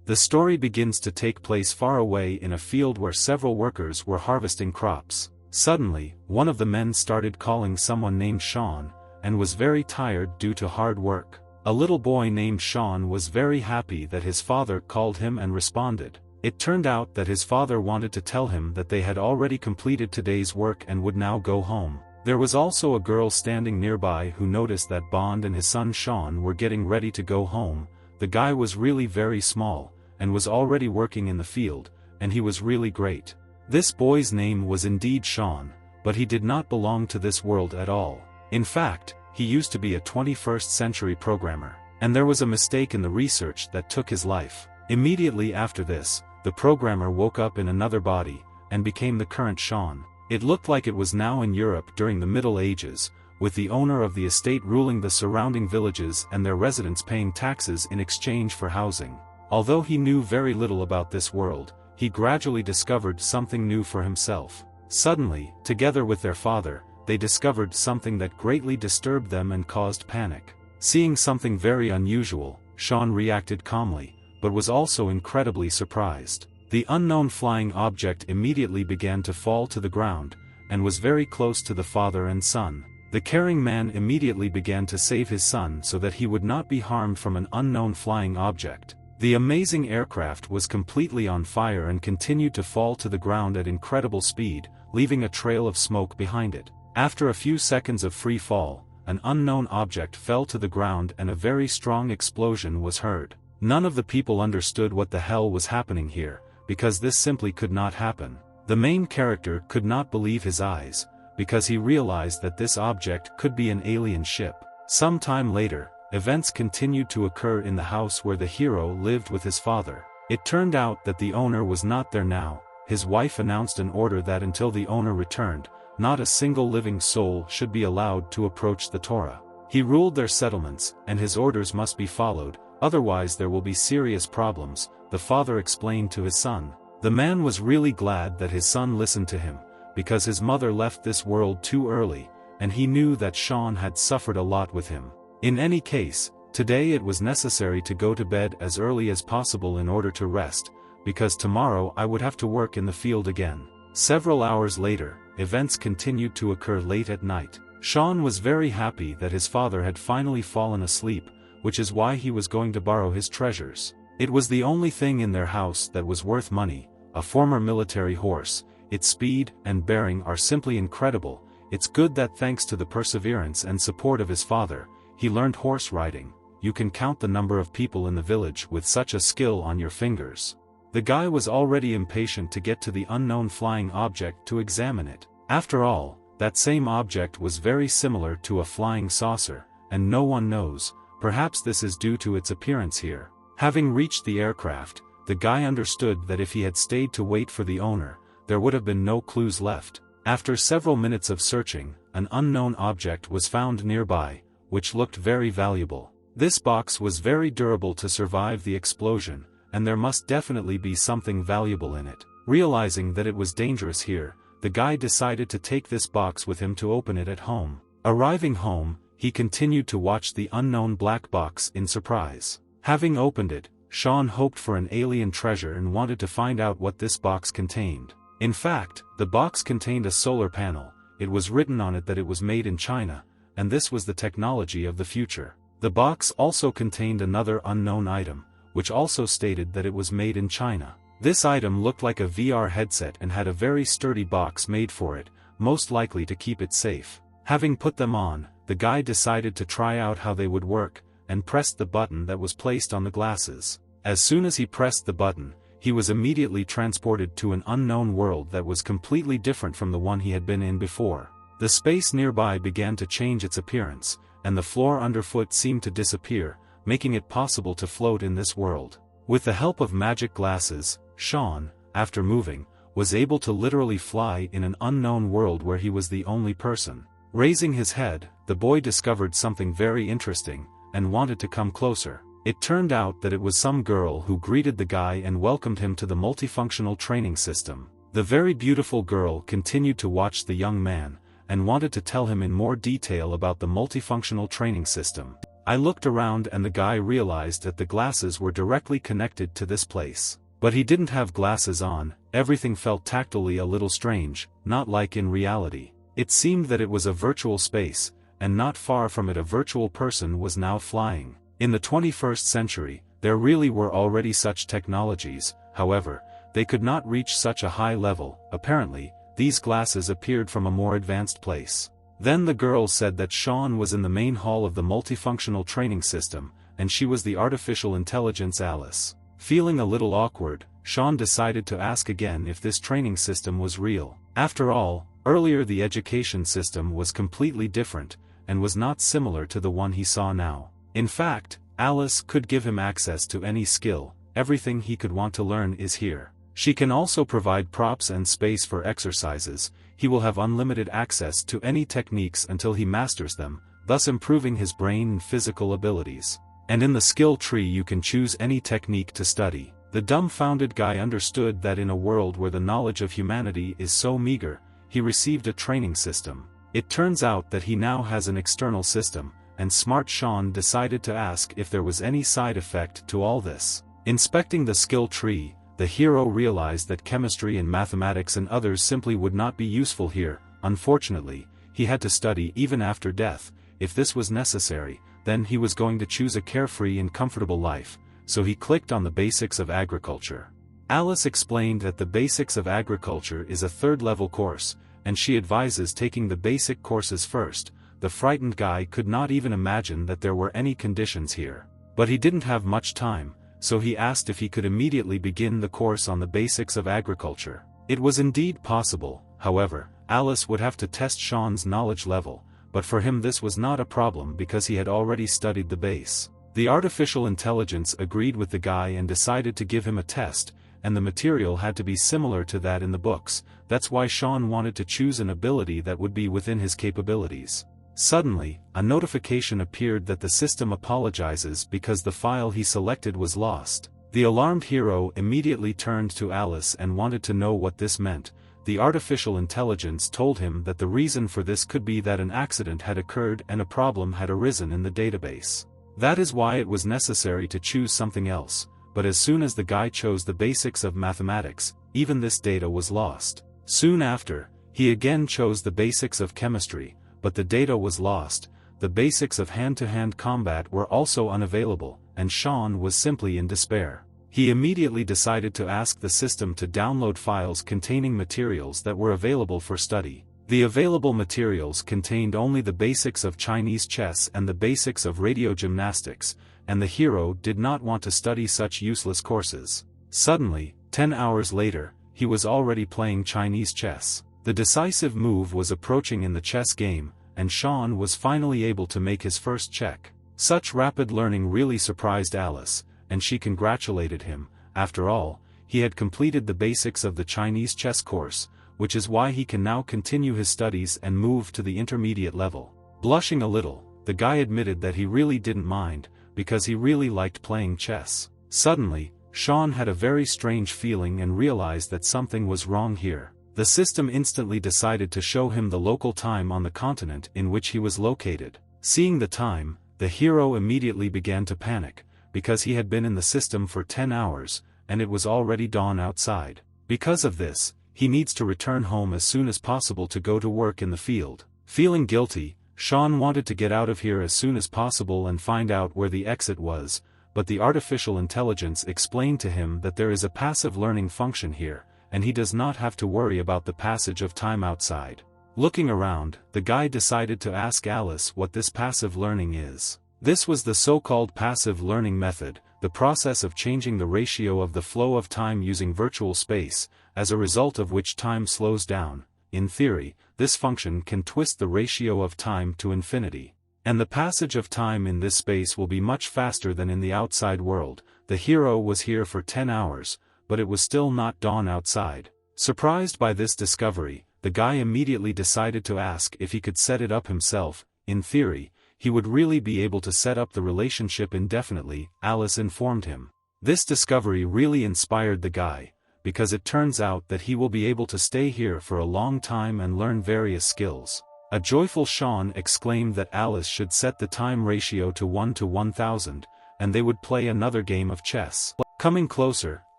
The story begins to take place far away in a field where several workers were harvesting crops. Suddenly, one of the men started calling someone named Shawn, and was very tired due to hard work. A little boy named Shawn was very happy that his father called him and responded. It turned out that his father wanted to tell him that they had already completed today's work and would now go home. There was also a girl standing nearby who noticed that Bond and his son Shawn were getting ready to go home. The guy was really very small, and was already working in the field, and he was really great. This boy's name was indeed Shawn, but he did not belong to this world at all. In fact, he used to be a 21st century programmer, and there was a mistake in the research that took his life. Immediately after this, the programmer woke up in another body, and became the current Shawn. It looked like it was now in Europe during the Middle Ages, with the owner of the estate ruling the surrounding villages and their residents paying taxes in exchange for housing. Although he knew very little about this world, he gradually discovered something new for himself. Suddenly, together with their father, they discovered something that greatly disturbed them and caused panic. Seeing something very unusual, Shawn reacted calmly, but was also incredibly surprised. The unknown flying object immediately began to fall to the ground, and was very close to the father and son. The caring man immediately began to save his son so that he would not be harmed from an unknown flying object. The amazing aircraft was completely on fire and continued to fall to the ground at incredible speed, leaving a trail of smoke behind it. After a few seconds of free fall, an unknown object fell to the ground and a very strong explosion was heard. None of the people understood what the hell was happening here, because this simply could not happen. The main character could not believe his eyes, because he realized that this object could be an alien ship. Some time later, events continued to occur in the house where the hero lived with his father. It turned out that the owner was not there now. His wife announced an order that until the owner returned, not a single living soul should be allowed to approach the Torah. He ruled their settlements, and his orders must be followed, otherwise there will be serious problems, the father explained to his son. The man was really glad that his son listened to him, because his mother left this world too early, and he knew that Shawn had suffered a lot with him. In any case, today it was necessary to go to bed as early as possible in order to rest, because tomorrow I would have to work in the field again. Several hours later, events continued to occur late at night. Shawn was very happy that his father had finally fallen asleep, which is why he was going to borrow his treasures. It was the only thing in their house that was worth money, a former military horse. Its speed and bearing are simply incredible. It's good that thanks to the perseverance and support of his father, he learned horse riding. You can count the number of people in the village with such a skill on your fingers. The guy was already impatient to get to the unknown flying object to examine it. After all, that same object was very similar to a flying saucer, and no one knows, perhaps this is due to its appearance here. Having reached the aircraft, the guy understood that if he had stayed to wait for the owner, there would have been no clues left. After several minutes of searching, an unknown object was found nearby, which looked very valuable. This box was very durable to survive the explosion, and there must definitely be something valuable in it. Realizing that it was dangerous here, the guy decided to take this box with him to open it at home. Arriving home, he continued to watch the unknown black box in surprise. Having opened it, Shawn hoped for an alien treasure and wanted to find out what this box contained. In fact, the box contained a solar panel. It was written on it that it was made in China, and this was the technology of the future. The box also contained another unknown item, which also stated that it was made in China. This item looked like a VR headset and had a very sturdy box made for it, most likely to keep it safe. Having put them on, the guy decided to try out how they would work, and pressed the button that was placed on the glasses. As soon as he pressed the button, he was immediately transported to an unknown world that was completely different from the one he had been in before. The space nearby began to change its appearance, and the floor underfoot seemed to disappear, making it possible to float in this world. With the help of magic glasses, Shawn, after moving, was able to literally fly in an unknown world where he was the only person. Raising his head, the boy discovered something very interesting, and wanted to come closer. It turned out that it was some girl who greeted the guy and welcomed him to the multifunctional training system. The very beautiful girl continued to watch the young man, and wanted to tell him in more detail about the multifunctional training system. I looked around and the guy realized that the glasses were directly connected to this place. But he didn't have glasses on, everything felt tactily a little strange, not like in reality. It seemed that it was a virtual space, and not far from it a virtual person was now flying. In the 21st century, there really were already such technologies, however, they could not reach such a high level. Apparently, these glasses appeared from a more advanced place. Then the girl said that Shawn was in the main hall of the multifunctional training system, and she was the artificial intelligence Alice. Feeling a little awkward, Shawn decided to ask again if this training system was real. After all, earlier the education system was completely different, and was not similar to the one he saw now. In fact, Alice could give him access to any skill, everything he could want to learn is here. She can also provide props and space for exercises. He will have unlimited access to any techniques until he masters them, thus improving his brain and physical abilities. And in the skill tree you can choose any technique to study. The dumbfounded guy understood that in a world where the knowledge of humanity is so meager, he received a training system. It turns out that he now has an external system, and smart Shawn decided to ask if there was any side effect to all this. Inspecting the skill tree, the hero realized that chemistry and mathematics and others simply would not be useful here. Unfortunately, he had to study even after death. If this was necessary, then he was going to choose a carefree and comfortable life, so he clicked on the basics of agriculture. Alice explained that the basics of agriculture is a third-level course, and she advises taking the basic courses first. The frightened guy could not even imagine that there were any conditions here. But he didn't have much time, so he asked if he could immediately begin the course on the basics of agriculture. It was indeed possible, however, Alice would have to test Shawn's knowledge level, but for him this was not a problem because he had already studied the base. The artificial intelligence agreed with the guy and decided to give him a test, and the material had to be similar to that in the books. That's why Shawn wanted to choose an ability that would be within his capabilities. Suddenly, a notification appeared that the system apologizes because the file he selected was lost. The alarmed hero immediately turned to Alice and wanted to know what this meant. The artificial intelligence told him that the reason for this could be that an accident had occurred and a problem had arisen in the database. That is why it was necessary to choose something else, but as soon as the guy chose the basics of mathematics, even this data was lost. Soon after, he again chose the basics of chemistry, but the data was lost. The basics of hand-to-hand combat were also unavailable, and Shawn was simply in despair. He immediately decided to ask the system to download files containing materials that were available for study. The available materials contained only the basics of Chinese chess and the basics of radio gymnastics, and the hero did not want to study such useless courses. Suddenly, 10 hours later, he was already playing Chinese chess. The decisive move was approaching in the chess game, and Shawn was finally able to make his first check. Such rapid learning really surprised Alice, and she congratulated him. After all, he had completed the basics of the Chinese chess course, which is why he can now continue his studies and move to the intermediate level. Blushing a little, the guy admitted that he really didn't mind, because he really liked playing chess. Suddenly, Shawn had a very strange feeling and realized that something was wrong here. The system instantly decided to show him the local time on the continent in which he was located. Seeing the time, the hero immediately began to panic, because he had been in the system for 10 hours, and it was already dawn outside. Because of this, he needs to return home as soon as possible to go to work in the field. Feeling guilty, Shawn wanted to get out of here as soon as possible and find out where the exit was, but the artificial intelligence explained to him that there is a passive learning function here, and he does not have to worry about the passage of time outside. Looking around, the guy decided to ask Alice what this passive learning is. This was the so-called passive learning method, the process of changing the ratio of the flow of time using virtual space, as a result of which time slows down. In theory, this function can twist the ratio of time to infinity. And the passage of time in this space will be much faster than in the outside world. The hero was here for 10 hours, but it was still not dawn outside. Surprised by this discovery, the guy immediately decided to ask if he could set it up himself. In theory, he would really be able to set up the relationship indefinitely, Alice informed him. This discovery really inspired the guy, because it turns out that he will be able to stay here for a long time and learn various skills. A joyful Shawn exclaimed that Alice should set the time ratio to 1 to 1000, and they would play another game of chess. Coming closer,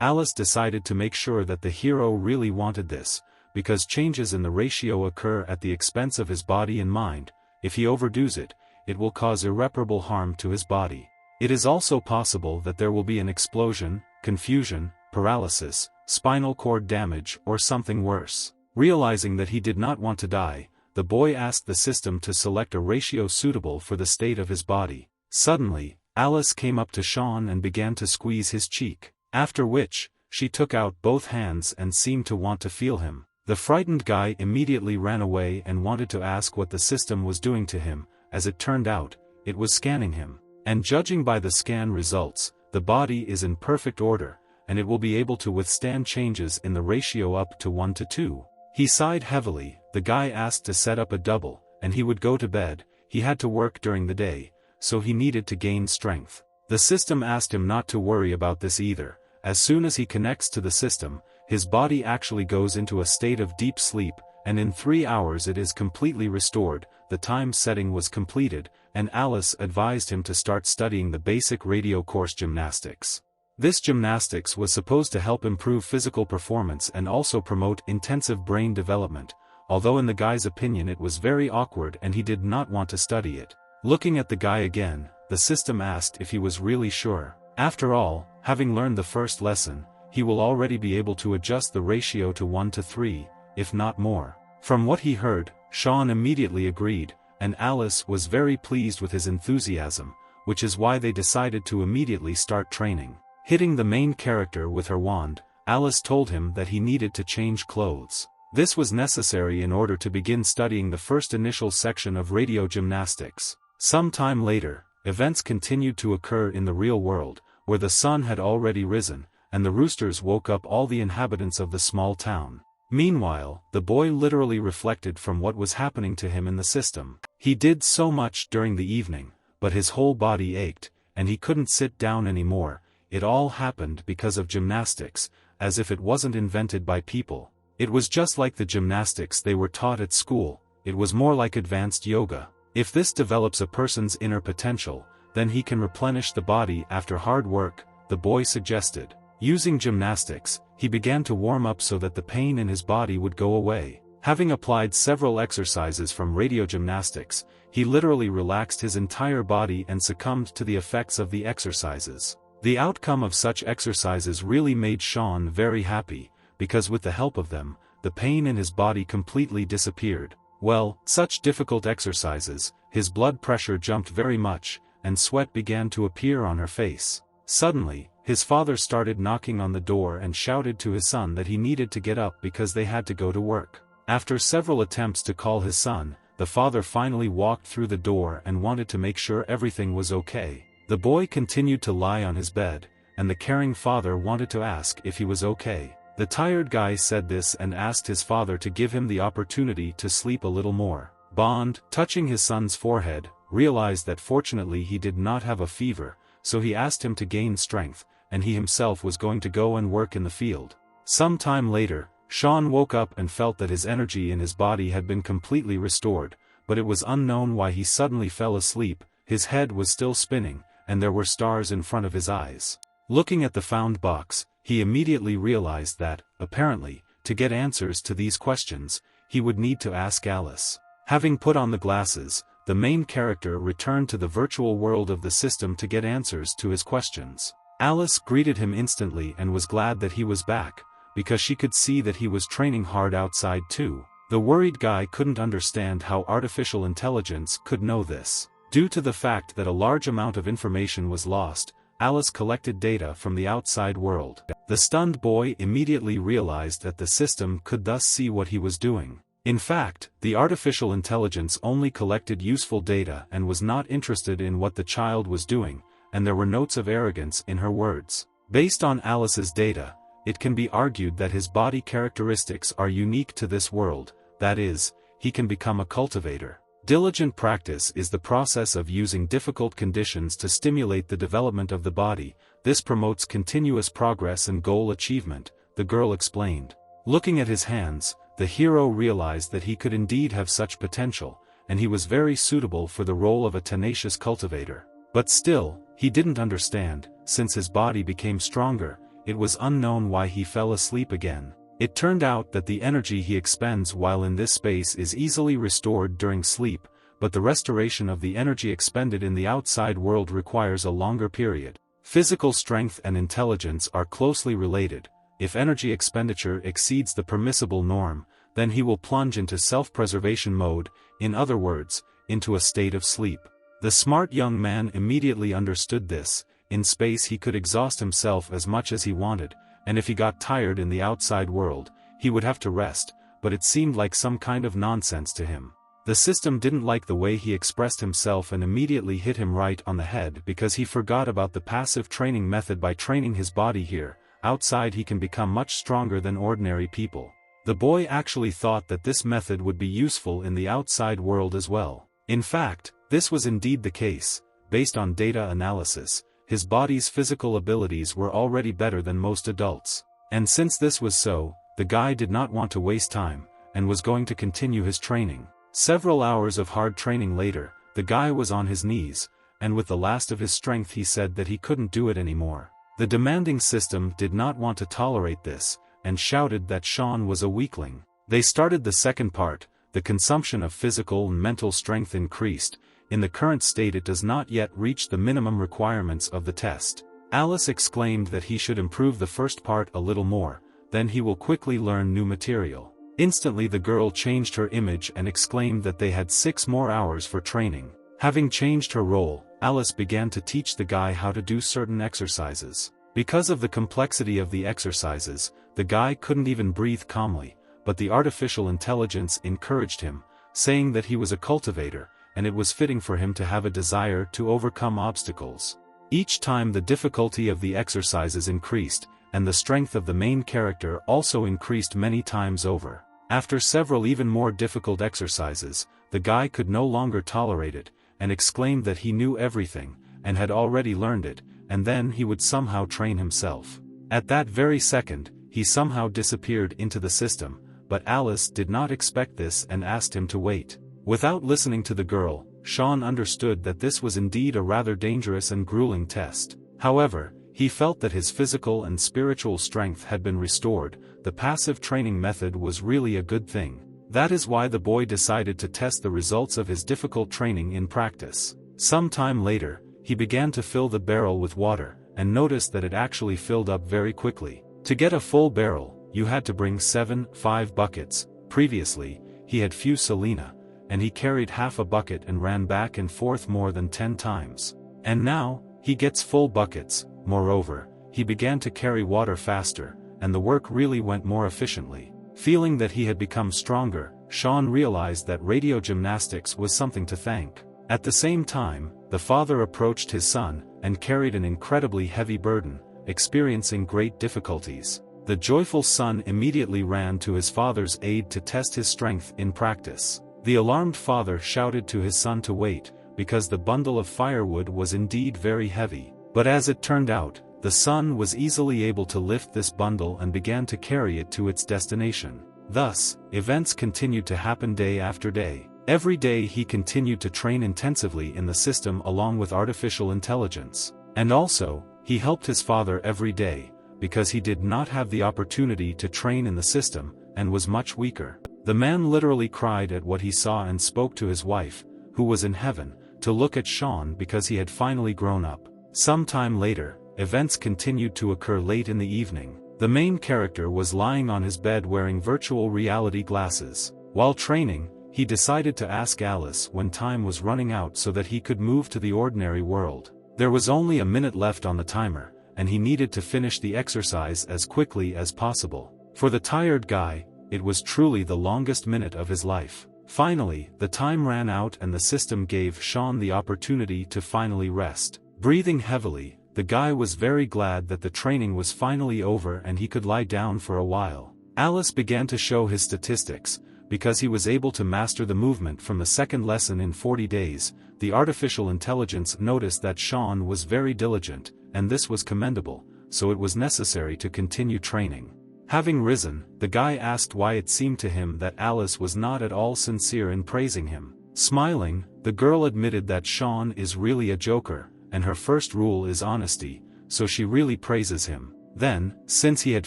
Alice decided to make sure that the hero really wanted this, because changes in the ratio occur at the expense of his body and mind. If he overdoes it, it will cause irreparable harm to his body. It is also possible that there will be an explosion, confusion, paralysis, spinal cord damage, or something worse. Realizing that he did not want to die, the boy asked the system to select a ratio suitable for the state of his body. Suddenly, Alice came up to Shawn and began to squeeze his cheek, after which, she took out both hands and seemed to want to feel him. The frightened guy immediately ran away and wanted to ask what the system was doing to him. As it turned out, it was scanning him. And judging by the scan results, the body is in perfect order, and it will be able to withstand changes in the ratio up to 1 to 2. He sighed heavily. The guy asked to set up a double, and he would go to bed. He had to work during the day, so he needed to gain strength. The system asked him not to worry about this either. As soon as he connects to the system, his body actually goes into a state of deep sleep, and in 3 hours it is completely restored. The time setting was completed, and Alice advised him to start studying the basic radio course gymnastics. This gymnastics was supposed to help improve physical performance and also promote intensive brain development, although in the guy's opinion it was very awkward and he did not want to study it. Looking at the guy again, the system asked if he was really sure. After all, having learned the first lesson, he will already be able to adjust the ratio to 1 to 3, if not more. From what he heard, Shawn immediately agreed, and Alice was very pleased with his enthusiasm, which is why they decided to immediately start training. Hitting the main character with her wand, Alice told him that he needed to change clothes. This was necessary in order to begin studying the first initial section of radio gymnastics. Some time later, events continued to occur in the real world, where the sun had already risen, and the roosters woke up all the inhabitants of the small town. Meanwhile, the boy literally reflected from what was happening to him in the system. He did so much during the evening, but his whole body ached, and he couldn't sit down anymore. It all happened because of gymnastics, as if it wasn't invented by people. It was just like the gymnastics they were taught at school. It was more like advanced yoga. If this develops a person's inner potential, then he can replenish the body after hard work, the boy suggested. Using gymnastics, he began to warm up so that the pain in his body would go away. Having applied several exercises from radio gymnastics, he literally relaxed his entire body and succumbed to the effects of the exercises. The outcome of such exercises really made Shawn very happy, because with the help of them, the pain in his body completely disappeared. Well, such difficult exercises, his blood pressure jumped very much, and sweat began to appear on her face. Suddenly, his father started knocking on the door and shouted to his son that he needed to get up because they had to go to work. After several attempts to call his son, the father finally walked through the door and wanted to make sure everything was okay. The boy continued to lie on his bed, and the caring father wanted to ask if he was okay. The tired guy said this and asked his father to give him the opportunity to sleep a little more. Bond, touching his son's forehead, realized that fortunately he did not have a fever, so he asked him to gain strength, and he himself was going to go and work in the field. Some time later, Shawn woke up and felt that his energy in his body had been completely restored, but it was unknown why he suddenly fell asleep. His head was still spinning, and there were stars in front of his eyes. Looking at the found box, he immediately realized that, apparently, to get answers to these questions, he would need to ask Alice. Having put on the glasses, the main character returned to the virtual world of the system to get answers to his questions. Alice greeted him instantly and was glad that he was back, because she could see that he was training hard outside too. The worried guy couldn't understand how artificial intelligence could know this. Due to the fact that a large amount of information was lost, Alice collected data from the outside world. The stunned boy immediately realized that the system could thus see what he was doing. In fact, the artificial intelligence only collected useful data and was not interested in what the child was doing, and there were notes of arrogance in her words. Based on Alice's data, it can be argued that his body characteristics are unique to this world, that is, he can become a cultivator. Diligent practice is the process of using difficult conditions to stimulate the development of the body. This promotes continuous progress and goal achievement, the girl explained. Looking at his hands, the hero realized that he could indeed have such potential, and he was very suitable for the role of a tenacious cultivator. But still, he didn't understand, since his body became stronger, it was unknown why he fell asleep again. It turned out that the energy he expends while in this space is easily restored during sleep, but the restoration of the energy expended in the outside world requires a longer period. Physical strength and intelligence are closely related. If energy expenditure exceeds the permissible norm, then he will plunge into self-preservation mode, in other words, into a state of sleep. The smart young man immediately understood this. In space he could exhaust himself as much as he wanted, and if he got tired in the outside world, he would have to rest, but it seemed like some kind of nonsense to him. The system didn't like the way he expressed himself and immediately hit him right on the head because he forgot about the passive training method. By training his body here, outside he can become much stronger than ordinary people. The boy actually thought that this method would be useful in the outside world as well. In fact, this was indeed the case. Based on data analysis, his body's physical abilities were already better than most adults. And since this was so, the guy did not want to waste time, and was going to continue his training. Several hours of hard training later, the guy was on his knees, and with the last of his strength he said that he couldn't do it anymore. The demanding system did not want to tolerate this, and shouted that Shawn was a weakling. They started the second part. The consumption of physical and mental strength increased. In the current state it does not yet reach the minimum requirements of the test. Alice exclaimed that he should improve the first part a little more, then he will quickly learn new material. Instantly the girl changed her image and exclaimed that they had 6 more hours for training. Having changed her role, Alice began to teach the guy how to do certain exercises. Because of the complexity of the exercises, the guy couldn't even breathe calmly, but the artificial intelligence encouraged him, saying that he was a cultivator, and it was fitting for him to have a desire to overcome obstacles. Each time the difficulty of the exercises increased, and the strength of the main character also increased many times over. After several even more difficult exercises, the guy could no longer tolerate it, and exclaimed that he knew everything, and had already learned it, and then he would somehow train himself. At that very second, he somehow disappeared into the system, but Alice did not expect this and asked him to wait. Without listening to the girl, Shawn understood that this was indeed a rather dangerous and grueling test. However, he felt that his physical and spiritual strength had been restored. The passive training method was really a good thing. That is why the boy decided to test the results of his difficult training in practice. Some time later, he began to fill the barrel with water, and noticed that it actually filled up very quickly. To get a full barrel, you had to bring 5 buckets. Previously, he had few selena, and he carried half a bucket and ran back and forth more than 10 times. And now, he gets full buckets. Moreover, he began to carry water faster, and the work really went more efficiently. Feeling that he had become stronger, Shawn realized that radio gymnastics was something to thank. At the same time, the father approached his son, and carried an incredibly heavy burden, experiencing great difficulties. The joyful son immediately ran to his father's aid to test his strength in practice. The alarmed father shouted to his son to wait, because the bundle of firewood was indeed very heavy. But as it turned out, the son was easily able to lift this bundle and began to carry it to its destination. Thus, events continued to happen day after day. Every day he continued to train intensively in the system along with artificial intelligence. And also, he helped his father every day, because he did not have the opportunity to train in the system, and was much weaker. The man literally cried at what he saw and spoke to his wife, who was in heaven, to look at Shawn because he had finally grown up. Some time later, events continued to occur late in the evening. The main character was lying on his bed wearing virtual reality glasses. While training, he decided to ask Alice when time was running out so that he could move to the ordinary world. There was only a minute left on the timer, and he needed to finish the exercise as quickly as possible. For the tired guy, it was truly the longest minute of his life. Finally, the time ran out and the system gave Shawn the opportunity to finally rest. Breathing heavily, the guy was very glad that the training was finally over and he could lie down for a while. Alice began to show his statistics. Because he was able to master the movement from the second lesson in 40 days, the artificial intelligence noticed that Shawn was very diligent, and this was commendable, so it was necessary to continue training. Having risen, the guy asked why it seemed to him that Alice was not at all sincere in praising him. Smiling, the girl admitted that Shawn is really a joker, and her first rule is honesty, so she really praises him. Then, since he had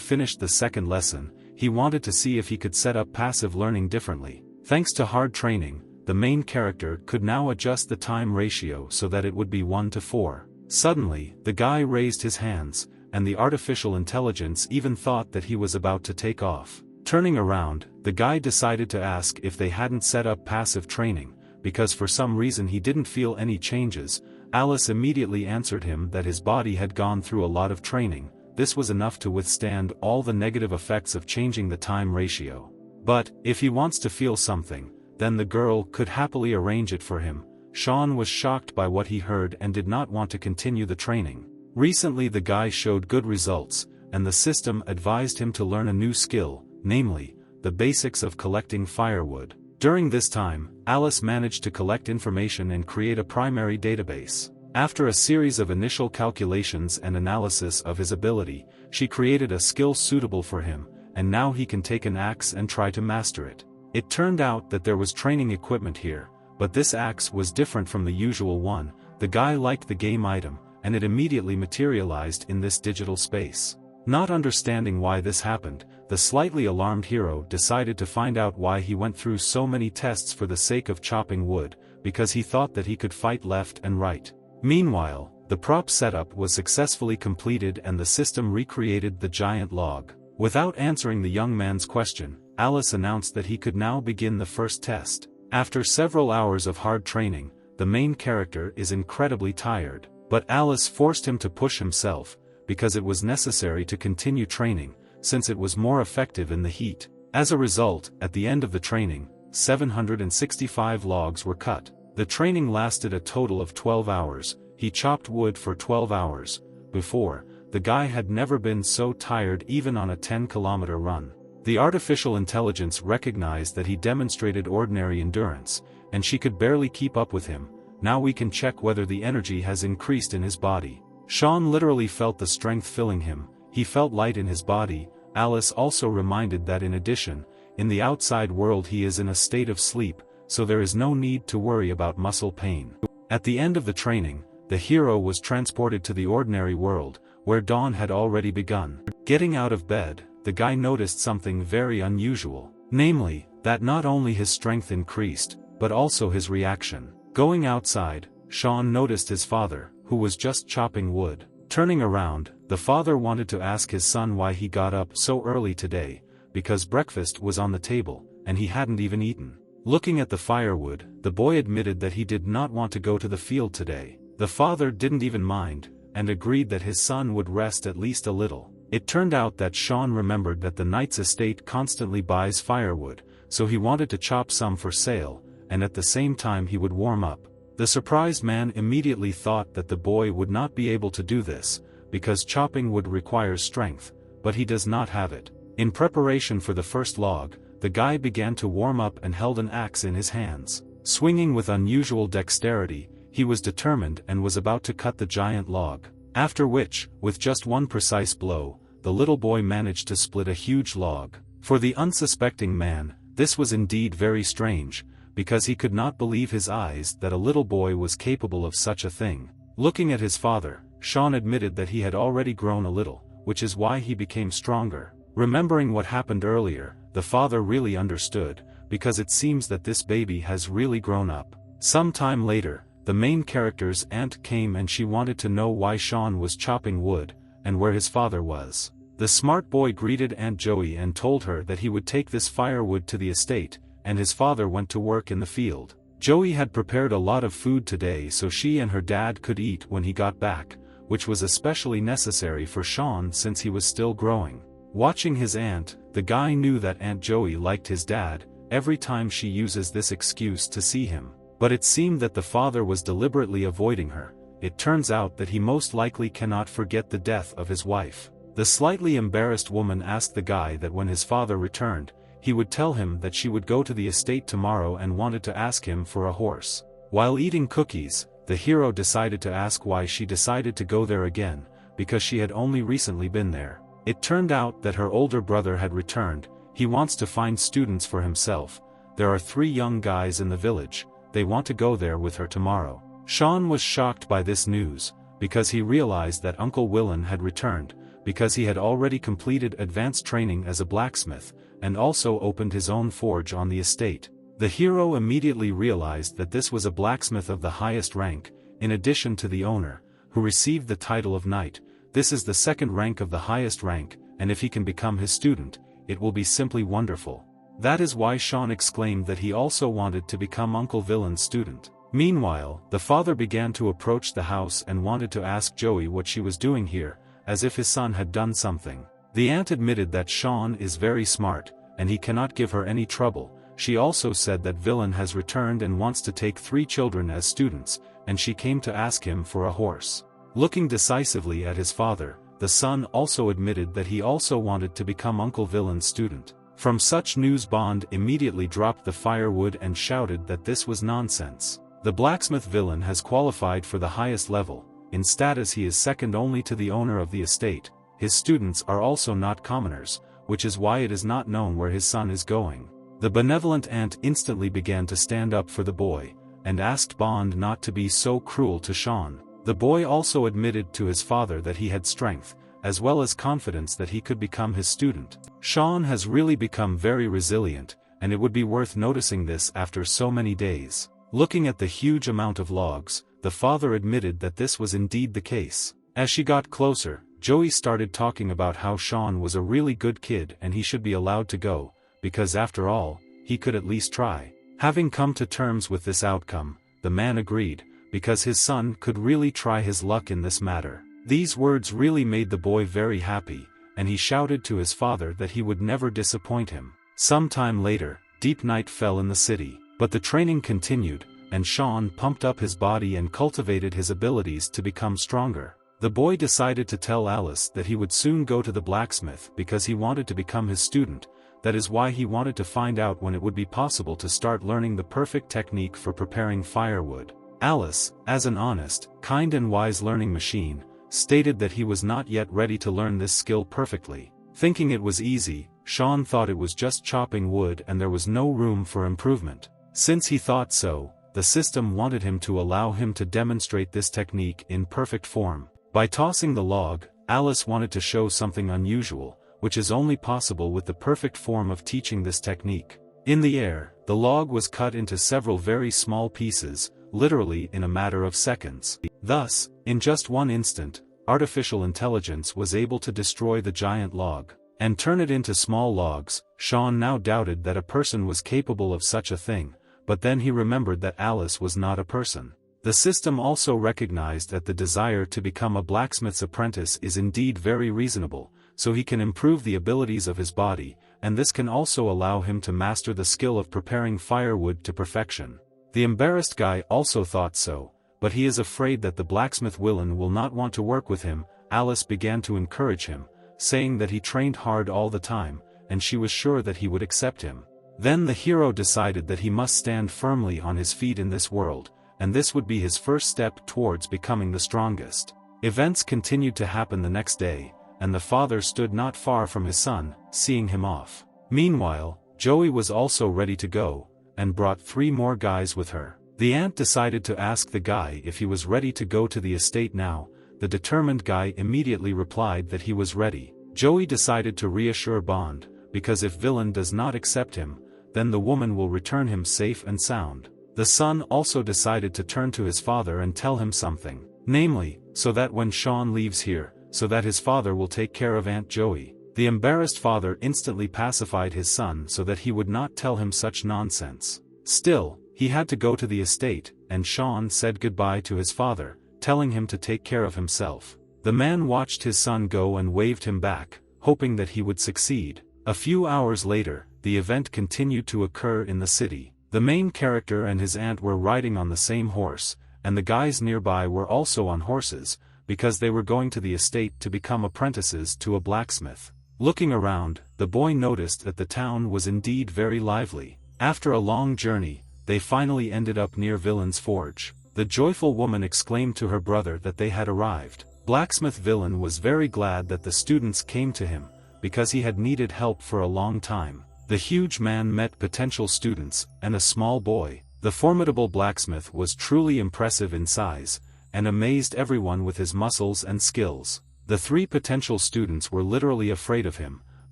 finished the second lesson, he wanted to see if he could set up passive learning differently. Thanks to hard training, the main character could now adjust the time ratio so that it would be 1:4. Suddenly, the guy raised his hands, and the artificial intelligence even thought that he was about to take off. Turning around, the guy decided to ask if they hadn't set up passive training, because for some reason he didn't feel any changes. Alice immediately answered him that his body had gone through a lot of training. This was enough to withstand all the negative effects of changing the time ratio. But, if he wants to feel something, then the girl could happily arrange it for him. Shawn was shocked by what he heard and did not want to continue the training. Recently the guy showed good results, and the system advised him to learn a new skill, namely, the basics of collecting firewood. During this time, Alice managed to collect information and create a primary database. After a series of initial calculations and analysis of his ability, she created a skill suitable for him, and now he can take an axe and try to master it. It turned out that there was training equipment here, but this axe was different from the usual one. The guy liked the game item, and it immediately materialized in this digital space. Not understanding why this happened, the slightly alarmed hero decided to find out why he went through so many tests for the sake of chopping wood, because he thought that he could fight left and right. Meanwhile, the prop setup was successfully completed and the system recreated the giant log. Without answering the young man's question, Alice announced that he could now begin the first test. After several hours of hard training, the main character is incredibly tired, but Alice forced him to push himself, because it was necessary to continue training, since it was more effective in the heat. As a result, at the end of the training, 765 logs were cut. The training lasted a total of 12 hours, he chopped wood for 12 hours. Before, the guy had never been so tired even on a 10-kilometer run. The artificial intelligence recognized that he demonstrated ordinary endurance, and she could barely keep up with him. Now we can check whether the energy has increased in his body. Shawn literally felt the strength filling him, he felt light in his body. Alice also reminded that in addition, in the outside world he is in a state of sleep, so there is no need to worry about muscle pain. At the end of the training, the hero was transported to the ordinary world, where dawn had already begun. Getting out of bed, the guy noticed something very unusual, namely, that not only his strength increased, but also his reaction. Going outside, Shawn noticed his father, who was just chopping wood. Turning around, the father wanted to ask his son why he got up so early today, because breakfast was on the table, and he hadn't even eaten. Looking at the firewood, the boy admitted that he did not want to go to the field today. The father didn't even mind, and agreed that his son would rest at least a little. It turned out that Shawn remembered that the knight's estate constantly buys firewood, so he wanted to chop some for sale, and at the same time he would warm up. The surprised man immediately thought that the boy would not be able to do this, because chopping wood requires strength, but he does not have it. In preparation for the first log, the guy began to warm up and held an axe in his hands. Swinging with unusual dexterity, he was determined and was about to cut the giant log. After which, with just one precise blow, the little boy managed to split a huge log. For the unsuspecting man, this was indeed very strange, because he could not believe his eyes that a little boy was capable of such a thing. Looking at his father, Shawn admitted that he had already grown a little, which is why he became stronger. Remembering what happened earlier, the father really understood, because it seems that this baby has really grown up. Some time later, the main character's aunt came and she wanted to know why Shawn was chopping wood, and where his father was. The smart boy greeted Aunt Joey and told her that he would take this firewood to the estate, and his father went to work in the field. Joey had prepared a lot of food today so she and her dad could eat when he got back, which was especially necessary for Shawn since he was still growing. Watching his aunt, the guy knew that Aunt Joey liked his dad. Every time she uses this excuse to see him. But it seemed that the father was deliberately avoiding her. It turns out that he most likely cannot forget the death of his wife. The slightly embarrassed woman asked the guy that when his father returned, he would tell him that she would go to the estate tomorrow and wanted to ask him for a horse. While eating cookies, the hero decided to ask why she decided to go there again, because she had only recently been there. It turned out that her older brother had returned. He wants to find students for himself. There are 3 young guys in the village. they want to go there with her tomorrow. Shawn was shocked by this news, because he realized that Uncle Villain had returned, because he had already completed advanced training as a blacksmith, and also opened his own forge on the estate. The hero immediately realized that this was a blacksmith of the highest rank, in addition to the owner, who received the title of knight. This is the second rank of the highest rank, and if he can become his student, it will be simply wonderful. That is why Shawn exclaimed that he also wanted to become Uncle Villain's student. Meanwhile, the father began to approach the house and wanted to ask Joey what she was doing here, as if his son had done something. The aunt admitted that Shawn is very smart, and he cannot give her any trouble. She also said that Villain has returned and wants to take 3 children as students, and she came to ask him for a horse. Looking decisively at his father, the son also admitted that he also wanted to become Uncle Villain's student. From such news, Bond immediately dropped the firewood and shouted that this was nonsense. The blacksmith Villain has qualified for the highest level. In status he is second only to the owner of the estate. His students are also not commoners, which is why it is not known where his son is going. The benevolent aunt instantly began to stand up for the boy, and asked Bond not to be so cruel to Shawn. The boy also admitted to his father that he had strength, as well as confidence that he could become his student. Shawn has really become very resilient, and it would be worth noticing this after so many days. Looking at the huge amount of logs, the father admitted that this was indeed the case. As she got closer, Joey started talking about how Shawn was a really good kid and he should be allowed to go, because after all, he could at least try. Having come to terms with this outcome, the man agreed, because his son could really try his luck in this matter. These words really made the boy very happy, and he shouted to his father that he would never disappoint him. Some time later, deep night fell in the city, but the training continued, and Shawn pumped up his body and cultivated his abilities to become stronger. The boy decided to tell Alice that he would soon go to the blacksmith because he wanted to become his student. That is why he wanted to find out when it would be possible to start learning the perfect technique for preparing firewood. Alice, as an honest, kind and wise learning machine, stated that he was not yet ready to learn this skill perfectly. Thinking it was easy, Shawn thought it was just chopping wood and there was no room for improvement. Since he thought so, the system wanted him to allow him to demonstrate this technique in perfect form. By tossing the log, Alice wanted to show something unusual, which is only possible with the perfect form of teaching this technique. In the air, the log was cut into several very small pieces, literally in a matter of seconds. Thus, in just one instant, artificial intelligence was able to destroy the giant log, and turn it into small logs. Shawn now doubted that a person was capable of such a thing, but then he remembered that Alice was not a person. The system also recognized that the desire to become a blacksmith's apprentice is indeed very reasonable, so he can improve the abilities of his body, and this can also allow him to master the skill of preparing firewood to perfection. The embarrassed guy also thought so, but he is afraid that the blacksmith villain will not want to work with him. Alice began to encourage him, saying that he trained hard all the time, and she was sure that he would accept him. Then the hero decided that he must stand firmly on his feet in this world, and this would be his first step towards becoming the strongest. Events continued to happen the next day, and the father stood not far from his son, seeing him off. Meanwhile, Joey was also ready to go, and brought 3 more guys with her. The aunt decided to ask the guy if he was ready to go to the estate now. The determined guy immediately replied that he was ready. Joey decided to reassure Bond, because if villain does not accept him, then the woman will return him safe and sound. The son also decided to turn to his father and tell him something, namely, so that when Shawn leaves here, so that his father will take care of Aunt Joey. The embarrassed father instantly pacified his son so that he would not tell him such nonsense. Still, he had to go to the estate, and Shawn said goodbye to his father, telling him to take care of himself. The man watched his son go and waved him back, hoping that he would succeed. A few hours later, the event continued to occur in the city. The main character and his aunt were riding on the same horse, and the guys nearby were also on horses, because they were going to the estate to become apprentices to a blacksmith. Looking around, the boy noticed that the town was indeed very lively. After a long journey, they finally ended up near Villain's forge. The joyful woman exclaimed to her brother that they had arrived. Blacksmith Villain was very glad that the students came to him, because he had needed help for a long time. The huge man met potential students, and a small boy. The formidable blacksmith was truly impressive in size, and amazed everyone with his muscles and skills. The three potential students were literally afraid of him,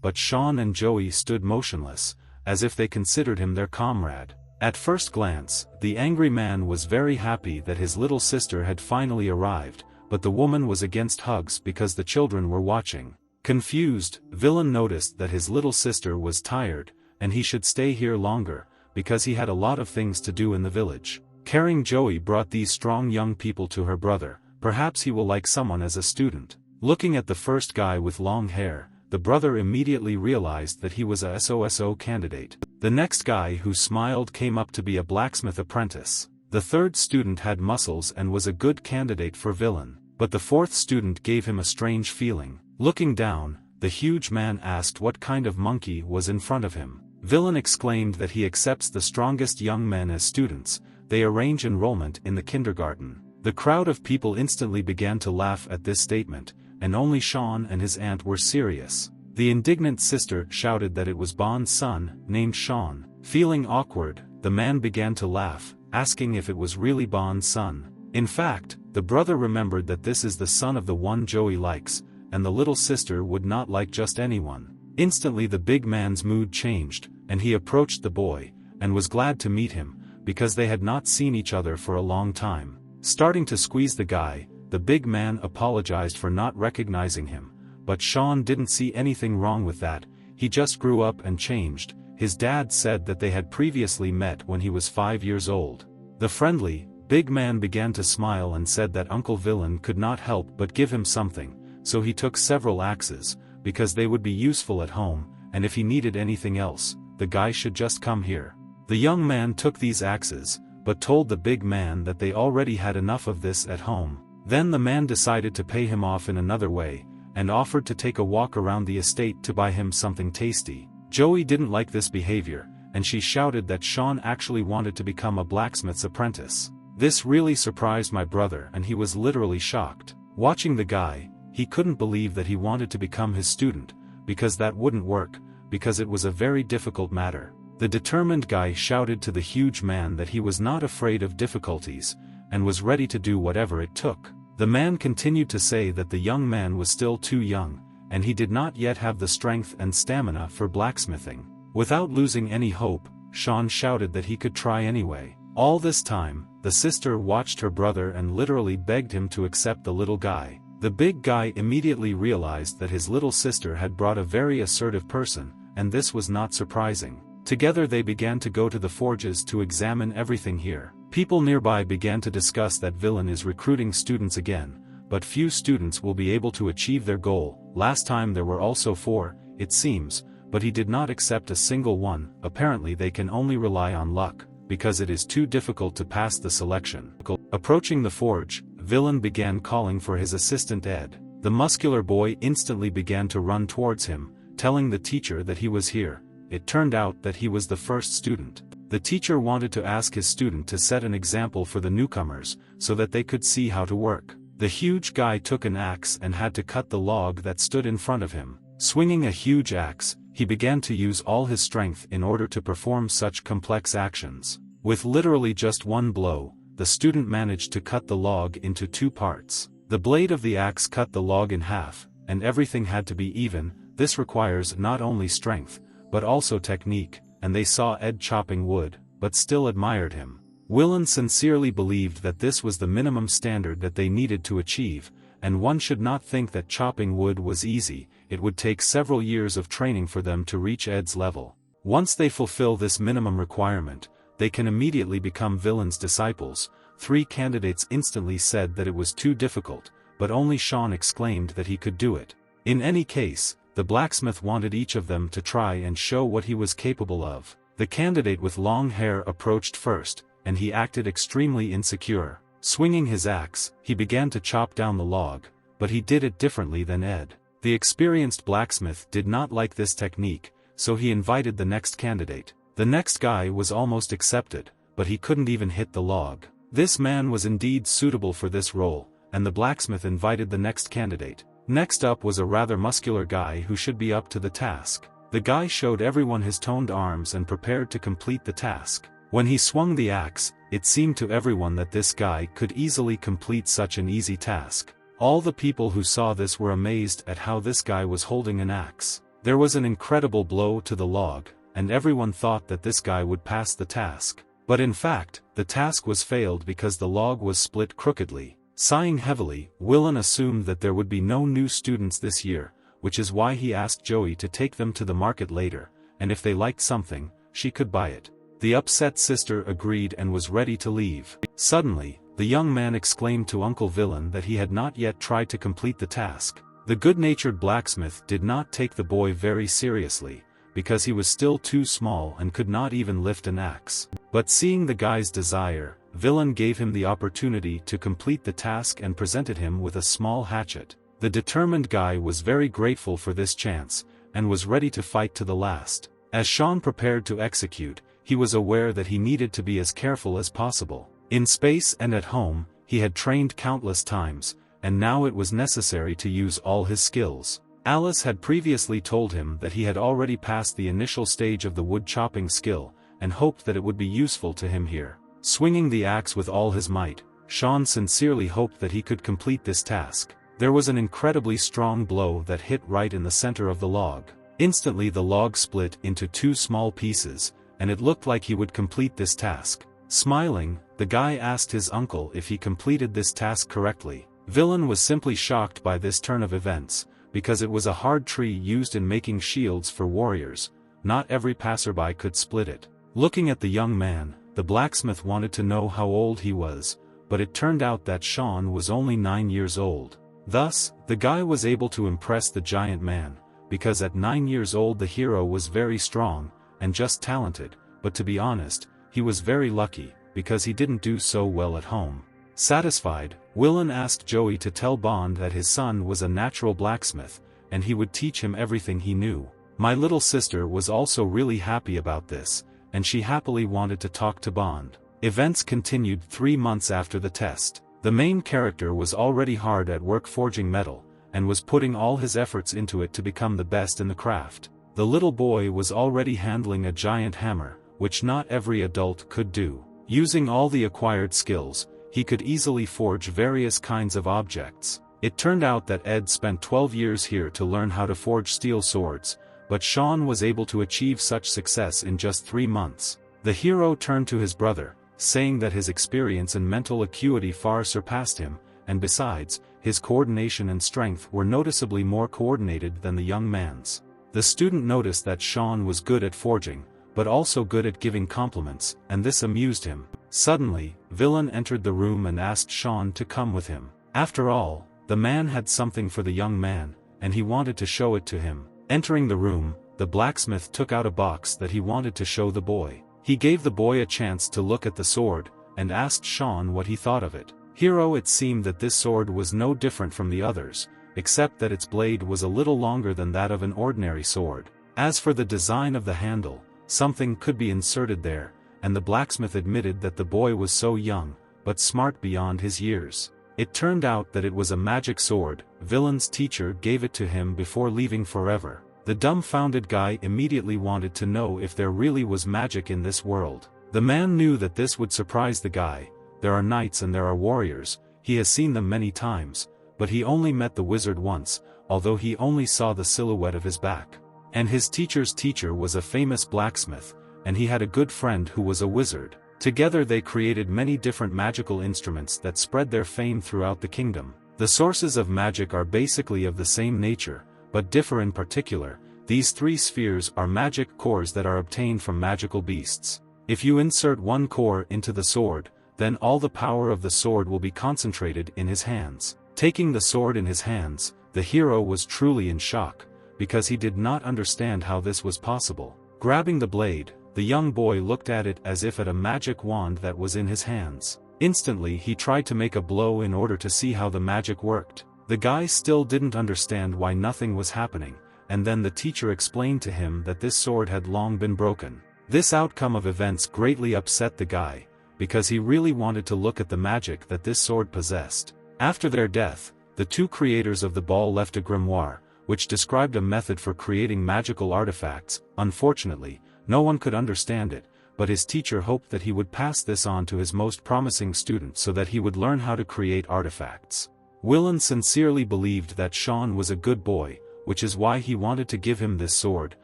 but Shawn and Joey stood motionless, as if they considered him their comrade. At first glance, the angry man was very happy that his little sister had finally arrived, but the woman was against hugs because the children were watching. Confused, Villain noticed that his little sister was tired, and he should stay here longer, because he had a lot of things to do in the village. Caring Joey brought these strong young people to her brother. Perhaps he will like someone as a student. Looking at the first guy with long hair, the brother immediately realized that he was a SOSO candidate. The next guy who smiled came up to be a blacksmith apprentice. The third student had muscles and was a good candidate for Villain, but the fourth student gave him a strange feeling. Looking down, the huge man asked what kind of monkey was in front of him. Villain exclaimed that he accepts the strongest young men as students. They arrange enrollment in the kindergarten. The crowd of people instantly began to laugh at this statement, and only Shawn and his aunt were serious. The indignant sister shouted that it was Bond's son, named Shawn. Feeling awkward, the man began to laugh, asking if it was really Bond's son. In fact, the brother remembered that this is the son of the one Joey likes, and the little sister would not like just anyone. Instantly the big man's mood changed, and he approached the boy, and was glad to meet him, because they had not seen each other for a long time. Starting to squeeze the guy, the big man apologized for not recognizing him, but Shawn didn't see anything wrong with that. He just grew up and changed. His dad said that they had previously met when he was 5 years old. The friendly, big man began to smile and said that Uncle Villain could not help but give him something, so he took several axes, because they would be useful at home, and if he needed anything else, the guy should just come here. The young man took these axes, but told the big man that they already had enough of this at home. Then the man decided to pay him off in another way, and offered to take a walk around the estate to buy him something tasty. Joey didn't like this behavior, and she shouted that Shawn actually wanted to become a blacksmith's apprentice. This really surprised my brother, and he was literally shocked. Watching the guy, he couldn't believe that he wanted to become his student, because that wouldn't work, because it was a very difficult matter. The determined guy shouted to the huge man that he was not afraid of difficulties, and was ready to do whatever it took. The man continued to say that the young man was still too young, and he did not yet have the strength and stamina for blacksmithing. Without losing any hope, Shawn shouted that he could try anyway. All this time, the sister watched her brother and literally begged him to accept the little guy. The big guy immediately realized that his little sister had brought a very assertive person, and this was not surprising. Together they began to go to the forges to examine everything here. People nearby began to discuss that Villain is recruiting students again, but few students will be able to achieve their goal. Last time there were also 4, it seems, but he did not accept a single one. Apparently they can only rely on luck, because it is too difficult to pass the selection. Approaching the forge, Villain began calling for his assistant Ed. The muscular boy instantly began to run towards him, telling the teacher that he was here. It turned out that he was the first student. The teacher wanted to ask his student to set an example for the newcomers, so that they could see how to work. The huge guy took an axe and had to cut the log that stood in front of him. Swinging a huge axe, he began to use all his strength in order to perform such complex actions. With literally just one blow, the student managed to cut the log into 2 parts. The blade of the axe cut the log in half, and everything had to be even. This requires not only strength, but also technique, and they saw Ed chopping wood, but still admired him. Villain sincerely believed that this was the minimum standard that they needed to achieve, and one should not think that chopping wood was easy. It would take several years of training for them to reach Ed's level. Once they fulfill this minimum requirement, they can immediately become Villain's disciples. 3 candidates instantly said that it was too difficult, but only Shawn exclaimed that he could do it. In any case, the blacksmith wanted each of them to try and show what he was capable of. The candidate with long hair approached first, and he acted extremely insecure. Swinging his axe, he began to chop down the log, but he did it differently than Ed. The experienced blacksmith did not like this technique, so he invited the next candidate. The next guy was almost accepted, but he couldn't even hit the log. This man was indeed suitable for this role, and the blacksmith invited the next candidate. Next up was a rather muscular guy who should be up to the task. The guy showed everyone his toned arms and prepared to complete the task. When he swung the axe, it seemed to everyone that this guy could easily complete such an easy task. All the people who saw this were amazed at how this guy was holding an axe. There was an incredible blow to the log, and everyone thought that this guy would pass the task. But in fact, the task was failed because the log was split crookedly. Sighing heavily, Willen assumed that there would be no new students this year, which is why he asked Joey to take them to the market later, and if they liked something, she could buy it. The upset sister agreed and was ready to leave. Suddenly, the young man exclaimed to Uncle Villain that he had not yet tried to complete the task. The good-natured blacksmith did not take the boy very seriously, because he was still too small and could not even lift an axe. But seeing the guy's desire, Villain gave him the opportunity to complete the task and presented him with a small hatchet. The determined guy was very grateful for this chance, and was ready to fight to the last. As Shawn prepared to execute, he was aware that he needed to be as careful as possible. In space and at home, he had trained countless times, and now it was necessary to use all his skills. Alice had previously told him that he had already passed the initial stage of the wood chopping skill, and hoped that it would be useful to him here. Swinging the axe with all his might, Shawn sincerely hoped that he could complete this task. There was an incredibly strong blow that hit right in the center of the log. Instantly the log split into two small pieces, and it looked like he would complete this task. Smiling, the guy asked his uncle if he completed this task correctly. Villain was simply shocked by this turn of events, because it was a hard tree used in making shields for warriors. Not every passerby could split it. Looking at the young man, the blacksmith wanted to know how old he was, but it turned out that Shawn was only 9 years old. Thus, the guy was able to impress the giant man, because at 9 years old the hero was very strong, and just talented, but to be honest, he was very lucky, because he didn't do so well at home. Satisfied, Willen asked Joey to tell Bond that his son was a natural blacksmith, and he would teach him everything he knew. My little sister was also really happy about this, and she happily wanted to talk to Bond. Events continued 3 months after the test. The main character was already hard at work forging metal, and was putting all his efforts into it to become the best in the craft. The little boy was already handling a giant hammer, which not every adult could do. Using all the acquired skills, he could easily forge various kinds of objects. It turned out that Ed spent 12 years here to learn how to forge steel swords, but Shawn was able to achieve such success in just 3 months. The hero turned to his brother, saying that his experience and mental acuity far surpassed him, and besides, his coordination and strength were noticeably more coordinated than the young man's. The student noticed that Shawn was good at forging, but also good at giving compliments, and this amused him. Suddenly, Villain entered the room and asked Shawn to come with him. After all, the man had something for the young man, and he wanted to show it to him. Entering the room, the blacksmith took out a box that he wanted to show the boy. He gave the boy a chance to look at the sword, and asked Shawn what he thought of it. Hero, it seemed that this sword was no different from the others, except that its blade was a little longer than that of an ordinary sword. As for the design of the handle, something could be inserted there, and the blacksmith admitted that the boy was so young, but smart beyond his years. It turned out that it was a magic sword. Villain's teacher gave it to him before leaving forever. The dumbfounded guy immediately wanted to know if there really was magic in this world. The man knew that this would surprise the guy. There are knights and there are warriors, he has seen them many times, but he only met the wizard once, although he only saw the silhouette of his back. And his teacher's teacher was a famous blacksmith, and he had a good friend who was a wizard. Together they created many different magical instruments that spread their fame throughout the kingdom. The sources of magic are basically of the same nature, but differ in particular. These 3 spheres are magic cores that are obtained from magical beasts. If you insert one core into the sword, then all the power of the sword will be concentrated in his hands. Taking the sword in his hands, the hero was truly in shock, because he did not understand how this was possible. Grabbing the blade, the young boy looked at it as if at a magic wand that was in his hands. Instantly he tried to make a blow in order to see how the magic worked. The guy still didn't understand why nothing was happening, and then the teacher explained to him that this sword had long been broken. This outcome of events greatly upset the guy, because he really wanted to look at the magic that this sword possessed. After their death, the 2 creators of the ball left a grimoire, which described a method for creating magical artifacts. Unfortunately, no one could understand it, but his teacher hoped that he would pass this on to his most promising student so that he would learn how to create artifacts. Willen sincerely believed that Shawn was a good boy, which is why he wanted to give him this sword,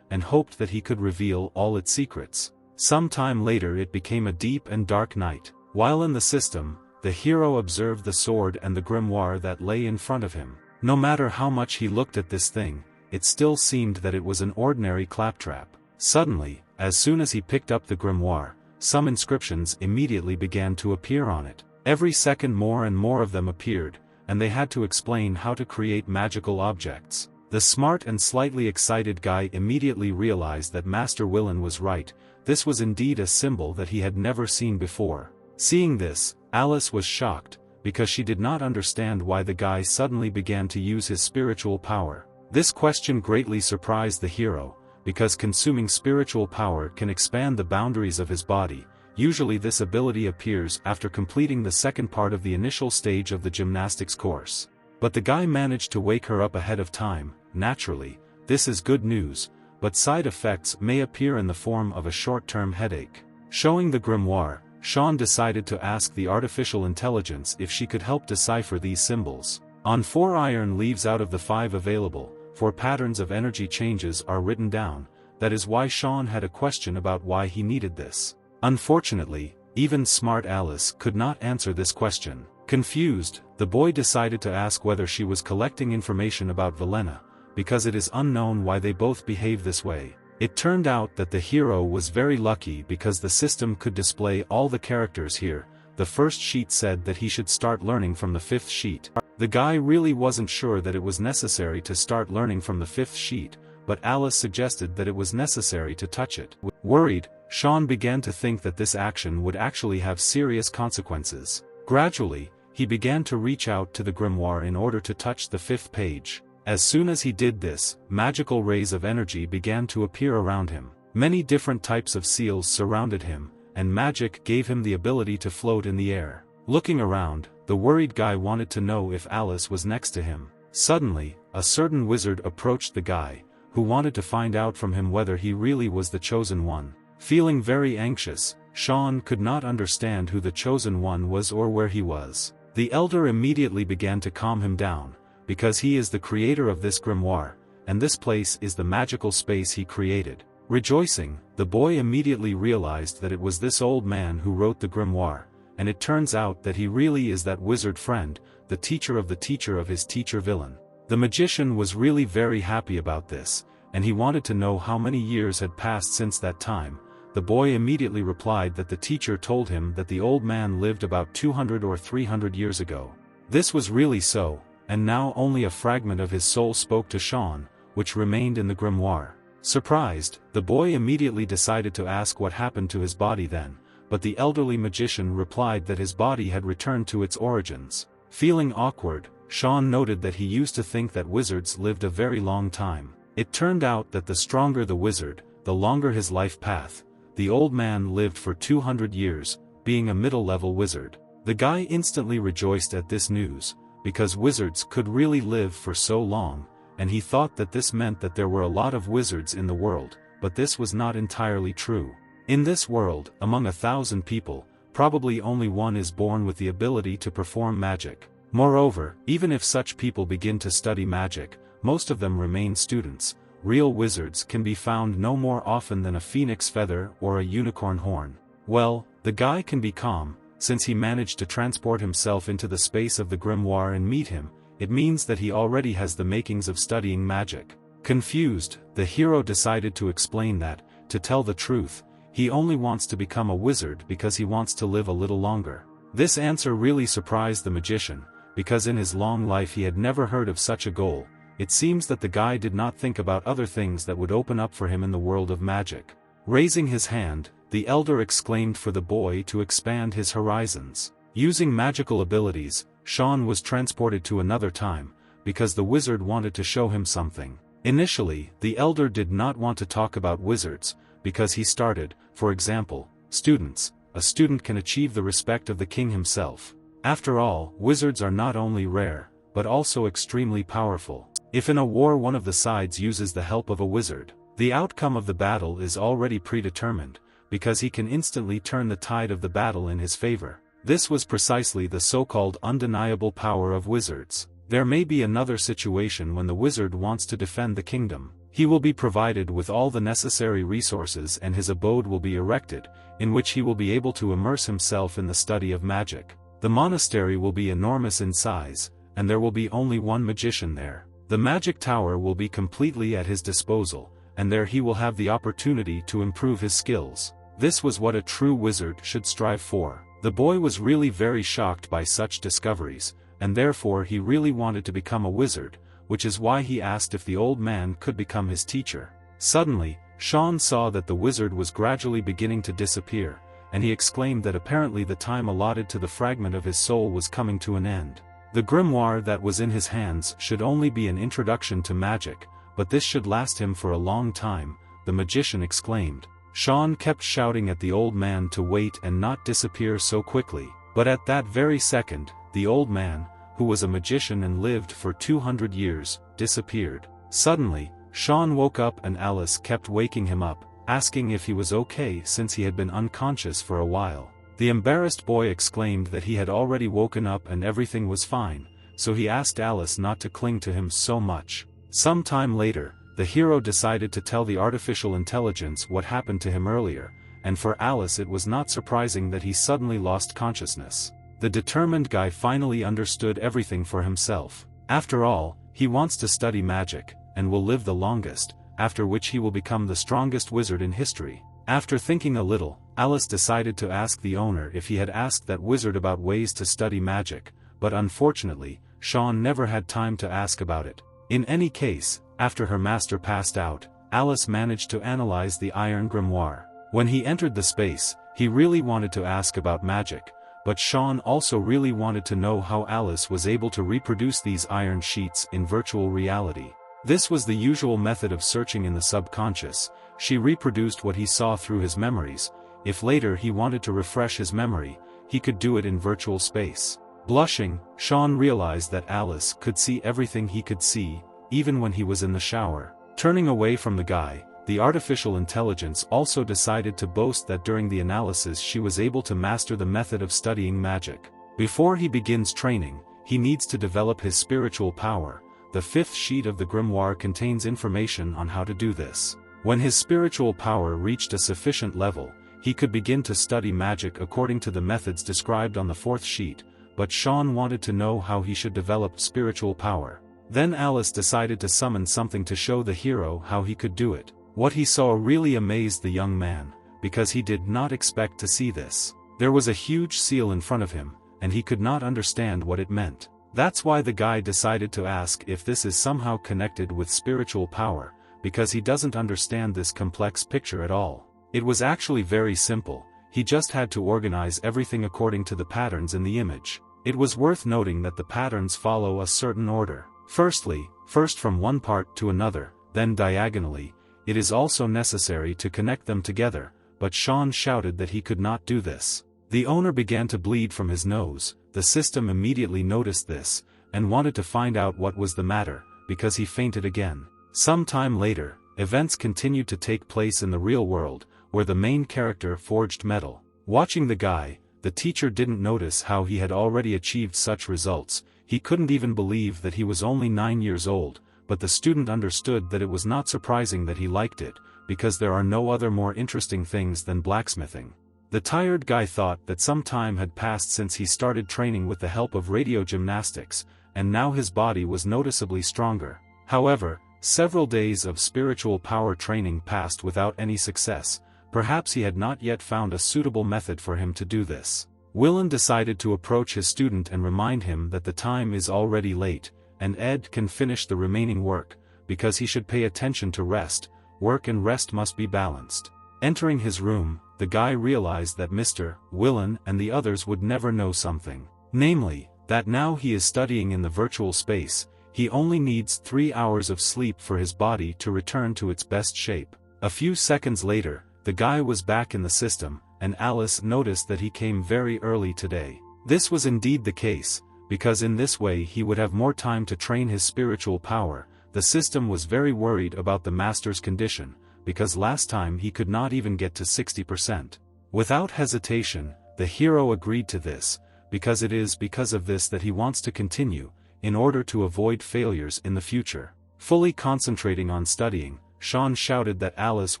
and hoped that he could reveal all its secrets. Some time later it became a deep and dark night. While in the system, the hero observed the sword and the grimoire that lay in front of him. No matter how much he looked at this thing, it still seemed that it was an ordinary claptrap. Suddenly, as soon as he picked up the grimoire, some inscriptions immediately began to appear on it. Every second more and more of them appeared, and they had to explain how to create magical objects. The smart and slightly excited guy immediately realized that Master Willen was right. This was indeed a symbol that he had never seen before. Seeing this, Alice was shocked, because she did not understand why the guy suddenly began to use his spiritual power. This question greatly surprised the hero, because consuming spiritual power can expand the boundaries of his body. Usually this ability appears after completing the second part of the initial stage of the gymnastics course. But the guy managed to wake her up ahead of time. Naturally, this is good news, but side effects may appear in the form of a short-term headache. Showing the grimoire, Shawn decided to ask the artificial intelligence if she could help decipher these symbols. On 4 iron leaves out of the 5 available, 4 patterns of energy changes are written down. That is why Shawn had a question about why he needed this. Unfortunately, even smart Alice could not answer this question. Confused, the boy decided to ask whether she was collecting information about Velena, because it is unknown why they both behave this way. It turned out that the hero was very lucky because the system could display all the characters here. The first sheet said that he should start learning from the 5th sheet. The guy really wasn't sure that it was necessary to start learning from the 5th sheet, but Alice suggested that it was necessary to touch it. Worried, Shawn began to think that this action would actually have serious consequences. Gradually, he began to reach out to the grimoire in order to touch the 5th page. As soon as he did this, magical rays of energy began to appear around him. Many different types of seals surrounded him, and magic gave him the ability to float in the air. Looking around, the worried guy wanted to know if Alice was next to him. Suddenly, a certain wizard approached the guy, who wanted to find out from him whether he really was the chosen one. Feeling very anxious, Shawn could not understand who the chosen one was or where he was. The elder immediately began to calm him down, because he is the creator of this grimoire, and this place is the magical space he created. Rejoicing, the boy immediately realized that it was this old man who wrote the grimoire, and it turns out that he really is that wizard friend, the teacher of his teacher Villen. The magician was really very happy about this, and he wanted to know how many years had passed since that time. The boy immediately replied that the teacher told him that the old man lived about 200 or 300 years ago. This was really so, and now only a fragment of his soul spoke to Shawn, which remained in the grimoire. Surprised, the boy immediately decided to ask what happened to his body then, but the elderly magician replied that his body had returned to its origins. Feeling awkward, Shawn noted that he used to think that wizards lived a very long time. It turned out that the stronger the wizard, the longer his life path. The old man lived for 200 years, being a middle-level wizard. The guy instantly rejoiced at this news, because wizards could really live for so long, and he thought that this meant that there were a lot of wizards in the world, but this was not entirely true. In this world, among 1,000 people, probably only one is born with the ability to perform magic. Moreover, even if such people begin to study magic, most of them remain students. Real wizards can be found no more often than a phoenix feather or a unicorn horn. Well, the guy can be calm, since he managed to transport himself into the space of the grimoire and meet him. It means that he already has the makings of studying magic. Confused, the hero decided to explain that, to tell the truth, he only wants to become a wizard because he wants to live a little longer. This answer really surprised the magician, because in his long life he had never heard of such a goal. It seems that the guy did not think about other things that would open up for him in the world of magic. Raising his hand, the elder exclaimed for the boy to expand his horizons. Using magical abilities, Shawn was transported to another time, because the wizard wanted to show him something. Initially, the elder did not want to talk about wizards, because he started, for example, students. A student can achieve the respect of the king himself. After all, wizards are not only rare, but also extremely powerful. If in a war one of the sides uses the help of a wizard, the outcome of the battle is already predetermined, because he can instantly turn the tide of the battle in his favor. This was precisely the so-called undeniable power of wizards. There may be another situation when the wizard wants to defend the kingdom. He will be provided with all the necessary resources and his abode will be erected, in which he will be able to immerse himself in the study of magic. The monastery will be enormous in size, and there will be only one magician there. The magic tower will be completely at his disposal, and there he will have the opportunity to improve his skills. This was what a true wizard should strive for. The boy was really very shocked by such discoveries, and therefore he really wanted to become a wizard, which is why he asked if the old man could become his teacher. Suddenly, Shawn saw that the wizard was gradually beginning to disappear, and he exclaimed that apparently the time allotted to the fragment of his soul was coming to an end. The grimoire that was in his hands should only be an introduction to magic, but this should last him for a long time, the magician exclaimed. Shawn kept shouting at the old man to wait and not disappear so quickly, but at that very second, the old man, who was a magician and lived for 200 years, disappeared. Suddenly, Shawn woke up and Alice kept waking him up, asking if he was okay since he had been unconscious for a while. The embarrassed boy exclaimed that he had already woken up and everything was fine, so he asked Alice not to cling to him so much. Some time later, the hero decided to tell the artificial intelligence what happened to him earlier, and for Alice it was not surprising that he suddenly lost consciousness. The determined guy finally understood everything for himself. After all, he wants to study magic, and will live the longest, after which he will become the strongest wizard in history. After thinking a little, Alice decided to ask the owner if he had asked that wizard about ways to study magic, but unfortunately, Shawn never had time to ask about it. In any case, after her master passed out, Alice managed to analyze the iron grimoire. When he entered the space, he really wanted to ask about magic, but Shawn also really wanted to know how Alice was able to reproduce these iron sheets in virtual reality. This was the usual method of searching in the subconscious. She reproduced what he saw through his memories. If later he wanted to refresh his memory, he could do it in virtual space. Blushing, Shawn realized that Alice could see everything he could see, even when he was in the shower. Turning away from the guy, the artificial intelligence also decided to boast that during the analysis she was able to master the method of studying magic. Before he begins training, he needs to develop his spiritual power. The fifth sheet of the grimoire contains information on how to do this. When his spiritual power reached a sufficient level, he could begin to study magic according to the methods described on the fourth sheet, but Shawn wanted to know how he should develop spiritual power. Then Alice decided to summon something to show the hero how he could do it. What he saw really amazed the young man, because he did not expect to see this. There was a huge seal in front of him, and he could not understand what it meant. That's why the guy decided to ask if this is somehow connected with spiritual power, because he doesn't understand this complex picture at all. It was actually very simple, he just had to organize everything according to the patterns in the image. It was worth noting that the patterns follow a certain order. First from one part to another, then diagonally. It is also necessary to connect them together, but Shawn shouted that he could not do this. The owner began to bleed from his nose. The system immediately noticed this, and wanted to find out what was the matter, because he fainted again. Some time later, events continued to take place in the real world, where the main character forged metal. Watching the guy, the teacher didn't notice how he had already achieved such results. He couldn't even believe that he was only 9 years old, but the student understood that it was not surprising that he liked it, because there are no other more interesting things than blacksmithing. The tired guy thought that some time had passed since he started training with the help of radio gymnastics, and now his body was noticeably stronger. However, several days of spiritual power training passed without any success. Perhaps he had not yet found a suitable method for him to do this. Willen decided to approach his student and remind him that the time is already late, and Ed can finish the remaining work, because he should pay attention to rest. Work and rest must be balanced. Entering his room, the guy realized that Mr. Willen and the others would never know something. Namely, that now he is studying in the virtual space, he only needs 3 hours of sleep for his body to return to its best shape. A few seconds later, the guy was back in the system, and Alice noticed that he came very early today. This was indeed the case, because in this way he would have more time to train his spiritual power. The system was very worried about the master's condition, because last time he could not even get to 60%. Without hesitation, the hero agreed to this, because it is because of this that he wants to continue, in order to avoid failures in the future. Fully concentrating on studying, Shawn shouted that Alice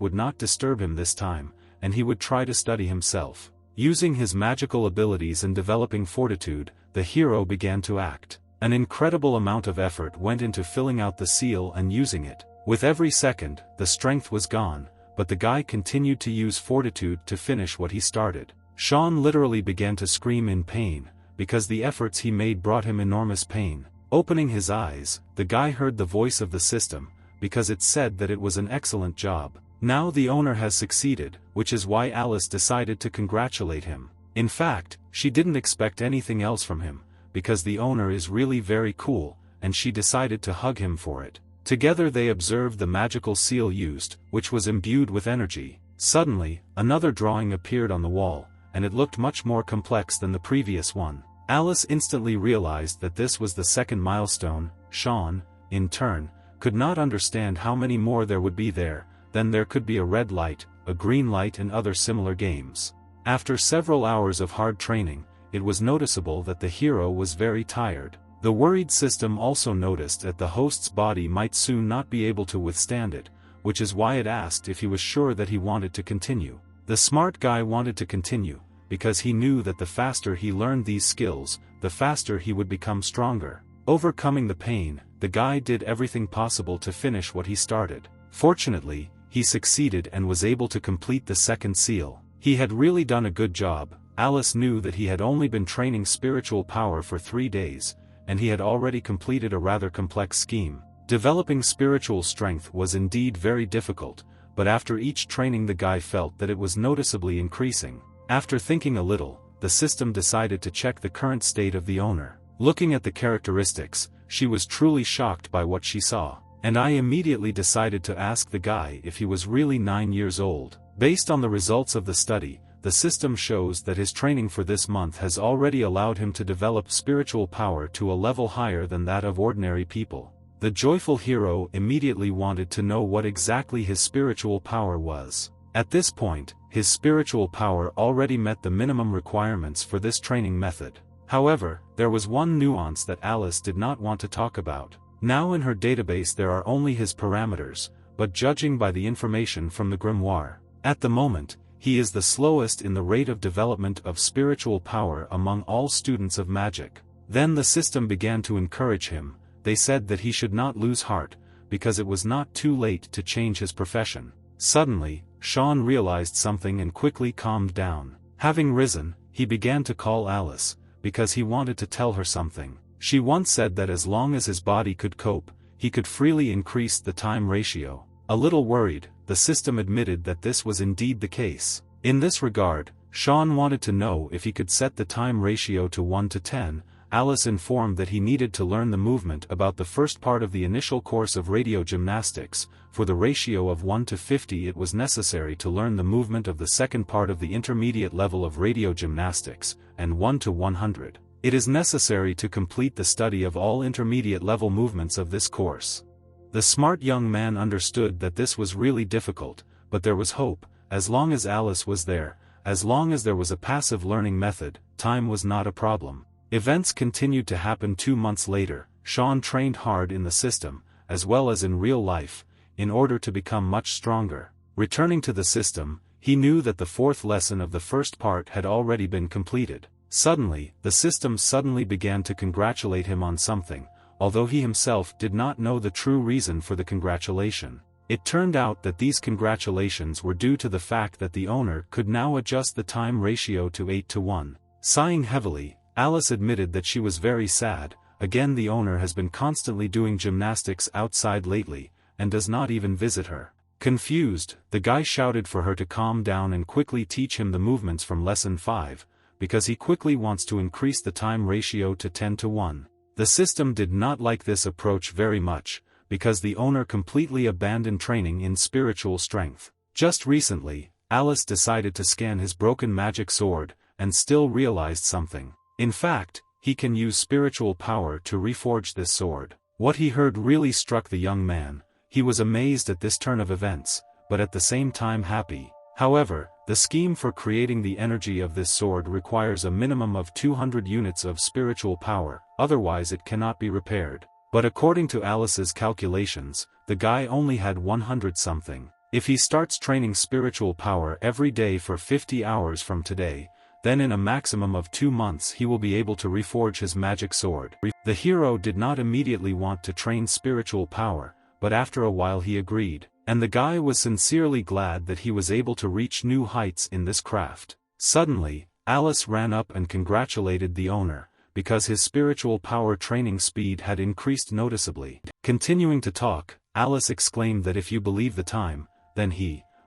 would not disturb him this time, and he would try to study himself. Using his magical abilities and developing fortitude, the hero began to act. An incredible amount of effort went into filling out the seal and using it. With every second, the strength was gone, but the guy continued to use fortitude to finish what he started. Shawn literally began to scream in pain, because the efforts he made brought him enormous pain. Opening his eyes, the guy heard the voice of the system, because it said that it was an excellent job. Now the owner has succeeded, which is why Alice decided to congratulate him. In fact, she didn't expect anything else from him, because the owner is really very cool, and she decided to hug him for it. Together they observed the magical seal used, which was imbued with energy. Suddenly, another drawing appeared on the wall, and it looked much more complex than the previous one. Alice instantly realized that this was the second milestone. Shawn, in turn, could not understand how many more there would be there. Then there could be a red light, a green light and other similar games. After several hours of hard training, it was noticeable that the hero was very tired. The worried system also noticed that the host's body might soon not be able to withstand it, which is why it asked if he was sure that he wanted to continue. The smart guy wanted to continue, because he knew that the faster he learned these skills, the faster he would become stronger. Overcoming the pain, the guy did everything possible to finish what he started. Fortunately, he succeeded and was able to complete the second seal. He had really done a good job. Alice knew that he had only been training spiritual power for 3 days, and he had already completed a rather complex scheme. Developing spiritual strength was indeed very difficult, but after each training the guy felt that it was noticeably increasing. After thinking a little, the system decided to check the current state of the owner. Looking at the characteristics, she was truly shocked by what she saw. And I immediately decided to ask the guy if he was really 9 years old. Based on the results of the study, the system shows that his training for this month has already allowed him to develop spiritual power to a level higher than that of ordinary people. The joyful hero immediately wanted to know what exactly his spiritual power was. At this point, his spiritual power already met the minimum requirements for this training method. However, there was one nuance that Alice did not want to talk about. Now in her database there are only his parameters, but judging by the information from the grimoire, at the moment, he is the slowest in the rate of development of spiritual power among all students of magic. Then the system began to encourage him. They said that he should not lose heart, because it was not too late to change his profession. Suddenly, Shawn realized something and quickly calmed down. Having risen, he began to call Alice, because he wanted to tell her something. She once said that as long as his body could cope, he could freely increase the time ratio. A little worried, the system admitted that this was indeed the case. In this regard, Shawn wanted to know if he could set the time ratio to 1 to 10. Alice informed that he needed to learn the movement about the first part of the initial course of radio gymnastics. For the ratio of 1 to 50 it was necessary to learn the movement of the second part of the intermediate level of radio gymnastics, and 1 to 100. It is necessary to complete the study of all intermediate level movements of this course. The smart young man understood that this was really difficult, but there was hope. As long as Alice was there, as long as there was a passive learning method, time was not a problem. Events continued to happen 2 months later. Shawn trained hard in the system, as well as in real life, in order to become much stronger. Returning to the system, he knew that the 4th lesson of the first part had already been completed. Suddenly, the system suddenly began to congratulate him on something, although he himself did not know the true reason for the congratulation. It turned out that these congratulations were due to the fact that the owner could now adjust the time ratio to 8 to 1. Sighing heavily, Alice admitted that she was very sad. Again, the owner has been constantly doing gymnastics outside lately, and does not even visit her. Confused, the guy shouted for her to calm down and quickly teach him the movements from lesson 5, because he quickly wants to increase the time ratio to 10 to 1. The system did not like this approach very much, because the owner completely abandoned training in spiritual strength. Just recently, Alice decided to scan his broken magic sword, and still realized something. In fact, he can use spiritual power to reforge this sword. What he heard really struck the young man. He was amazed at this turn of events, but at the same time happy. However, the scheme for creating the energy of this sword requires a minimum of 200 units of spiritual power, otherwise it cannot be repaired. But according to Alice's calculations, the guy only had 100 something. If he starts training spiritual power every day for 50 hours from today, then in a maximum of 2 months he will be able to reforge his magic sword. The hero did not immediately want to train spiritual power, but after a while he agreed, and the guy was sincerely glad that he was able to reach new heights in this craft. Suddenly, Alice ran up and congratulated the owner, because his spiritual power training speed had increased noticeably. Continuing to talk, Alice exclaimed that if you believe the time, then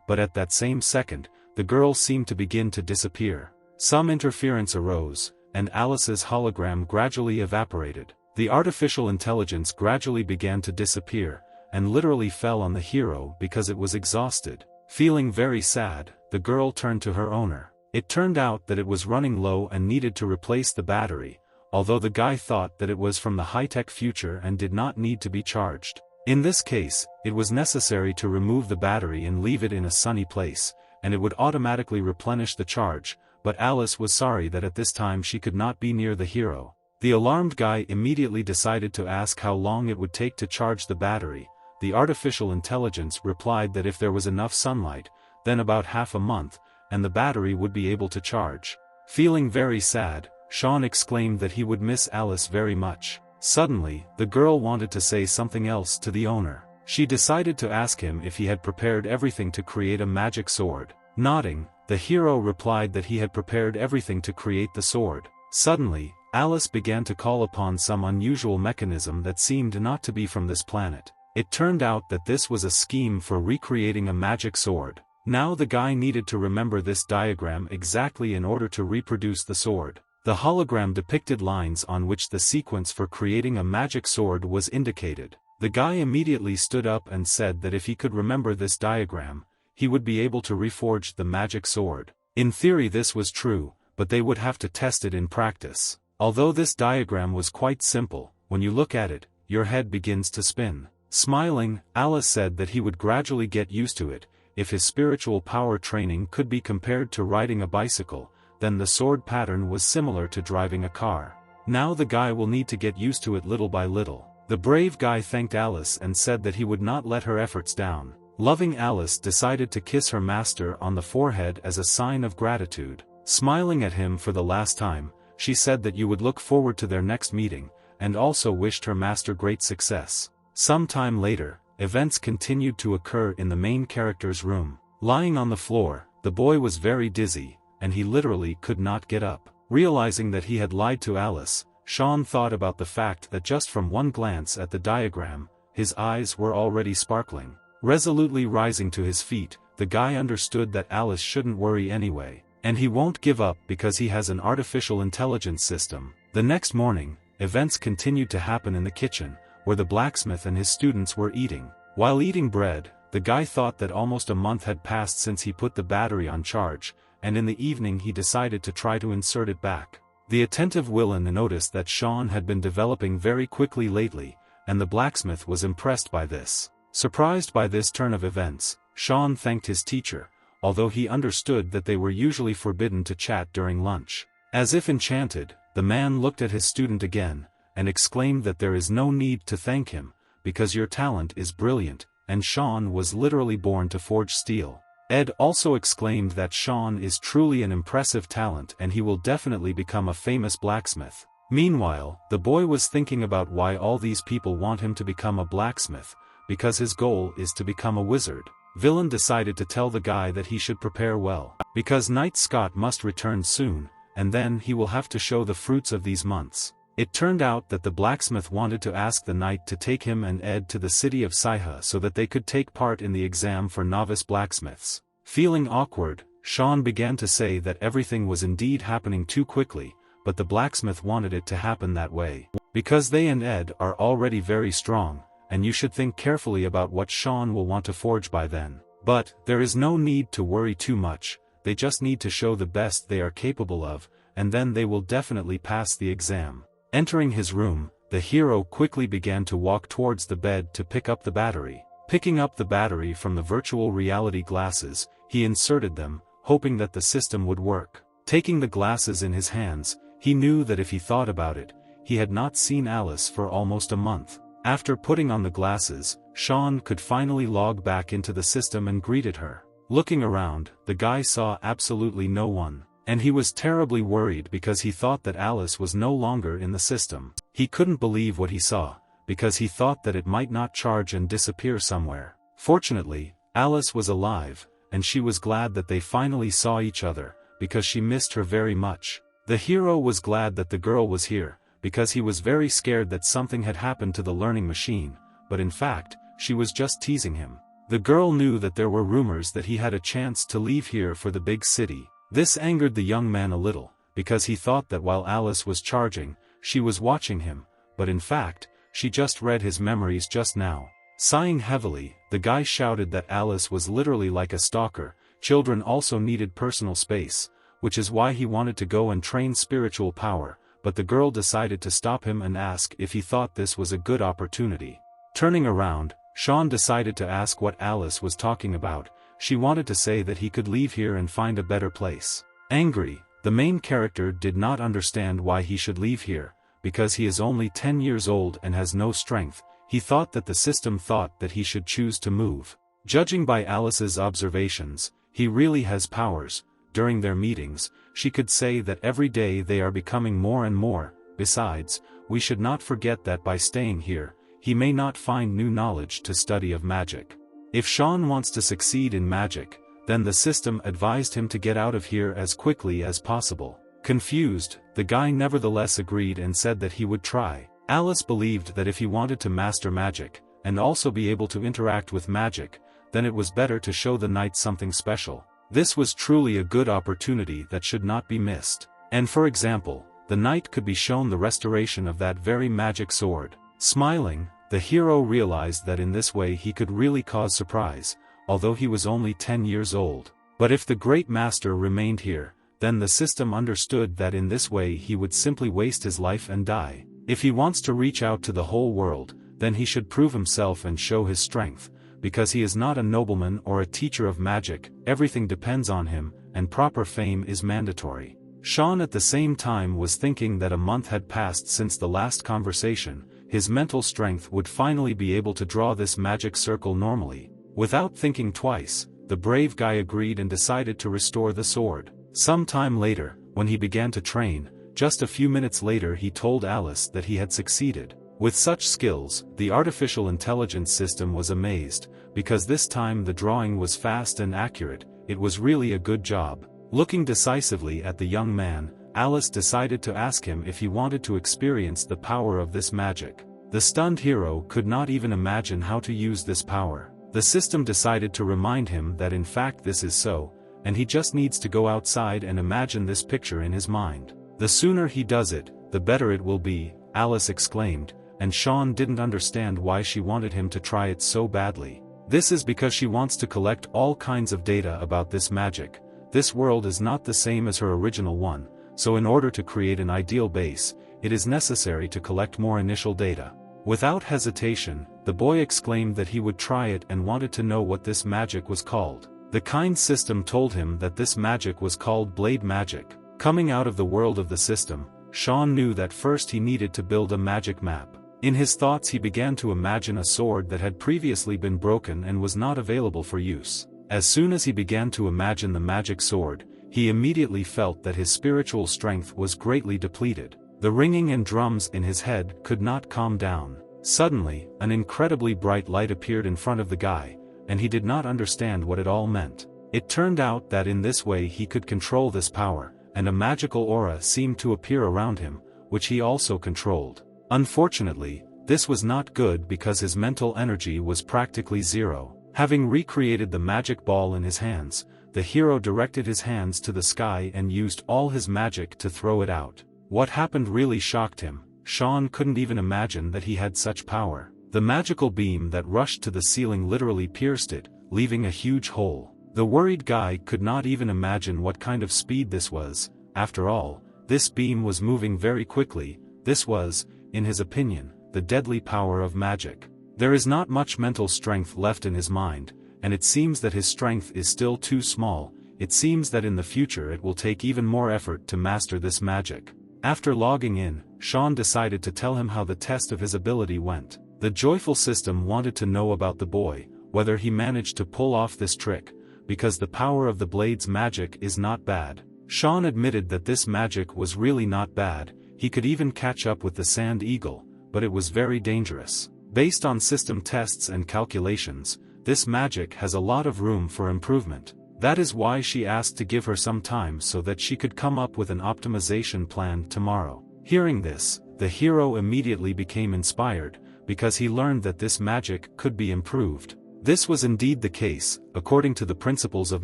but at that same second, the girl seemed to begin to disappear. Some interference arose, and Alice's hologram gradually evaporated. The artificial intelligence gradually began to disappear, and literally fell on the hero because it was exhausted. Feeling very sad, the girl turned to her owner. It turned out that it was running low and needed to replace the battery, although the guy thought that it was from the high-tech future and did not need to be charged. In this case, it was necessary to remove the battery and leave it in a sunny place, and it would automatically replenish the charge, but Alice was sorry that at this time she could not be near the hero. The alarmed guy immediately decided to ask how long it would take to charge the battery. The artificial intelligence replied that if there was enough sunlight, then about half a month, and the battery would be able to charge. Feeling very sad, Shawn exclaimed that he would miss Alice very much. Suddenly, the girl wanted to say something else to the owner. She decided to ask him if he had prepared everything to create a magic sword. Nodding, the hero replied that he had prepared everything to create the sword. Suddenly, Alice began to call upon some unusual mechanism that seemed not to be from this planet. It turned out that this was a scheme for recreating a magic sword. Now the guy needed to remember this diagram exactly in order to reproduce the sword. The hologram depicted lines on which the sequence for creating a magic sword was indicated. The guy immediately stood up and said that if he could remember this diagram, he would be able to reforge the magic sword. In theory this was true, but they would have to test it in practice. Although this diagram was quite simple, when you look at it, your head begins to spin. Smiling, Alice said that he would gradually get used to it. If his spiritual power training could be compared to riding a bicycle, then the sword pattern was similar to driving a car. Now the guy will need to get used to it little by little. The brave guy thanked Alice and said that he would not let her efforts down. Loving Alice decided to kiss her master on the forehead as a sign of gratitude. Smiling at him for the last time, she said that you would look forward to their next meeting, and also wished her master great success. Some time later, events continued to occur in the main character's room. Lying on the floor, the boy was very dizzy, and he literally could not get up. Realizing that he had lied to Alice, Shawn thought about the fact that just from one glance at the diagram, his eyes were already sparkling. Resolutely rising to his feet, the guy understood that Alice shouldn't worry anyway, and he won't give up because he has an artificial intelligence system. The next morning, events continued to happen in the kitchen, where the blacksmith and his students were eating. While eating bread, the guy thought that almost a month had passed since he put the battery on charge, and in the evening he decided to try to insert it back. The attentive Willen noticed that Shawn had been developing very quickly lately, and the blacksmith was impressed by this. Surprised by this turn of events, Shawn thanked his teacher, although he understood that they were usually forbidden to chat during lunch. As if enchanted, the man looked at his student again, and exclaimed that there is no need to thank him, because your talent is brilliant, and Shawn was literally born to forge steel. Ed also exclaimed that Shawn is truly an impressive talent and he will definitely become a famous blacksmith. Meanwhile, the boy was thinking about why all these people want him to become a blacksmith, because his goal is to become a wizard. Villain decided to tell the guy that he should prepare well, because Knight Scott must return soon, and then he will have to show the fruits of these months. It turned out that the blacksmith wanted to ask the knight to take him and Ed to the city of Saiha so that they could take part in the exam for novice blacksmiths. Feeling awkward, Shawn began to say that everything was indeed happening too quickly, but the blacksmith wanted it to happen that way. Because they and Ed are already very strong, and you should think carefully about what Shawn will want to forge by then. But, there is no need to worry too much, they just need to show the best they are capable of, and then they will definitely pass the exam. Entering his room, the hero quickly began to walk towards the bed to pick up the battery. Picking up the battery from the virtual reality glasses, he inserted them, hoping that the system would work. Taking the glasses in his hands, he knew that if he thought about it, he had not seen Alice for almost a month. After putting on the glasses, Shawn could finally log back into the system and greeted her. Looking around, the guy saw absolutely no one, and he was terribly worried because he thought that Alice was no longer in the system. He couldn't believe what he saw, because he thought that it might not charge and disappear somewhere. Fortunately, Alice was alive, and she was glad that they finally saw each other, because she missed her very much. The hero was glad that the girl was here, because he was very scared that something had happened to the learning machine, but in fact, she was just teasing him. The girl knew that there were rumors that he had a chance to leave here for the big city. This angered the young man a little, because he thought that while Alice was charging, she was watching him, but in fact, she just read his memories just now. Sighing heavily, the guy shouted that Alice was literally like a stalker. Children also needed personal space, which is why he wanted to go and train spiritual power, but the girl decided to stop him and ask if he thought this was a good opportunity. Turning around, Shawn decided to ask what Alice was talking about. She wanted to say that he could leave here and find a better place. Angry, the main character did not understand why he should leave here, because he is only 10 years old and has no strength. He thought that the system thought that he should choose to move. Judging by Alice's observations, he really has powers. During their meetings, she could say that every day they are becoming more and more. Besides, we should not forget that by staying here, he may not find new knowledge to study of magic. If Shawn wants to succeed in magic, then the system advised him to get out of here as quickly as possible. Confused, the guy nevertheless agreed and said that he would try. Alice believed that if he wanted to master magic, and also be able to interact with magic, then it was better to show the knight something special. This was truly a good opportunity that should not be missed. And for example, the knight could be shown the restoration of that very magic sword. Smiling, the hero realized that in this way he could really cause surprise, although he was only 10 years old. But if the great master remained here, then the system understood that in this way he would simply waste his life and die. If he wants to reach out to the whole world, then he should prove himself and show his strength, because he is not a nobleman or a teacher of magic. Everything depends on him, and proper fame is mandatory. Shawn at the same time was thinking that a month had passed since the last conversation. His mental strength would finally be able to draw this magic circle normally. Without thinking twice, the brave guy agreed and decided to restore the sword. Some time later, when he began to train, just a few minutes later he told Alice that he had succeeded. With such skills, the artificial intelligence system was amazed, because this time the drawing was fast and accurate. It was really a good job. Looking decisively at the young man, Alice decided to ask him if he wanted to experience the power of this magic. The stunned hero could not even imagine how to use this power. The system decided to remind him that in fact this is so, and he just needs to go outside and imagine this picture in his mind. The sooner he does it, the better it will be, Alice exclaimed, and Shawn didn't understand why she wanted him to try it so badly. This is because she wants to collect all kinds of data about this magic. This world is not the same as her original one, so in order to create an ideal base, it is necessary to collect more initial data. Without hesitation, the boy exclaimed that he would try it and wanted to know what this magic was called. The kind system told him that this magic was called blade magic. Coming out of the world of the system, Shawn knew that first he needed to build a magic map. In his thoughts he began to imagine a sword that had previously been broken and was not available for use. As soon as he began to imagine the magic sword, he immediately felt that his spiritual strength was greatly depleted. The ringing and drums in his head could not calm down. Suddenly, an incredibly bright light appeared in front of the guy, and he did not understand what it all meant. It turned out that in this way he could control this power, and a magical aura seemed to appear around him, which he also controlled. Unfortunately, this was not good because his mental energy was practically zero. Having recreated the magic ball in his hands, the hero directed his hands to the sky and used all his magic to throw it out. What happened really shocked him. Shawn couldn't even imagine that he had such power. The magical beam that rushed to the ceiling literally pierced it, leaving a huge hole. The worried guy could not even imagine what kind of speed this was. After all, this beam was moving very quickly. This was, in his opinion, the deadly power of magic. There is not much mental strength left in his mind, and it seems that his strength is still too small. It seems that in the future it will take even more effort to master this magic. After logging in, Shawn decided to tell him how the test of his ability went. The joyful system wanted to know about the boy, whether he managed to pull off this trick, because the power of the blade's magic is not bad. Shawn admitted that this magic was really not bad. He could even catch up with the sand eagle, but it was very dangerous. Based on system tests and calculations, this magic has a lot of room for improvement. That is why she asked to give her some time so that she could come up with an optimization plan tomorrow. Hearing this, the hero immediately became inspired, because he learned that this magic could be improved. This was indeed the case. According to the principles of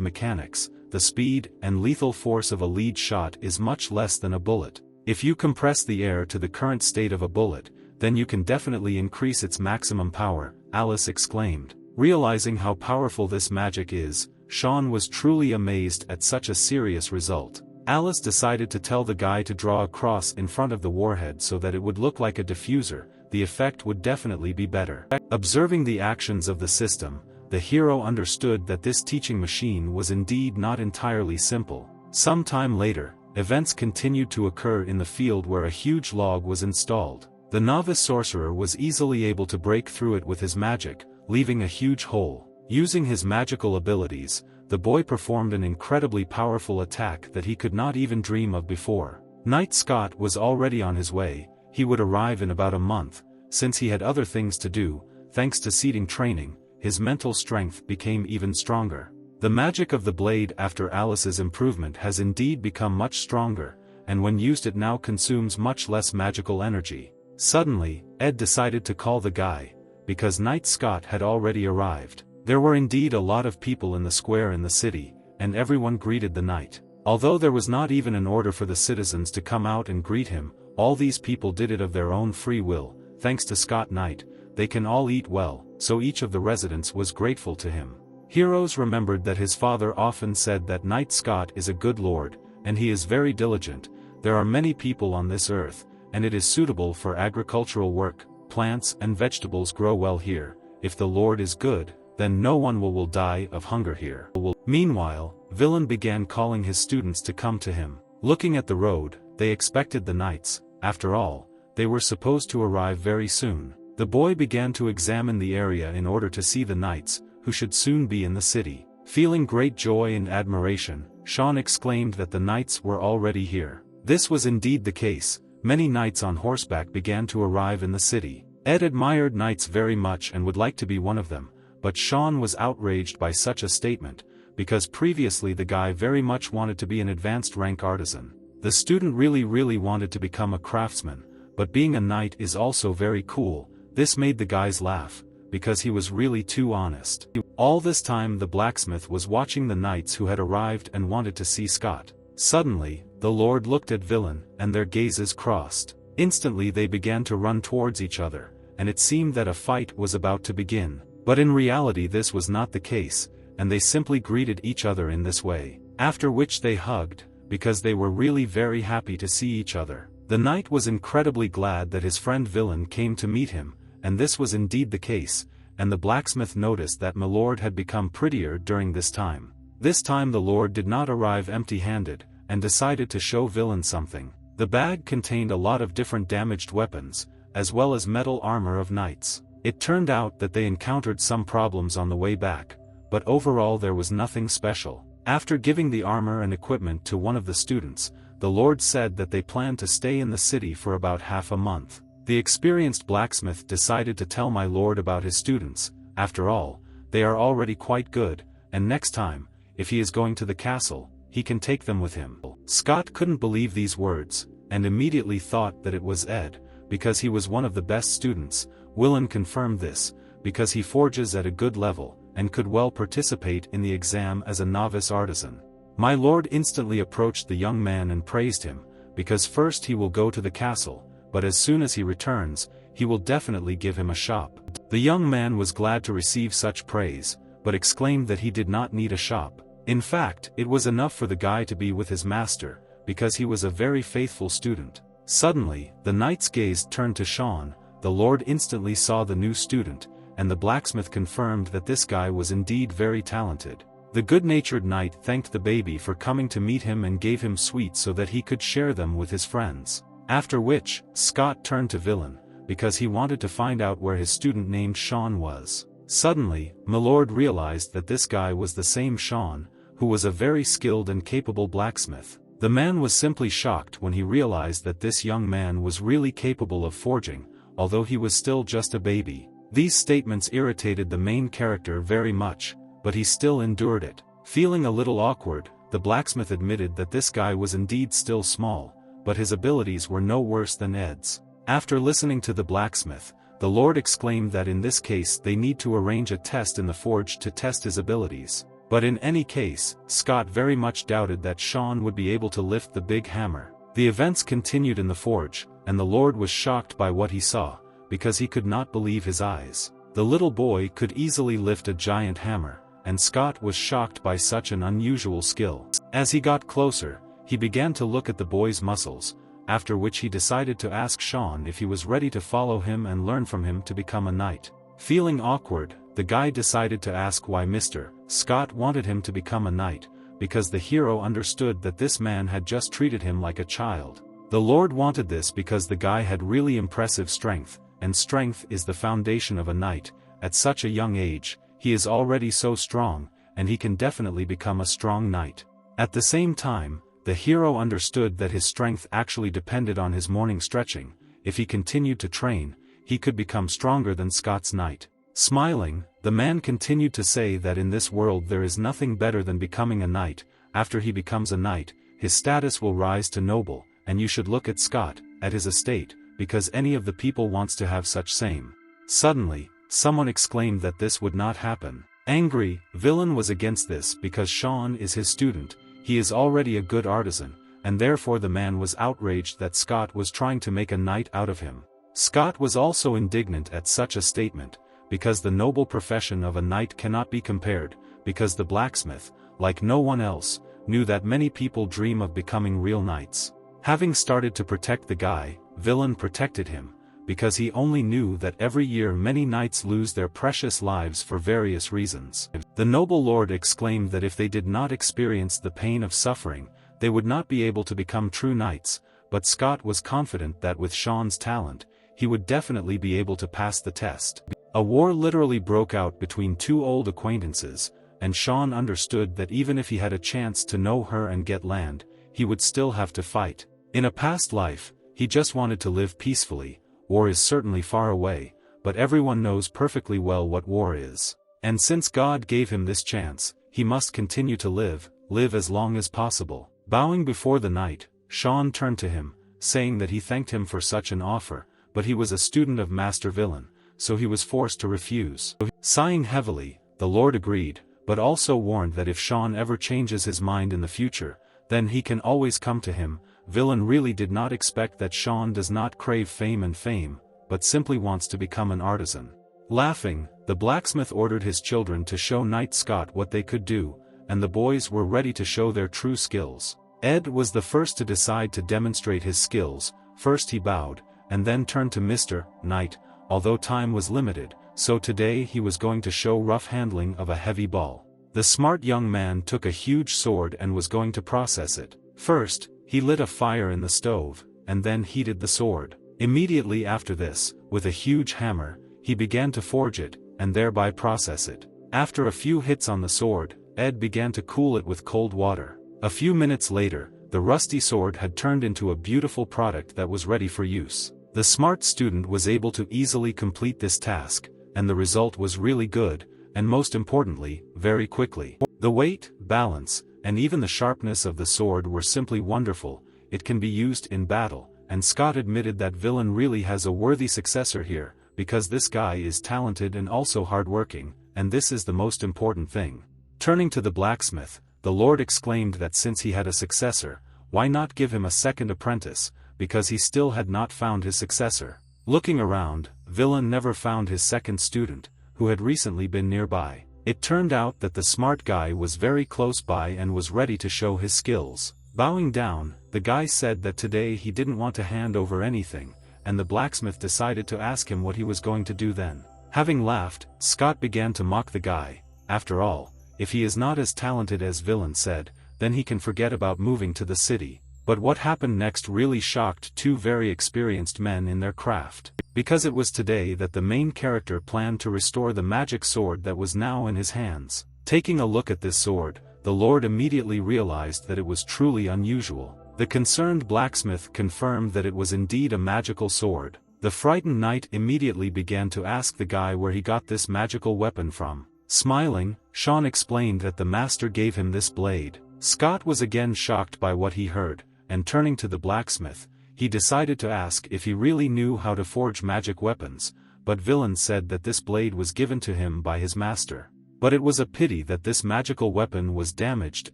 mechanics, the speed and lethal force of a lead shot is much less than a bullet. If you compress the air to the current state of a bullet, then you can definitely increase its maximum power, Alice exclaimed. Realizing how powerful this magic is, Shawn was truly amazed at such a serious result. Alice decided to tell the guy to draw a cross in front of the warhead so that it would look like a diffuser. The effect would definitely be better. Observing the actions of the system, the hero understood that this teaching machine was indeed not entirely simple. Some time later, events continued to occur in the field where a huge log was installed. The novice sorcerer was easily able to break through it with his magic, leaving a huge hole. Using his magical abilities, the boy performed an incredibly powerful attack that he could not even dream of before. Knight Scott was already on his way. He would arrive in about a month. Since he had other things to do, thanks to seating training, his mental strength became even stronger. The magic of the blade after Alice's improvement has indeed become much stronger, and when used it now consumes much less magical energy. Suddenly, Ed decided to call the guy, because Knight Scott had already arrived. There were indeed a lot of people in the square in the city, and everyone greeted the knight. Although there was not even an order for the citizens to come out and greet him, all these people did it of their own free will. Thanks to Scott Knight, they can all eat well, so each of the residents was grateful to him. Heroes remembered that his father often said that Knight Scott is a good lord, and he is very diligent. There are many people on this earth, and it is suitable for agricultural work. Plants and vegetables grow well here. If the lord is good, then no one will die of hunger here. Meanwhile, Villain began calling his students to come to him. Looking at the road, they expected the knights. After all, they were supposed to arrive very soon. The boy began to examine the area in order to see the knights, who should soon be in the city. Feeling great joy and admiration, Shawn exclaimed that the knights were already here. This was indeed the case. Many knights on horseback began to arrive in the city. Ed admired knights very much and would like to be one of them, but Shawn was outraged by such a statement, because previously the guy very much wanted to be an advanced rank artisan. The student really wanted to become a craftsman, but being a knight is also very cool. This made the guys laugh, because he was really too honest. All this time the blacksmith was watching the knights who had arrived and wanted to see Scott. Suddenly, the lord looked at Villain, and their gazes crossed. Instantly they began to run towards each other, and it seemed that a fight was about to begin. But in reality this was not the case, and they simply greeted each other in this way. After which they hugged, because they were really very happy to see each other. The knight was incredibly glad that his friend Villain came to meet him, and this was indeed the case, and the blacksmith noticed that Milord had become prettier during this time. This time the lord did not arrive empty-handed, and decided to show Villain something. The bag contained a lot of different damaged weapons, as well as metal armor of knights. It turned out that they encountered some problems on the way back, but overall there was nothing special. After giving the armor and equipment to one of the students, the lord said that they planned to stay in the city for about half a month. The experienced blacksmith decided to tell my lord about his students. After all, they are already quite good, and next time, if he is going to the castle, he can take them with him. Scott couldn't believe these words, and immediately thought that it was Ed, because he was one of the best students. Villain confirmed this, because he forges at a good level, and could well participate in the exam as a novice artisan. My lord instantly approached the young man and praised him, because first he will go to the castle, but as soon as he returns, he will definitely give him a shop. The young man was glad to receive such praise, but exclaimed that he did not need a shop. In fact, it was enough for the guy to be with his master, because he was a very faithful student. Suddenly, the knight's gaze turned to Shawn. The lord instantly saw the new student, and the blacksmith confirmed that this guy was indeed very talented. The good-natured knight thanked the baby for coming to meet him and gave him sweets so that he could share them with his friends. After which, Scott turned to Villain, because he wanted to find out where his student named Shawn was. Suddenly, Milord realized that this guy was the same Shawn, who was a very skilled and capable blacksmith. The man was simply shocked when he realized that this young man was really capable of forging, although he was still just a baby. These statements irritated the main character very much, but he still endured it. Feeling a little awkward, the blacksmith admitted that this guy was indeed still small, but his abilities were no worse than Ed's. After listening to the blacksmith, the Lord exclaimed that in this case they need to arrange a test in the forge to test his abilities. But in any case, Scott very much doubted that Shawn would be able to lift the big hammer. The events continued in the forge, and the Lord was shocked by what he saw, because he could not believe his eyes. The little boy could easily lift a giant hammer, and Scott was shocked by such an unusual skill. As he got closer, he began to look at the boy's muscles, after which he decided to ask Shawn if he was ready to follow him and learn from him to become a knight. Feeling awkward, the guy decided to ask why Mr. Scott wanted him to become a knight, because the hero understood that this man had just treated him like a child. The Lord wanted this because the guy had really impressive strength, and strength is the foundation of a knight. At such a young age, he is already so strong, and he can definitely become a strong knight. At the same time, the hero understood that his strength actually depended on his morning stretching. If he continued to train, he could become stronger than Scott's knight. Smiling, the man continued to say that in this world there is nothing better than becoming a knight. After he becomes a knight, his status will rise to noble, and you should look at Scott, at his estate, because any of the people wants to have such same. Suddenly, someone exclaimed that this would not happen. Angry, Villain was against this because Shawn is his student. He is already a good artisan, and therefore the man was outraged that Scott was trying to make a knight out of him. Scott was also indignant at such a statement, because the noble profession of a knight cannot be compared, because the blacksmith, like no one else, knew that many people dream of becoming real knights. Having started to protect the guy, Villain protected him, because he only knew that every year many knights lose their precious lives for various reasons. The noble lord exclaimed that if they did not experience the pain of suffering, they would not be able to become true knights, but Scott was confident that with Shawn's talent, he would definitely be able to pass the test. A war literally broke out between two old acquaintances, and Shawn understood that even if he had a chance to know her and get land, he would still have to fight. In a past life, he just wanted to live peacefully. War is certainly far away, but everyone knows perfectly well what war is. And since God gave him this chance, he must continue to live as long as possible. Bowing before the knight, Shawn turned to him, saying that he thanked him for such an offer, but he was a student of Master Villain, so he was forced to refuse. Sighing heavily, the Lord agreed, but also warned that if Shawn ever changes his mind in the future, then he can always come to him. Villain really did not expect that Shawn does not crave fame, but simply wants to become an artisan. Laughing, the blacksmith ordered his children to show Knight Scott what they could do, and the boys were ready to show their true skills. Ed was the first to decide to demonstrate his skills. First he bowed, and then turned to Mr. Knight, although time was limited, so today he was going to show rough handling of a heavy ball. The smart young man took a huge sword and was going to process it. First, he lit a fire in the stove, and then heated the sword. Immediately after this, with a huge hammer, he began to forge it, and thereby process it. After a few hits on the sword, Ed began to cool it with cold water. A few minutes later, the rusty sword had turned into a beautiful product that was ready for use. The smart student was able to easily complete this task, and the result was really good, and most importantly, very quickly. The weight, balance, and even the sharpness of the sword were simply wonderful. It can be used in battle, and Scott admitted that Villain really has a worthy successor here, because this guy is talented and also hardworking, and this is the most important thing. Turning to the blacksmith, the Lord exclaimed that since he had a successor, why not give him a second apprentice, because he still had not found his successor. Looking around, Villain never found his second student, who had recently been nearby. It turned out that the smart guy was very close by and was ready to show his skills. Bowing down, the guy said that today he didn't want to hand over anything, and the blacksmith decided to ask him what he was going to do then. Having laughed, Scott began to mock the guy. After all, if he is not as talented as Villain said, then he can forget about moving to the city. But what happened next really shocked two very experienced men in their craft, because it was today that the main character planned to restore the magic sword that was now in his hands. Taking a look at this sword, the Lord immediately realized that it was truly unusual. The concerned blacksmith confirmed that it was indeed a magical sword. The frightened knight immediately began to ask the guy where he got this magical weapon from. Smiling, Shawn explained that the master gave him this blade. Scott was again shocked by what he heard, and turning to the blacksmith, he decided to ask if he really knew how to forge magic weapons, but Villain said that this blade was given to him by his master. But it was a pity that this magical weapon was damaged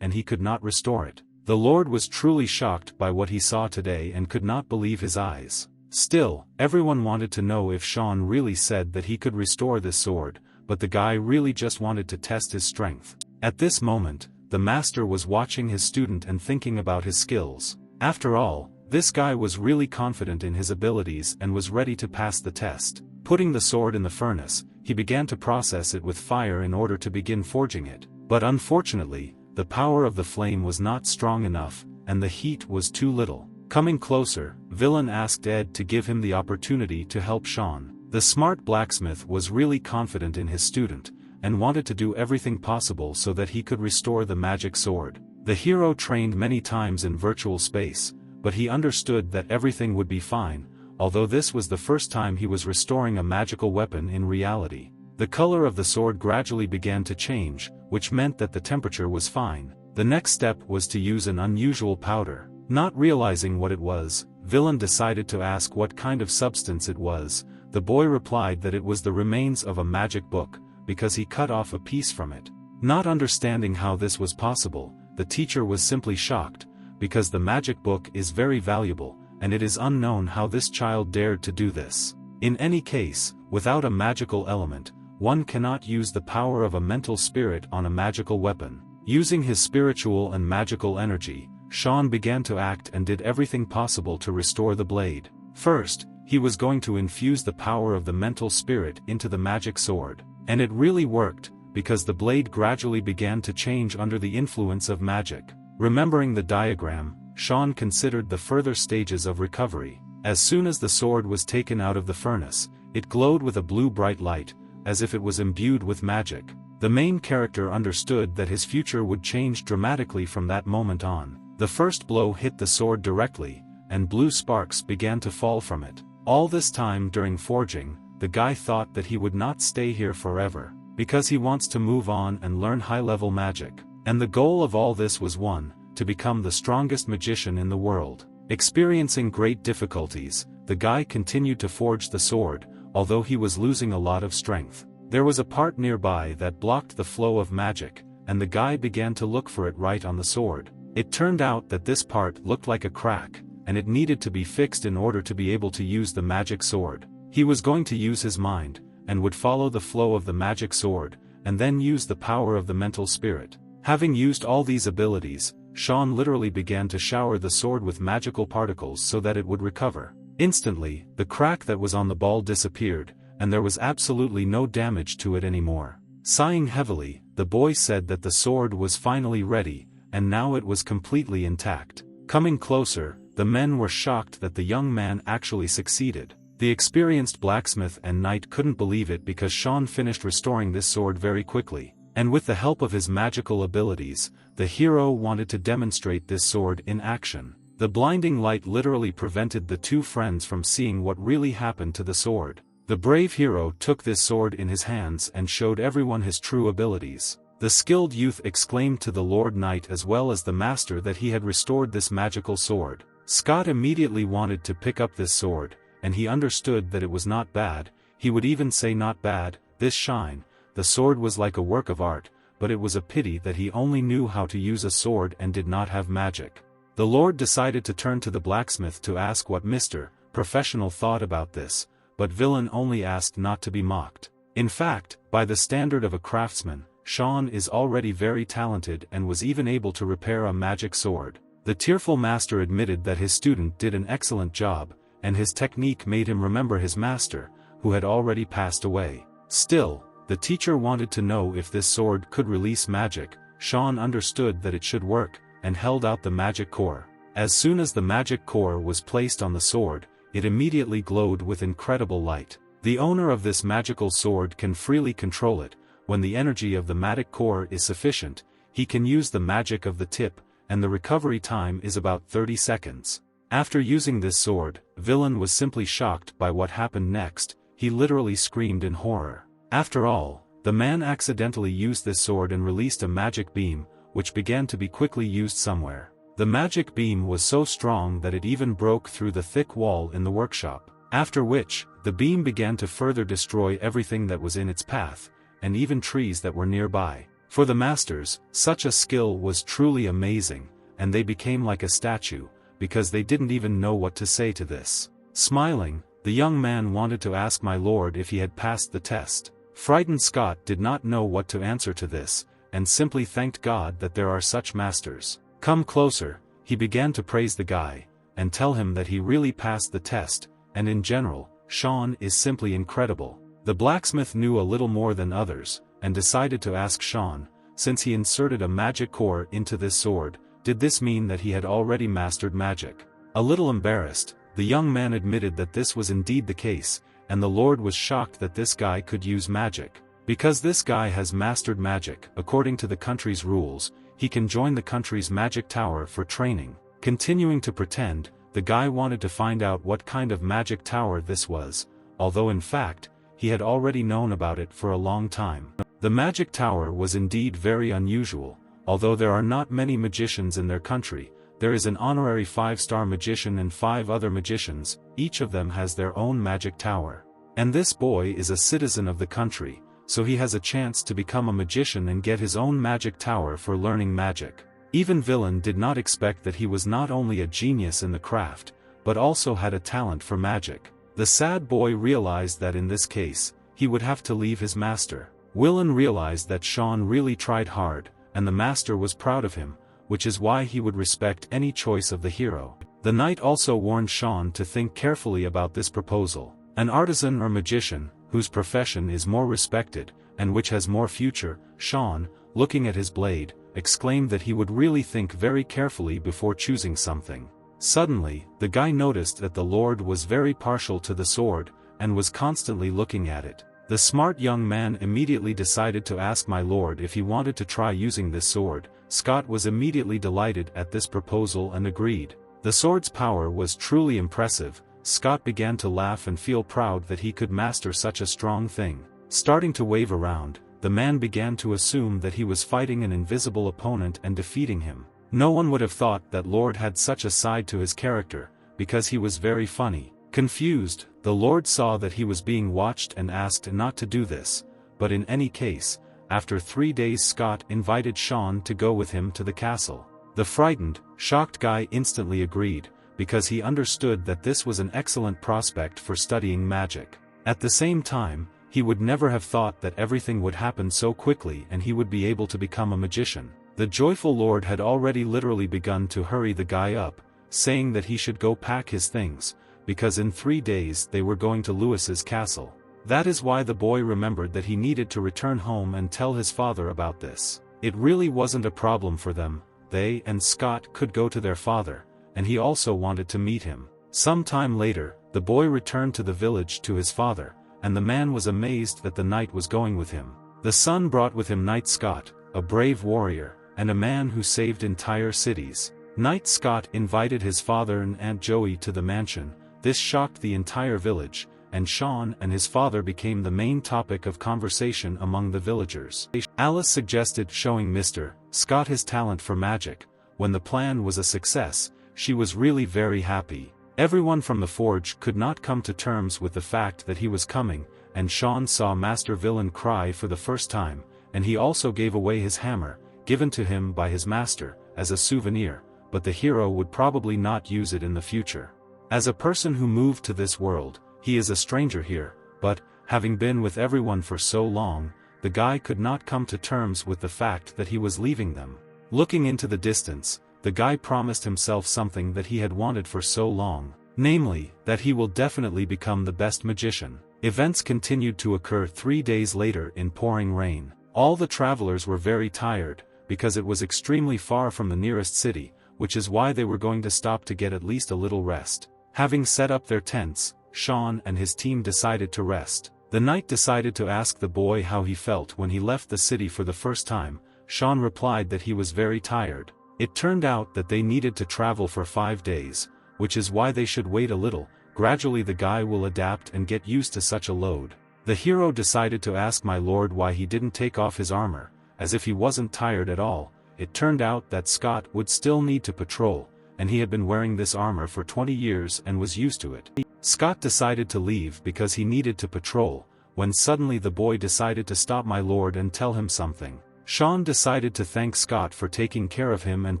and he could not restore it. The Lord was truly shocked by what he saw today and could not believe his eyes. Still, everyone wanted to know if Shawn really said that he could restore this sword, but the guy really just wanted to test his strength. At this moment, the master was watching his student and thinking about his skills. After all, this guy was really confident in his abilities and was ready to pass the test. Putting the sword in the furnace, he began to process it with fire in order to begin forging it. But unfortunately, the power of the flame was not strong enough, and the heat was too little. Coming closer, Villain asked Ed to give him the opportunity to help Shawn. The smart blacksmith was really confident in his student, and wanted to do everything possible so that he could restore the magic sword. The hero trained many times in virtual space, but he understood that everything would be fine, although this was the first time he was restoring a magical weapon in reality. The color of the sword gradually began to change, which meant that the temperature was fine. The next step was to use an unusual powder. Not realizing what it was, Villain decided to ask what kind of substance it was. The boy replied that it was the remains of a magic book, because he cut off a piece from it. Not understanding how this was possible, the teacher was simply shocked, because the magic book is very valuable, and it is unknown how this child dared to do this. In any case, without a magical element, one cannot use the power of a mental spirit on a magical weapon. Using his spiritual and magical energy, Shawn began to act and did everything possible to restore the blade. First, he was going to infuse the power of the mental spirit into the magic sword. And it really worked, because the blade gradually began to change under the influence of magic. Remembering the diagram, Shawn considered the further stages of recovery. As soon as the sword was taken out of the furnace, it glowed with a blue bright light, as if it was imbued with magic. The main character understood that his future would change dramatically from that moment on. The first blow hit the sword directly, and blue sparks began to fall from it. All this time during forging, the guy thought that he would not stay here forever, because he wants to move on and learn high-level magic. And the goal of all this was one, to become the strongest magician in the world. Experiencing great difficulties, the guy continued to forge the sword, although he was losing a lot of strength. There was a part nearby that blocked the flow of magic, and the guy began to look for it right on the sword. It turned out that this part looked like a crack, and it needed to be fixed in order to be able to use the magic sword. He was going to use his mind, and would follow the flow of the magic sword, and then use the power of the mental spirit. Having used all these abilities, Shawn literally began to shower the sword with magical particles so that it would recover. Instantly, the crack that was on the ball disappeared, and there was absolutely no damage to it anymore. Sighing heavily, the boy said that the sword was finally ready, and now it was completely intact. Coming closer, the men were shocked that the young man actually succeeded. The experienced blacksmith and knight couldn't believe it because Shawn finished restoring this sword very quickly. And with the help of his magical abilities, the hero wanted to demonstrate this sword in action. The blinding light literally prevented the two friends from seeing what really happened to the sword. The brave hero took this sword in his hands and showed everyone his true abilities. The skilled youth exclaimed to the Lord Knight as well as the master that he had restored this magical sword. Scott immediately wanted to pick up this sword, and he understood that it was not bad. He would even say not bad, this shine. The sword was like a work of art, but it was a pity that he only knew how to use a sword and did not have magic. The Lord decided to turn to the blacksmith to ask what Mr. Professional thought about this, but Villain only asked not to be mocked. In fact, by the standard of a craftsman, Shawn is already very talented and was even able to repair a magic sword. The tearful master admitted that his student did an excellent job, and his technique made him remember his master, who had already passed away. Still, the teacher wanted to know if this sword could release magic. Shawn understood that it should work, and held out the magic core. As soon as the magic core was placed on the sword, it immediately glowed with incredible light. The owner of this magical sword can freely control it. When the energy of the magic core is sufficient, he can use the magic of the tip, and the recovery time is about 30 seconds. After using this sword, Villain was simply shocked by what happened next. He literally screamed in horror. After all, the man accidentally used this sword and released a magic beam, which began to be quickly used somewhere. The magic beam was so strong that it even broke through the thick wall in the workshop. After which, the beam began to further destroy everything that was in its path, and even trees that were nearby. For the masters, such a skill was truly amazing, and they became like a statue, because they didn't even know what to say to this. Smiling, the young man wanted to ask my lord if he had passed the test. Frightened Scott did not know what to answer to this, and simply thanked God that there are such masters. Come closer, he began to praise the guy, and tell him that he really passed the test, and in general, Shawn is simply incredible. The blacksmith knew a little more than others, and decided to ask Shawn, since he inserted a magic core into this sword, did this mean that he had already mastered magic? A little embarrassed, the young man admitted that this was indeed the case, and the Lord was shocked that this guy could use magic. Because this guy has mastered magic, according to the country's rules, he can join the country's magic tower for training. Continuing to pretend, the guy wanted to find out what kind of magic tower this was, although in fact, he had already known about it for a long time. The magic tower was indeed very unusual. Although there are not many magicians in their country, there is an honorary 5-star magician and 5 other magicians. Each of them has their own magic tower. And this boy is a citizen of the country, so he has a chance to become a magician and get his own magic tower for learning magic. Even Villain did not expect that he was not only a genius in the craft, but also had a talent for magic. The sad boy realized that in this case, he would have to leave his master. Villain realized that Shawn really tried hard, and the master was proud of him, which is why he would respect any choice of the hero. The knight also warned Shawn to think carefully about this proposal. An artisan or magician, whose profession is more respected, and which has more future, Shawn, looking at his blade, exclaimed that he would really think very carefully before choosing something. Suddenly, the guy noticed that the Lord was very partial to the sword, and was constantly looking at it. The smart young man immediately decided to ask my lord if he wanted to try using this sword. Scott was immediately delighted at this proposal and agreed. The sword's power was truly impressive. Scott began to laugh and feel proud that he could master such a strong thing. Starting to wave around, the man began to assume that he was fighting an invisible opponent and defeating him. No one would have thought that Lord had such a side to his character, because he was very funny. Confused, the Lord saw that he was being watched and asked not to do this, but in any case, after 3 days Scott invited Shawn to go with him to the castle. The frightened, shocked guy instantly agreed, because he understood that this was an excellent prospect for studying magic. At the same time, he would never have thought that everything would happen so quickly and he would be able to become a magician. The joyful Lord had already literally begun to hurry the guy up, saying that he should go pack his things, because in 3 days they were going to Lewis's castle. That is why the boy remembered that he needed to return home and tell his father about this. It really wasn't a problem for them. They and Scott could go to their father, and he also wanted to meet him. Some time later, the boy returned to the village to his father, and the man was amazed that the knight was going with him. The son brought with him Knight Scott, a brave warrior, and a man who saved entire cities. Knight Scott invited his father and Aunt Joey to the mansion. This shocked the entire village, and Shawn and his father became the main topic of conversation among the villagers. Alice suggested showing Mr. Scott his talent for magic. When the plan was a success, she was really very happy. Everyone from the forge could not come to terms with the fact that he was coming, and Shawn saw Master Villain cry for the first time, and he also gave away his hammer, given to him by his master, as a souvenir, but the hero would probably not use it in the future. As a person who moved to this world, he is a stranger here, but, having been with everyone for so long, the guy could not come to terms with the fact that he was leaving them. Looking into the distance, the guy promised himself something that he had wanted for so long, namely, that he will definitely become the best magician. Events continued to occur 3 days later in pouring rain. All the travelers were very tired, because it was extremely far from the nearest city, which is why they were going to stop to get at least a little rest. Having set up their tents, Shawn and his team decided to rest. The knight decided to ask the boy how he felt when he left the city for the first time. Shawn replied that he was very tired. It turned out that they needed to travel for 5 days, which is why they should wait a little. Gradually the guy will adapt and get used to such a load. The hero decided to ask my lord why he didn't take off his armor, as if he wasn't tired at all. It turned out that Scott would still need to patrol, and he had been wearing this armor for 20 years and was used to it. Scott decided to leave because he needed to patrol, when suddenly the boy decided to stop my lord and tell him something. Shawn decided to thank Scott for taking care of him and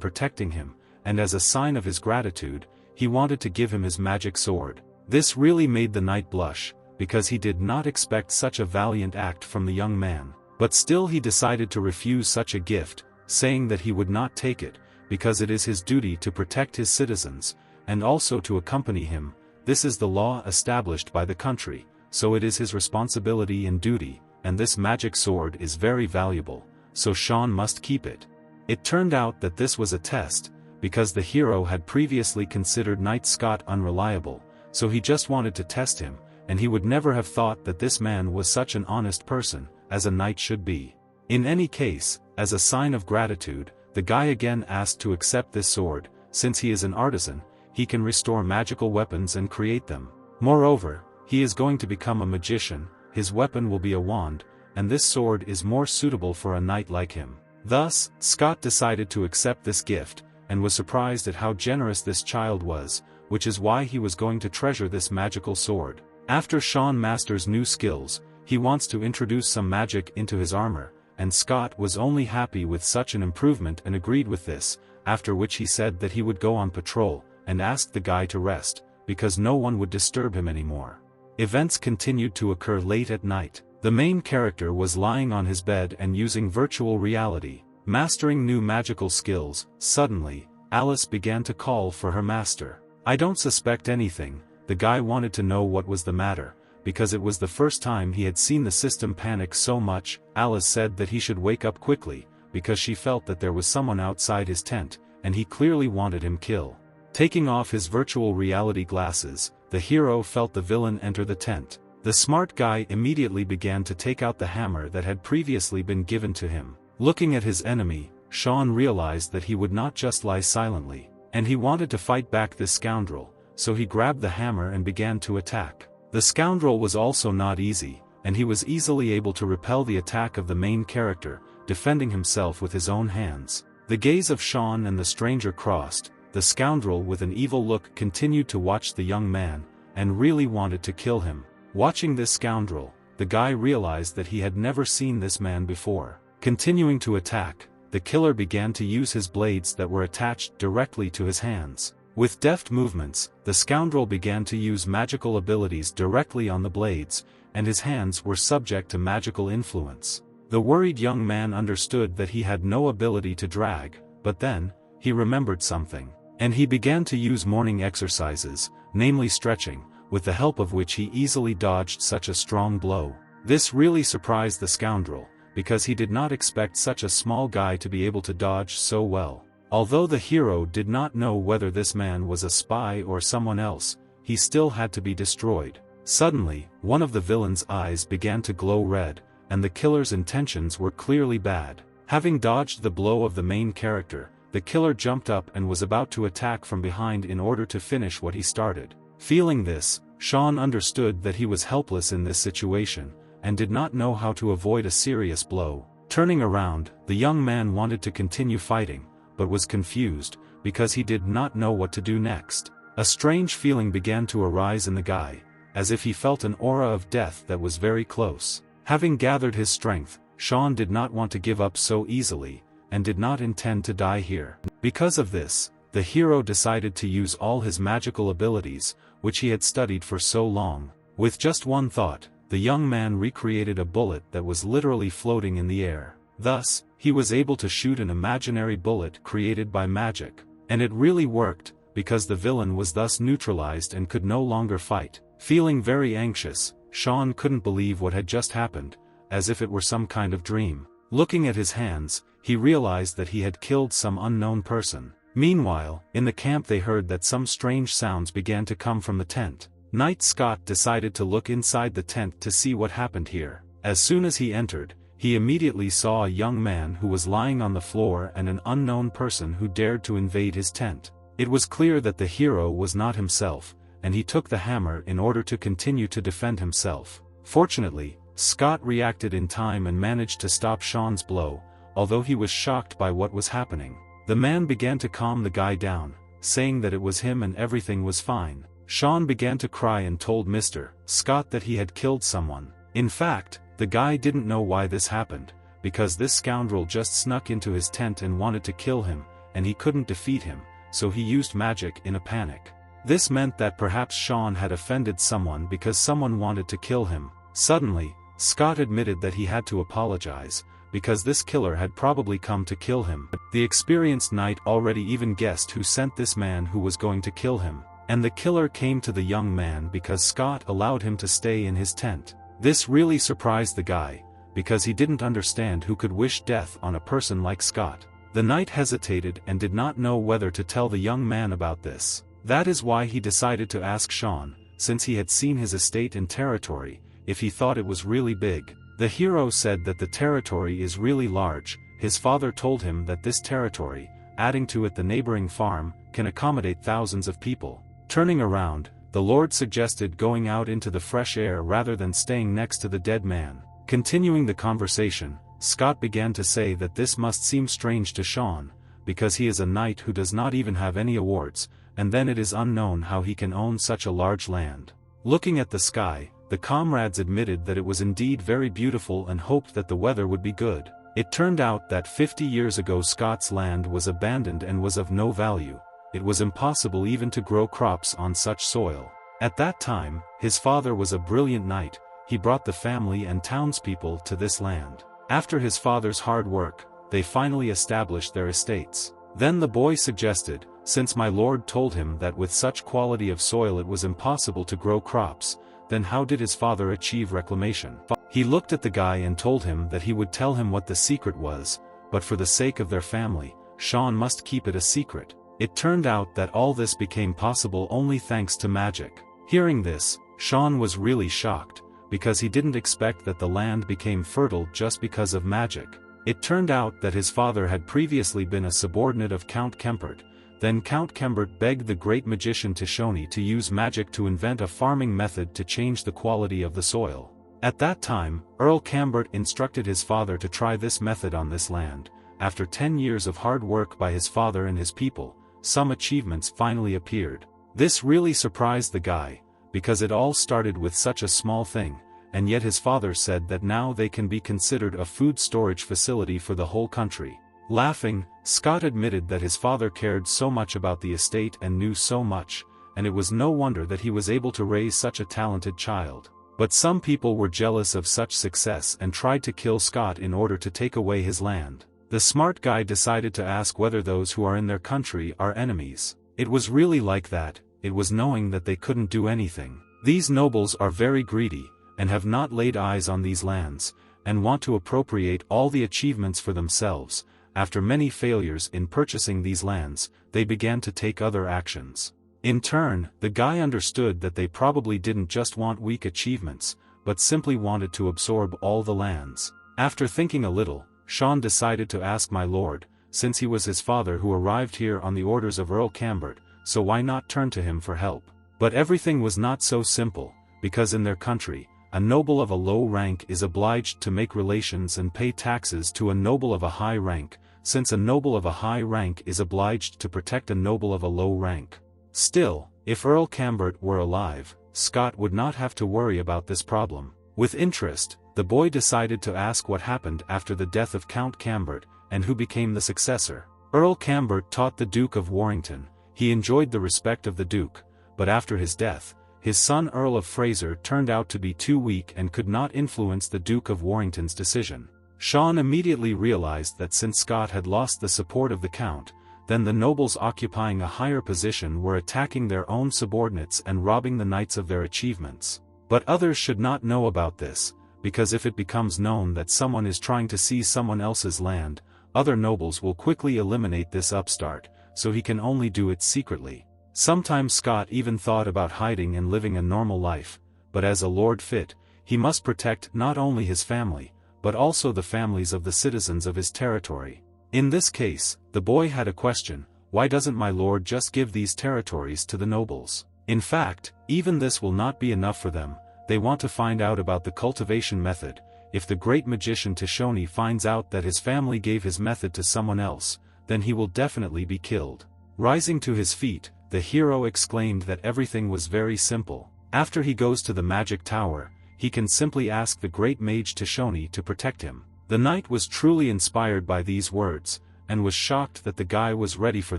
protecting him, and as a sign of his gratitude, he wanted to give him his magic sword. This really made the knight blush, because he did not expect such a valiant act from the young man. But still he decided to refuse such a gift, saying that he would not take it, because it is his duty to protect his citizens, and also to accompany him. This is the law established by the country, so it is his responsibility and duty, and this magic sword is very valuable, so Shawn must keep it. It turned out that this was a test, because the hero had previously considered Knight Scott unreliable, so he just wanted to test him, and he would never have thought that this man was such an honest person, as a knight should be. In any case, as a sign of gratitude, the guy again asked to accept this sword. Since he is an artisan, he can restore magical weapons and create them. Moreover, he is going to become a magician. His weapon will be a wand, and this sword is more suitable for a knight like him. Thus, Scott decided to accept this gift, and was surprised at how generous this child was, which is why he was going to treasure this magical sword. After Shawn masters new skills, he wants to introduce some magic into his armor, and Scott was only happy with such an improvement and agreed with this, after which he said that he would go on patrol, and asked the guy to rest, because no one would disturb him anymore. Events continued to occur late at night. The main character was lying on his bed and using virtual reality, mastering new magical skills. Suddenly, Alice began to call for her master. I don't suspect anything. The guy wanted to know what was the matter, because it was the first time he had seen the system panic so much. Alice said that he should wake up quickly, because she felt that there was someone outside his tent, and he clearly wanted him killed. Taking off his virtual reality glasses, the hero felt the villain enter the tent. The smart guy immediately began to take out the hammer that had previously been given to him. Looking at his enemy, Shawn realized that he would not just lie silently, and he wanted to fight back this scoundrel, so he grabbed the hammer and began to attack. The scoundrel was also not easy, and he was easily able to repel the attack of the main character, defending himself with his own hands. The gaze of Shawn and the stranger crossed. The scoundrel with an evil look continued to watch the young man, and really wanted to kill him. Watching this scoundrel, the guy realized that he had never seen this man before. Continuing to attack, the killer began to use his blades that were attached directly to his hands. With deft movements, the scoundrel began to use magical abilities directly on the blades, and his hands were subject to magical influence. The worried young man understood that he had no ability to drag, but then, he remembered something, and he began to use morning exercises, namely stretching, with the help of which he easily dodged such a strong blow. This really surprised the scoundrel, because he did not expect such a small guy to be able to dodge so well. Although the hero did not know whether this man was a spy or someone else, he still had to be destroyed. Suddenly, one of the villain's eyes began to glow red, and the killer's intentions were clearly bad. Having dodged the blow of the main character, the killer jumped up and was about to attack from behind in order to finish what he started. Feeling this, Shawn understood that he was helpless in this situation, and did not know how to avoid a serious blow. Turning around, the young man wanted to continue fighting, but was confused, because he did not know what to do next. A strange feeling began to arise in the guy, as if he felt an aura of death that was very close. Having gathered his strength, Shawn did not want to give up so easily, and did not intend to die here. Because of this, the hero decided to use all his magical abilities, which he had studied for so long. With just one thought, the young man recreated a bullet that was literally floating in the air. Thus, he was able to shoot an imaginary bullet created by magic. And it really worked, because the villain was thus neutralized and could no longer fight. Feeling very anxious, Shawn couldn't believe what had just happened, as if it were some kind of dream. Looking at his hands, he realized that he had killed some unknown person. Meanwhile, in the camp they heard that some strange sounds began to come from the tent. Knight Scott decided to look inside the tent to see what happened here. As soon as he entered, he immediately saw a young man who was lying on the floor and an unknown person who dared to invade his tent. It was clear that the hero was not himself, and he took the hammer in order to continue to defend himself. Fortunately, Scott reacted in time and managed to stop Shawn's blow, although he was shocked by what was happening. The man began to calm the guy down, saying that it was him and everything was fine. Shawn began to cry and told Mr. Scott that he had killed someone. In fact, the guy didn't know why this happened, because this scoundrel just snuck into his tent and wanted to kill him, and he couldn't defeat him, so he used magic in a panic. This meant that perhaps Shawn had offended someone because someone wanted to kill him. Suddenly, Scott admitted that he had to apologize, because this killer had probably come to kill him. The experienced knight already even guessed who sent this man who was going to kill him, and the killer came to the young man because Scott allowed him to stay in his tent. This really surprised the guy, because he didn't understand who could wish death on a person like Scott. The knight hesitated and did not know whether to tell the young man about this. That is why he decided to ask Shawn, since he had seen his estate and territory, if he thought it was really big. The hero said that the territory is really large. His father told him that this territory, adding to it the neighboring farm, can accommodate thousands of people. Turning around, the Lord suggested going out into the fresh air rather than staying next to the dead man. Continuing the conversation, Scott began to say that this must seem strange to Shawn, because he is a knight who does not even have any awards, and then it is unknown how he can own such a large land. Looking at the sky, the comrades admitted that it was indeed very beautiful and hoped that the weather would be good. It turned out that 50 years ago Scott's land was abandoned and was of no value. It was impossible even to grow crops on such soil. At that time, his father was a brilliant knight. He brought the family and townspeople to this land. After his father's hard work, they finally established their estates. Then the boy suggested, since my lord told him that with such quality of soil it was impossible to grow crops, then how did his father achieve reclamation? He looked at the guy and told him that he would tell him what the secret was, but for the sake of their family, Shawn must keep it a secret. It turned out that all this became possible only thanks to magic. Hearing this, Shawn was really shocked, because he didn't expect that the land became fertile just because of magic. It turned out that his father had previously been a subordinate of Count Kembert. Then Count Kembert begged the great magician Tishoni to use magic to invent a farming method to change the quality of the soil. At that time, Earl Kembert instructed his father to try this method on this land. After 10 years of hard work by his father and his people, some achievements finally appeared. This really surprised the guy, because it all started with such a small thing, and yet his father said that now they can be considered a food storage facility for the whole country. Laughing, Scott admitted that his father cared so much about the estate and knew so much, and it was no wonder that he was able to raise such a talented child. But some people were jealous of such success and tried to kill Scott in order to take away his land. The smart guy decided to ask whether those who are in their country are enemies. It was really like that. It was knowing that they couldn't do anything. These nobles are very greedy, and have not laid eyes on these lands, and want to appropriate all the achievements for themselves. After many failures in purchasing these lands, they began to take other actions. In turn, the guy understood that they probably didn't just want weak achievements, but simply wanted to absorb all the lands. After thinking a little, Shawn decided to ask my lord, since he was his father who arrived here on the orders of Earl Kembert, so why not turn to him for help? But everything was not so simple, because in their country, a noble of a low rank is obliged to make relations and pay taxes to a noble of a high rank, since a noble of a high rank is obliged to protect a noble of a low rank. Still, if Earl Kembert were alive, Scott would not have to worry about this problem. With interest, the boy decided to ask what happened after the death of Count Kembert, and who became the successor. Earl Kembert taught the Duke of Warrington. He enjoyed the respect of the Duke, but after his death, his son Earl of Fraser turned out to be too weak and could not influence the Duke of Warrington's decision. Shawn immediately realized that since Scott had lost the support of the Count, then the nobles occupying a higher position were attacking their own subordinates and robbing the knights of their achievements. But others should not know about this, because if it becomes known that someone is trying to seize someone else's land, other nobles will quickly eliminate this upstart, so he can only do it secretly. Sometimes Scott even thought about hiding and living a normal life, but as a lord fit, he must protect not only his family, but also the families of the citizens of his territory. In this case, the boy had a question: why doesn't my lord just give these territories to the nobles? In fact, even this will not be enough for them. They want to find out about the cultivation method. If the great magician Shawn finds out that his family gave his method to someone else, then he will definitely be killed. Rising to his feet, the hero exclaimed that everything was very simple. After he goes to the magic tower, he can simply ask the great mage Shawn to protect him. The knight was truly inspired by these words, and was shocked that the guy was ready for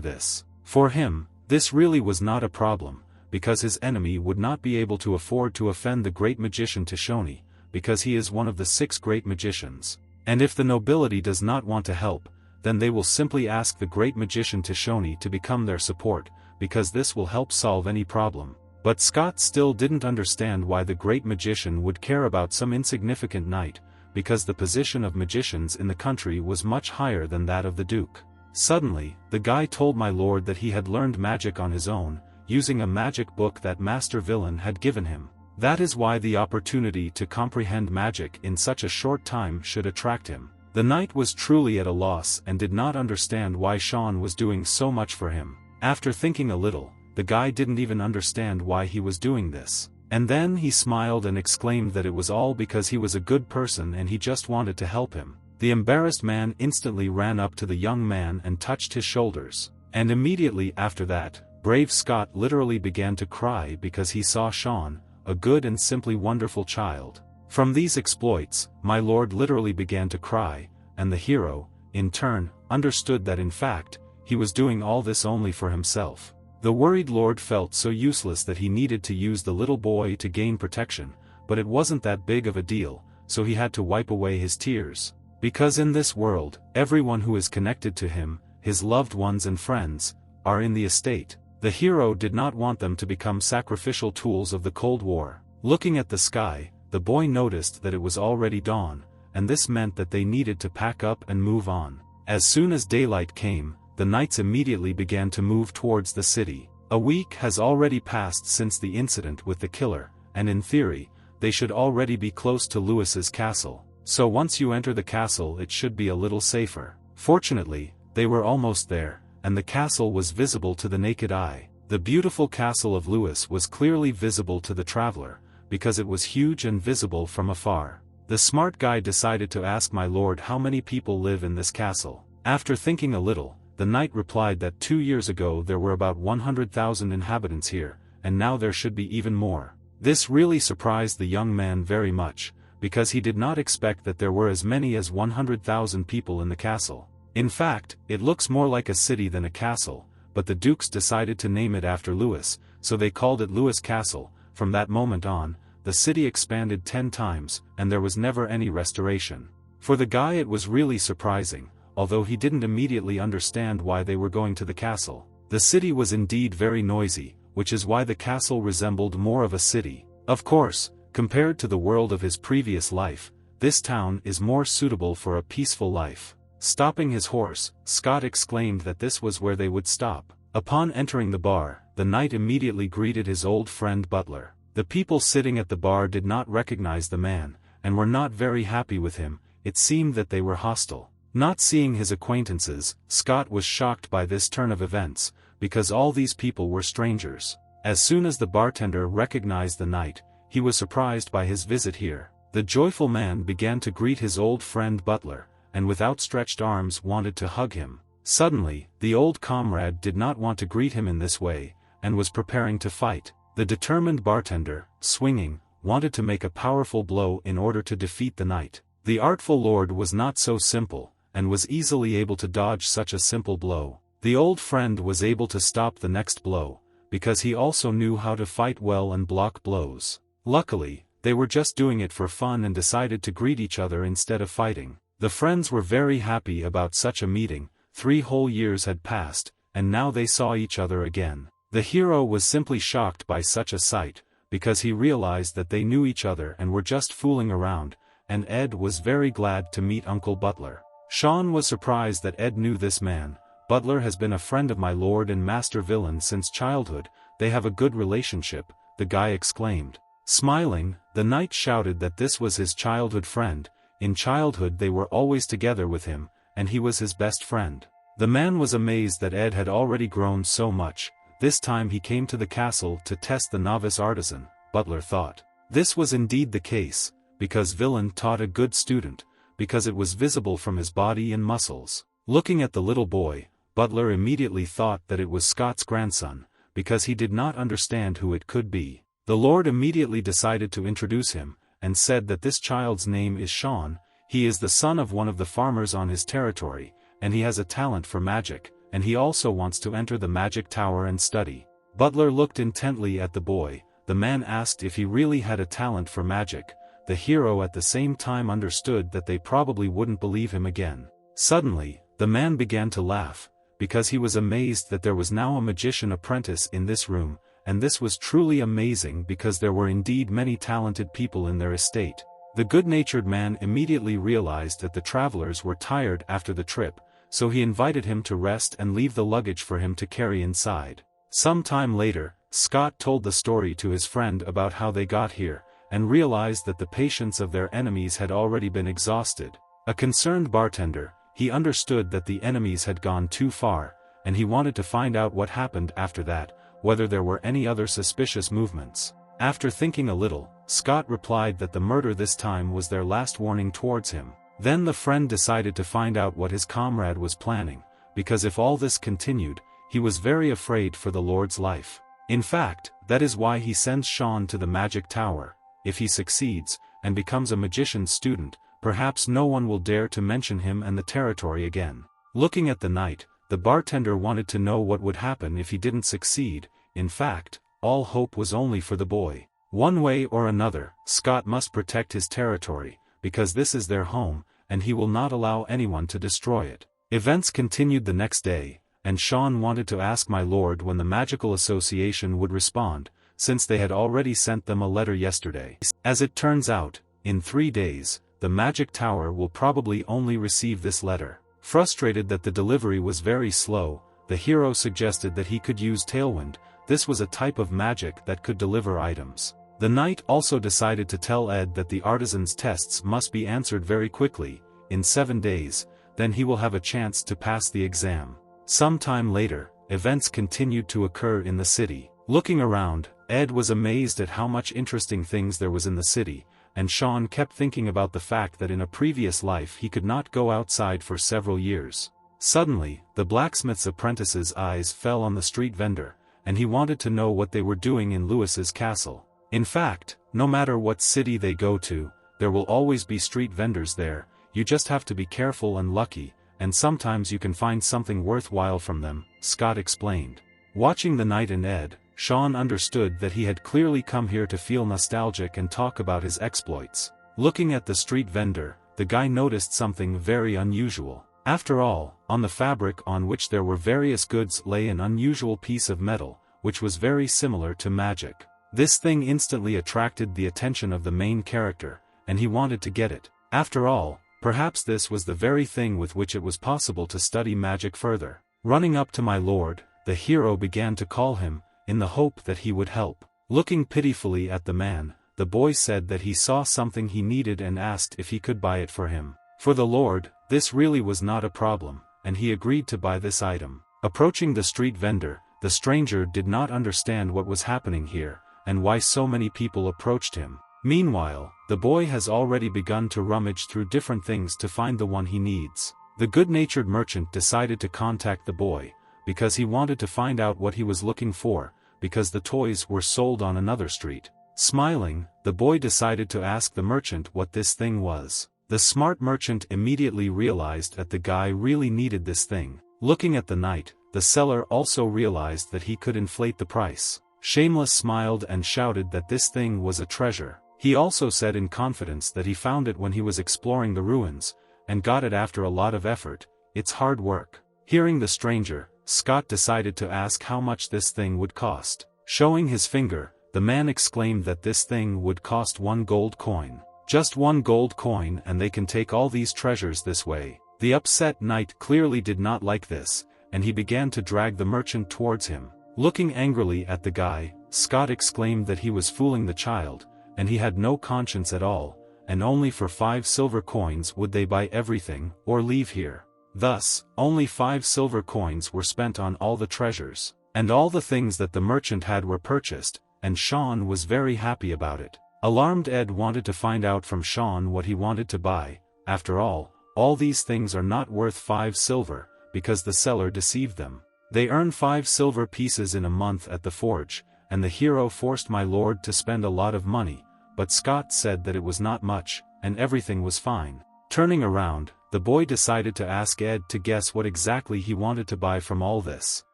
this. For him, this really was not a problem, because his enemy would not be able to afford to offend the great magician Shawn, because he is one of the 6 great magicians. And if the nobility does not want to help, then they will simply ask the great magician Shawn to become their support, because this will help solve any problem. But Scott still didn't understand why the great magician would care about some insignificant knight, because the position of magicians in the country was much higher than that of the duke. Suddenly, the guy told my lord that he had learned magic on his own, using a magic book that Master Villain had given him. That is why the opportunity to comprehend magic in such a short time should attract him. The knight was truly at a loss and did not understand why Shawn was doing so much for him. After thinking a little, the guy didn't even understand why he was doing this. And then he smiled and exclaimed that it was all because he was a good person and he just wanted to help him. The embarrassed man instantly ran up to the young man and touched his shoulders. And immediately after that, brave Scott literally began to cry because he saw Shawn, a good and simply wonderful child. From these exploits, my lord literally began to cry, and the hero, in turn, understood that in fact, he was doing all this only for himself. The worried lord felt so useless that he needed to use the little boy to gain protection, but it wasn't that big of a deal, so he had to wipe away his tears. Because in this world, everyone who is connected to him, his loved ones and friends, are in the estate. The hero did not want them to become sacrificial tools of the Cold War. Looking at the sky, the boy noticed that it was already dawn, and this meant that they needed to pack up and move on. As soon as daylight came, the knights immediately began to move towards the city. A week has already passed since the incident with the killer, and in theory, they should already be close to Lewis's castle. So once you enter the castle it should be a little safer. Fortunately, they were almost there, and the castle was visible to the naked eye. The beautiful castle of Lewis was clearly visible to the traveler, because it was huge and visible from afar. The smart guy decided to ask my lord how many people live in this castle. After thinking a little, the knight replied that 2 years ago there were about 100,000 inhabitants here, and now there should be even more. This really surprised the young man very much, because he did not expect that there were as many as 100,000 people in the castle. In fact, it looks more like a city than a castle, but the dukes decided to name it after Lewis, so they called it Lewis Castle. From that moment on, the city expanded 10 times, and there was never any restoration. For the guy it was really surprising, although he didn't immediately understand why they were going to the castle. The city was indeed very noisy, which is why the castle resembled more of a city. Of course, compared to the world of his previous life, this town is more suitable for a peaceful life. Stopping his horse, Scott exclaimed that this was where they would stop. Upon entering the bar, the knight immediately greeted his old friend Butler. The people sitting at the bar did not recognize the man, and were not very happy with him. It seemed that they were hostile. Not seeing his acquaintances, Scott was shocked by this turn of events, because all these people were strangers. As soon as the bartender recognized the knight, he was surprised by his visit here. The joyful man began to greet his old friend Butler, and with outstretched arms wanted to hug him. Suddenly, the old comrade did not want to greet him in this way, and was preparing to fight. The determined bartender, swinging, wanted to make a powerful blow in order to defeat the knight. The artful lord was not so simple, and was easily able to dodge such a simple blow. The old friend was able to stop the next blow, because he also knew how to fight well and block blows. Luckily, they were just doing it for fun and decided to greet each other instead of fighting. The friends were very happy about such a meeting. 3 whole years had passed, and now they saw each other again. The hero was simply shocked by such a sight, because he realized that they knew each other and were just fooling around, and Ed was very glad to meet Uncle Butler. Shawn was surprised that Ed knew this man. Butler has been a friend of my lord and master villain since childhood. They have a good relationship, the guy exclaimed. Smiling, the knight shouted that this was his childhood friend. In childhood they were always together with him, and he was his best friend. The man was amazed that Ed had already grown so much. This time he came to the castle to test the novice artisan, Butler thought. This was indeed the case, because villain taught a good student, because it was visible from his body and muscles. Looking at the little boy, Butler immediately thought that it was Scott's grandson, because he did not understand who it could be. The lord immediately decided to introduce him, and said that this child's name is Shawn. He is the son of one of the farmers on his territory, and he has a talent for magic, and he also wants to enter the magic tower and study. Butler looked intently at the boy. The man asked if he really had a talent for magic. The hero at the same time understood that they probably wouldn't believe him again. Suddenly, the man began to laugh, because he was amazed that there was now a magician apprentice in this room, and this was truly amazing because there were indeed many talented people in their estate. The good-natured man immediately realized that the travelers were tired after the trip, so he invited him to rest and leave the luggage for him to carry inside. Some time later, Scott told the story to his friend about how they got here, and realized that the patience of their enemies had already been exhausted. A concerned bartender, he understood that the enemies had gone too far, and he wanted to find out what happened after that, whether there were any other suspicious movements. After thinking a little, Scott replied that the murder this time was their last warning towards him. Then the friend decided to find out what his comrade was planning, because if all this continued, he was very afraid for the Lord's life. In fact, that is why he sends Shawn to the magic tower. If he succeeds, and becomes a magician's student, perhaps no one will dare to mention him and the territory again. Looking at the knight, the bartender wanted to know what would happen if he didn't succeed. In fact, all hope was only for the boy. One way or another, Scott must protect his territory, because this is their home, and he will not allow anyone to destroy it. Events continued the next day, and Shawn wanted to ask my lord when the Magical Association would respond, since they had already sent them a letter yesterday. As it turns out, in 3 days, the magic tower will probably only receive this letter. Frustrated that the delivery was very slow, the hero suggested that he could use Tailwind. This was a type of magic that could deliver items. The knight also decided to tell Ed that the artisan's tests must be answered very quickly, in 7 days, then he will have a chance to pass the exam. Some time later, events continued to occur in the city. Looking around, Ed was amazed at how much interesting things there was in the city, and Shawn kept thinking about the fact that in a previous life he could not go outside for several years. Suddenly, the blacksmith's apprentice's eyes fell on the street vendor, and he wanted to know what they were doing in Lewis's castle. In fact, no matter what city they go to, there will always be street vendors there. You just have to be careful and lucky, and sometimes you can find something worthwhile from them, Scott explained. Watching the knight and Ed, Shawn understood that he had clearly come here to feel nostalgic and talk about his exploits. Looking at the street vendor, the guy noticed something very unusual. After all, on the fabric on which there were various goods lay an unusual piece of metal, which was very similar to magic. This thing instantly attracted the attention of the main character, and he wanted to get it. After all, perhaps this was the very thing with which it was possible to study magic further. Running up to my lord, the hero began to call him, in the hope that he would help. Looking pitifully at the man, the boy said that he saw something he needed and asked if he could buy it for him. For the lord, this really was not a problem, and he agreed to buy this item. Approaching the street vendor, the stranger did not understand what was happening here, and why so many people approached him. Meanwhile, the boy has already begun to rummage through different things to find the one he needs. The good-natured merchant decided to contact the boy, because he wanted to find out what he was looking for, because the toys were sold on another street. Smiling, the boy decided to ask the merchant what this thing was. The smart merchant immediately realized that the guy really needed this thing. Looking at the knight, the seller also realized that he could inflate the price. Shameless smiled and shouted that this thing was a treasure. He also said in confidence that he found it when he was exploring the ruins, and got it after a lot of effort. It's hard work. Hearing the stranger, Scott decided to ask how much this thing would cost. Showing his finger, the man exclaimed that this thing would cost 1 gold coin. Just 1 gold coin and they can take all these treasures this way. The upset knight clearly did not like this, and he began to drag the merchant towards him. Looking angrily at the guy, Scott exclaimed that he was fooling the child, and he had no conscience at all, and only for 5 silver coins would they buy everything, or leave here. Thus, only 5 silver coins were spent on all the treasures, and all the things that the merchant had were purchased, and Shawn was very happy about it. Alarmed Ed wanted to find out from Shawn what he wanted to buy. After all these things are not worth 5 silver, because the seller deceived them. They earn 5 silver pieces in a month at the forge, and the hero forced my lord to spend a lot of money, but Scott said that it was not much, and everything was fine. Turning around, the boy decided to ask Ed to guess what exactly he wanted to buy from all this.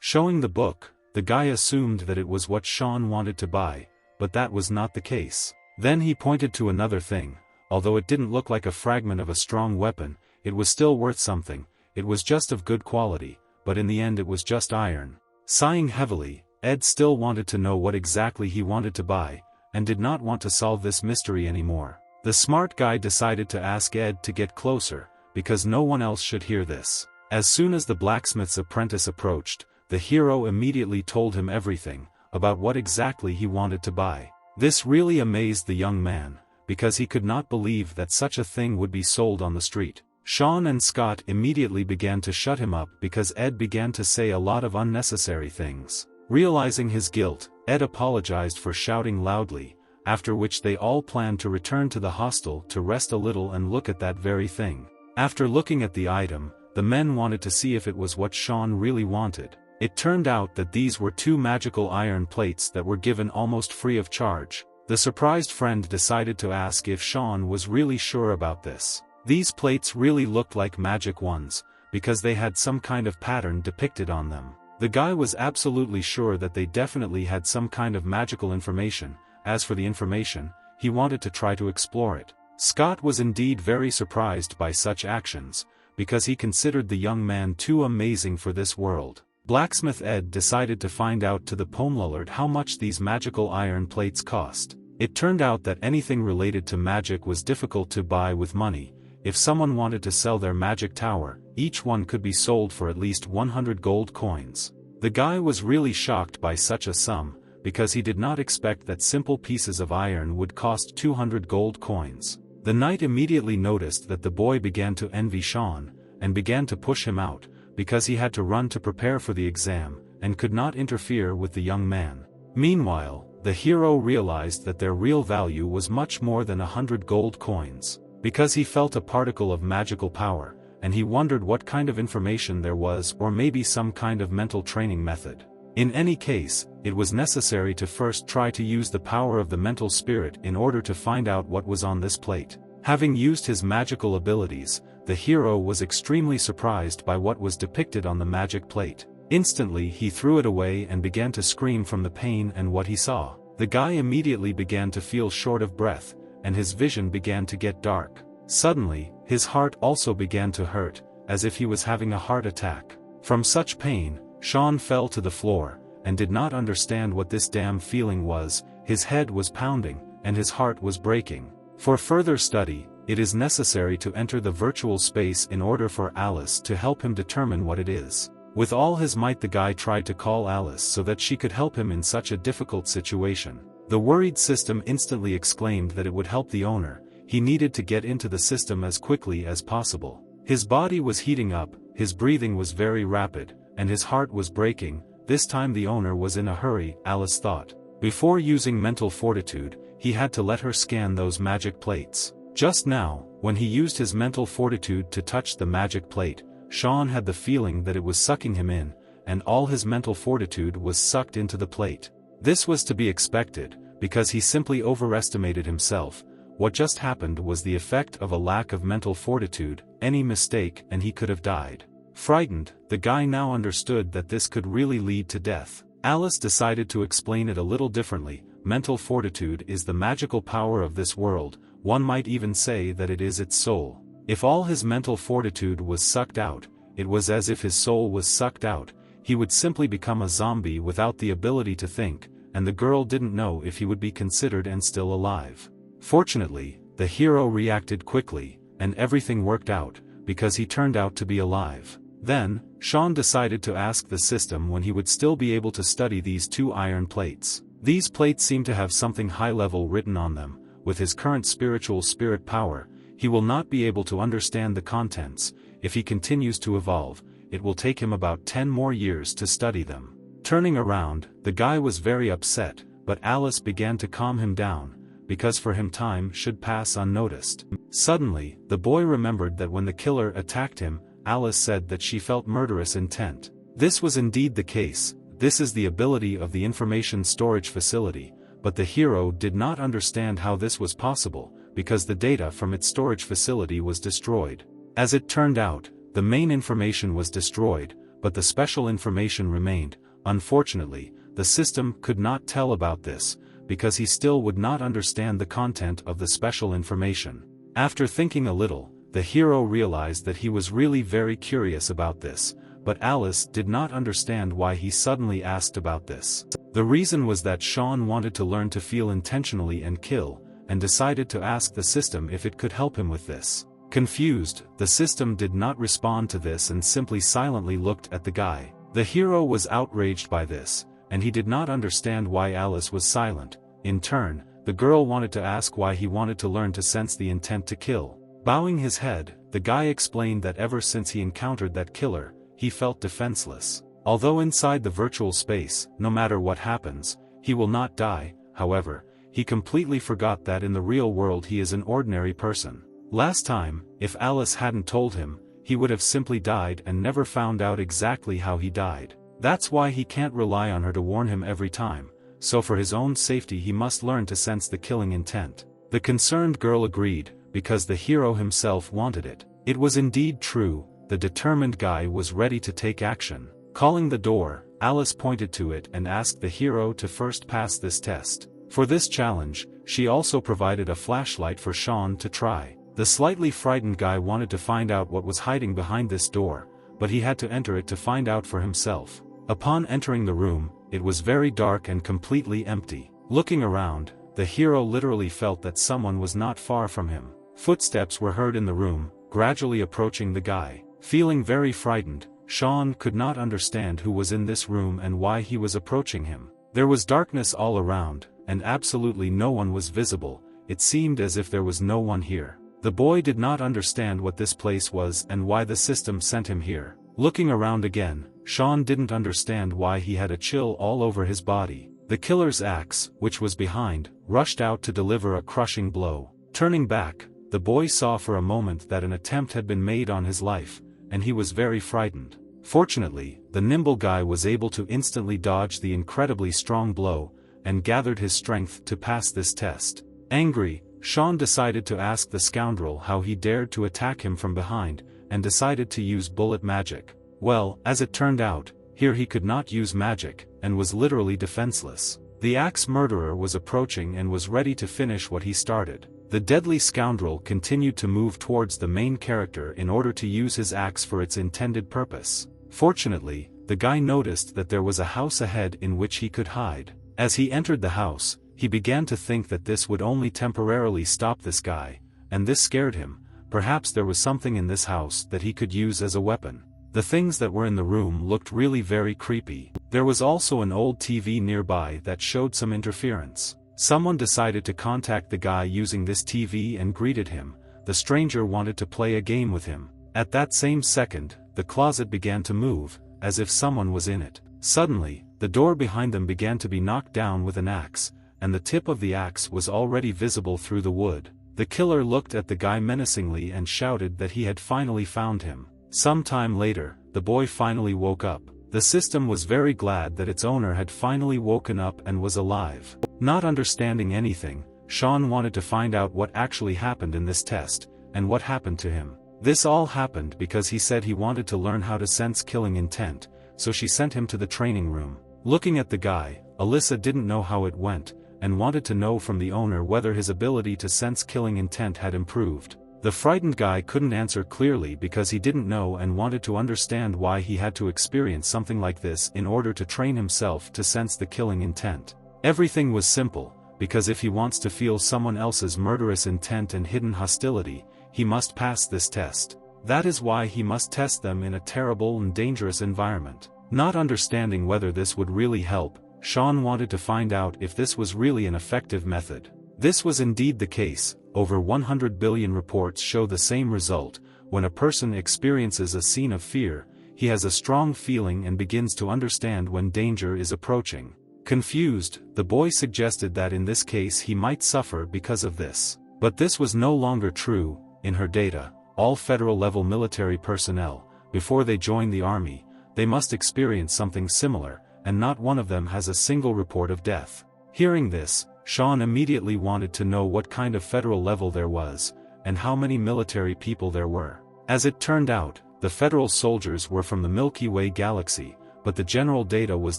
Showing the book, the guy assumed that it was what Shawn wanted to buy, but that was not the case. Then he pointed to another thing. Although it didn't look like a fragment of a strong weapon, it was still worth something. It was just of good quality, but in the end it was just iron. Sighing heavily, Ed still wanted to know what exactly he wanted to buy, and did not want to solve this mystery anymore. The smart guy decided to ask Ed to get closer, because no one else should hear this. As soon as the blacksmith's apprentice approached, the hero immediately told him everything, about what exactly he wanted to buy. This really amazed the young man, because he could not believe that such a thing would be sold on the street. Shawn and Scott immediately began to shut him up because Ed began to say a lot of unnecessary things. Realizing his guilt, Ed apologized for shouting loudly, after which they all planned to return to the hostel to rest a little and look at that very thing. After looking at the item, the men wanted to see if it was what Shawn really wanted. It turned out that these were 2 magical iron plates that were given almost free of charge. The surprised friend decided to ask if Shawn was really sure about this. These plates really looked like magic ones, because they had some kind of pattern depicted on them. The guy was absolutely sure that they definitely had some kind of magical information. As for the information, he wanted to try to explore it. Scott was indeed very surprised by such actions, because he considered the young man too amazing for this world. Blacksmith Ed decided to find out to the Pomlullard how much these magical iron plates cost. It turned out that anything related to magic was difficult to buy with money. If someone wanted to sell their magic tower, each one could be sold for at least 100 gold coins. The guy was really shocked by such a sum, because he did not expect that simple pieces of iron would cost 200 gold coins. The knight immediately noticed that the boy began to envy Shawn, and began to push him out, because he had to run to prepare for the exam, and could not interfere with the young man. Meanwhile, the hero realized that their real value was much more than 100 gold coins, because he felt a particle of magical power, and he wondered what kind of information there was, or maybe some kind of mental training method. In any case, it was necessary to first try to use the power of the mental spirit in order to find out what was on this plate. Having used his magical abilities, the hero was extremely surprised by what was depicted on the magic plate. Instantly he threw it away and began to scream from the pain and what he saw. The guy immediately began to feel short of breath, and his vision began to get dark. Suddenly, his heart also began to hurt, as if he was having a heart attack. From such pain, Shawn fell to the floor, and did not understand what this damn feeling was. His head was pounding, and his heart was breaking. For further study, it is necessary to enter the virtual space in order for Alice to help him determine what it is. With all his might the guy tried to call Alice so that she could help him in such a difficult situation. The worried system instantly exclaimed that it would help the owner. He needed to get into the system as quickly as possible. His body was heating up, his breathing was very rapid, and his heart was breaking. This time the owner was in a hurry, Alice thought. Before using mental fortitude, he had to let her scan those magic plates. Just now, when he used his mental fortitude to touch the magic plate, Shawn had the feeling that it was sucking him in, and all his mental fortitude was sucked into the plate. This was to be expected, because he simply overestimated himself. What just happened was the effect of a lack of mental fortitude. Any mistake and he could have died. Frightened, the guy now understood that this could really lead to death. Alice decided to explain it a little differently. Mental fortitude is the magical power of this world. One might even say that it is its soul. If all his mental fortitude was sucked out, it was as if his soul was sucked out. He would simply become a zombie without the ability to think, and the girl didn't know if he would be considered and still alive. Fortunately, the hero reacted quickly, and everything worked out, because he turned out to be alive. Then, Shawn decided to ask the system when he would still be able to study these 2 iron plates. These plates seem to have something high-level written on them. With his current spiritual spirit power, he will not be able to understand the contents. If he continues to evolve, it will take him about 10 more years to study them. Turning around, the guy was very upset, but Alice began to calm him down, because for him time should pass unnoticed. Suddenly, the boy remembered that when the killer attacked him, Alice said that she felt murderous intent. This was indeed the case. This is the ability of the information storage facility, but the hero did not understand how this was possible, because the data from its storage facility was destroyed. As it turned out, the main information was destroyed, but the special information remained. Unfortunately, the system could not tell about this, because he still would not understand the content of the special information. After thinking a little, the hero realized that he was really very curious about this, but Alice did not understand why he suddenly asked about this. The reason was that Shawn wanted to learn to feel intentionally and kill, and decided to ask the system if it could help him with this. Confused, the system did not respond to this and simply silently looked at the guy. The hero was outraged by this, and he did not understand why Alice was silent. In turn, the girl wanted to ask why he wanted to learn to sense the intent to kill. Bowing his head, the guy explained that ever since he encountered that killer, he felt defenseless. Although inside the virtual space, no matter what happens, he will not die. However, he completely forgot that in the real world he is an ordinary person. Last time, if Alice hadn't told him, he would have simply died and never found out exactly how he died. That's why he can't rely on her to warn him every time, so for his own safety he must learn to sense the killing intent. The concerned girl agreed, because the hero himself wanted it. It was indeed true, the determined guy was ready to take action. Calling the door, Alice pointed to it and asked the hero to first pass this test. For this challenge, she also provided a flashlight for Shawn to try. The slightly frightened guy wanted to find out what was hiding behind this door, but he had to enter it to find out for himself. Upon entering the room, it was very dark and completely empty. Looking around, the hero literally felt that someone was not far from him. Footsteps were heard in the room, gradually approaching the guy. Feeling very frightened, Shawn could not understand who was in this room and why he was approaching him. There was darkness all around, and absolutely no one was visible. It seemed as if there was no one here. The boy did not understand what this place was and why the system sent him here. Looking around again, Shawn didn't understand why he had a chill all over his body. The killer's axe, which was behind, rushed out to deliver a crushing blow. Turning back, the boy saw for a moment that an attempt had been made on his life, and he was very frightened. Fortunately, the nimble guy was able to instantly dodge the incredibly strong blow, and gathered his strength to pass this test. Angry, Shawn decided to ask the scoundrel how he dared to attack him from behind, and decided to use bullet magic. Well, as it turned out, here he could not use magic, and was literally defenseless. The axe murderer was approaching and was ready to finish what he started. The deadly scoundrel continued to move towards the main character in order to use his axe for its intended purpose. Fortunately, the guy noticed that there was a house ahead in which he could hide. As he entered the house, he began to think that this would only temporarily stop this guy, and this scared him. Perhaps there was something in this house that he could use as a weapon. The things that were in the room looked really very creepy. There was also an old TV nearby that showed some interference. Someone decided to contact the guy using this TV and greeted him. The stranger wanted to play a game with him. At that same second, the closet began to move, as if someone was in it. Suddenly, the door behind them began to be knocked down with an axe, and the tip of the axe was already visible through the wood. The killer looked at the guy menacingly and shouted that he had finally found him. Some time later, the boy finally woke up. The system was very glad that its owner had finally woken up and was alive. Not understanding anything, Shawn wanted to find out what actually happened in this test, and what happened to him. This all happened because he said he wanted to learn how to sense killing intent, so she sent him to the training room. Looking at the guy, Alyssa didn't know how it went, and wanted to know from the owner whether his ability to sense killing intent had improved. The frightened guy couldn't answer clearly because he didn't know and wanted to understand why he had to experience something like this in order to train himself to sense the killing intent. Everything was simple, because if he wants to feel someone else's murderous intent and hidden hostility, he must pass this test. That is why he must test them in a terrible and dangerous environment. Not understanding whether this would really help, Shawn wanted to find out if this was really an effective method. This was indeed the case. Over 100 billion reports show the same result. When a person experiences a scene of fear, he has a strong feeling and begins to understand when danger is approaching. Confused, the boy suggested that in this case he might suffer because of this. But this was no longer true. In her data, all federal-level military personnel, before they join the army, they must experience something similar, and not one of them has a single report of death. Hearing this, Shawn immediately wanted to know what kind of federal level there was, and how many military people there were. As it turned out, the federal soldiers were from the Milky Way galaxy, but the general data was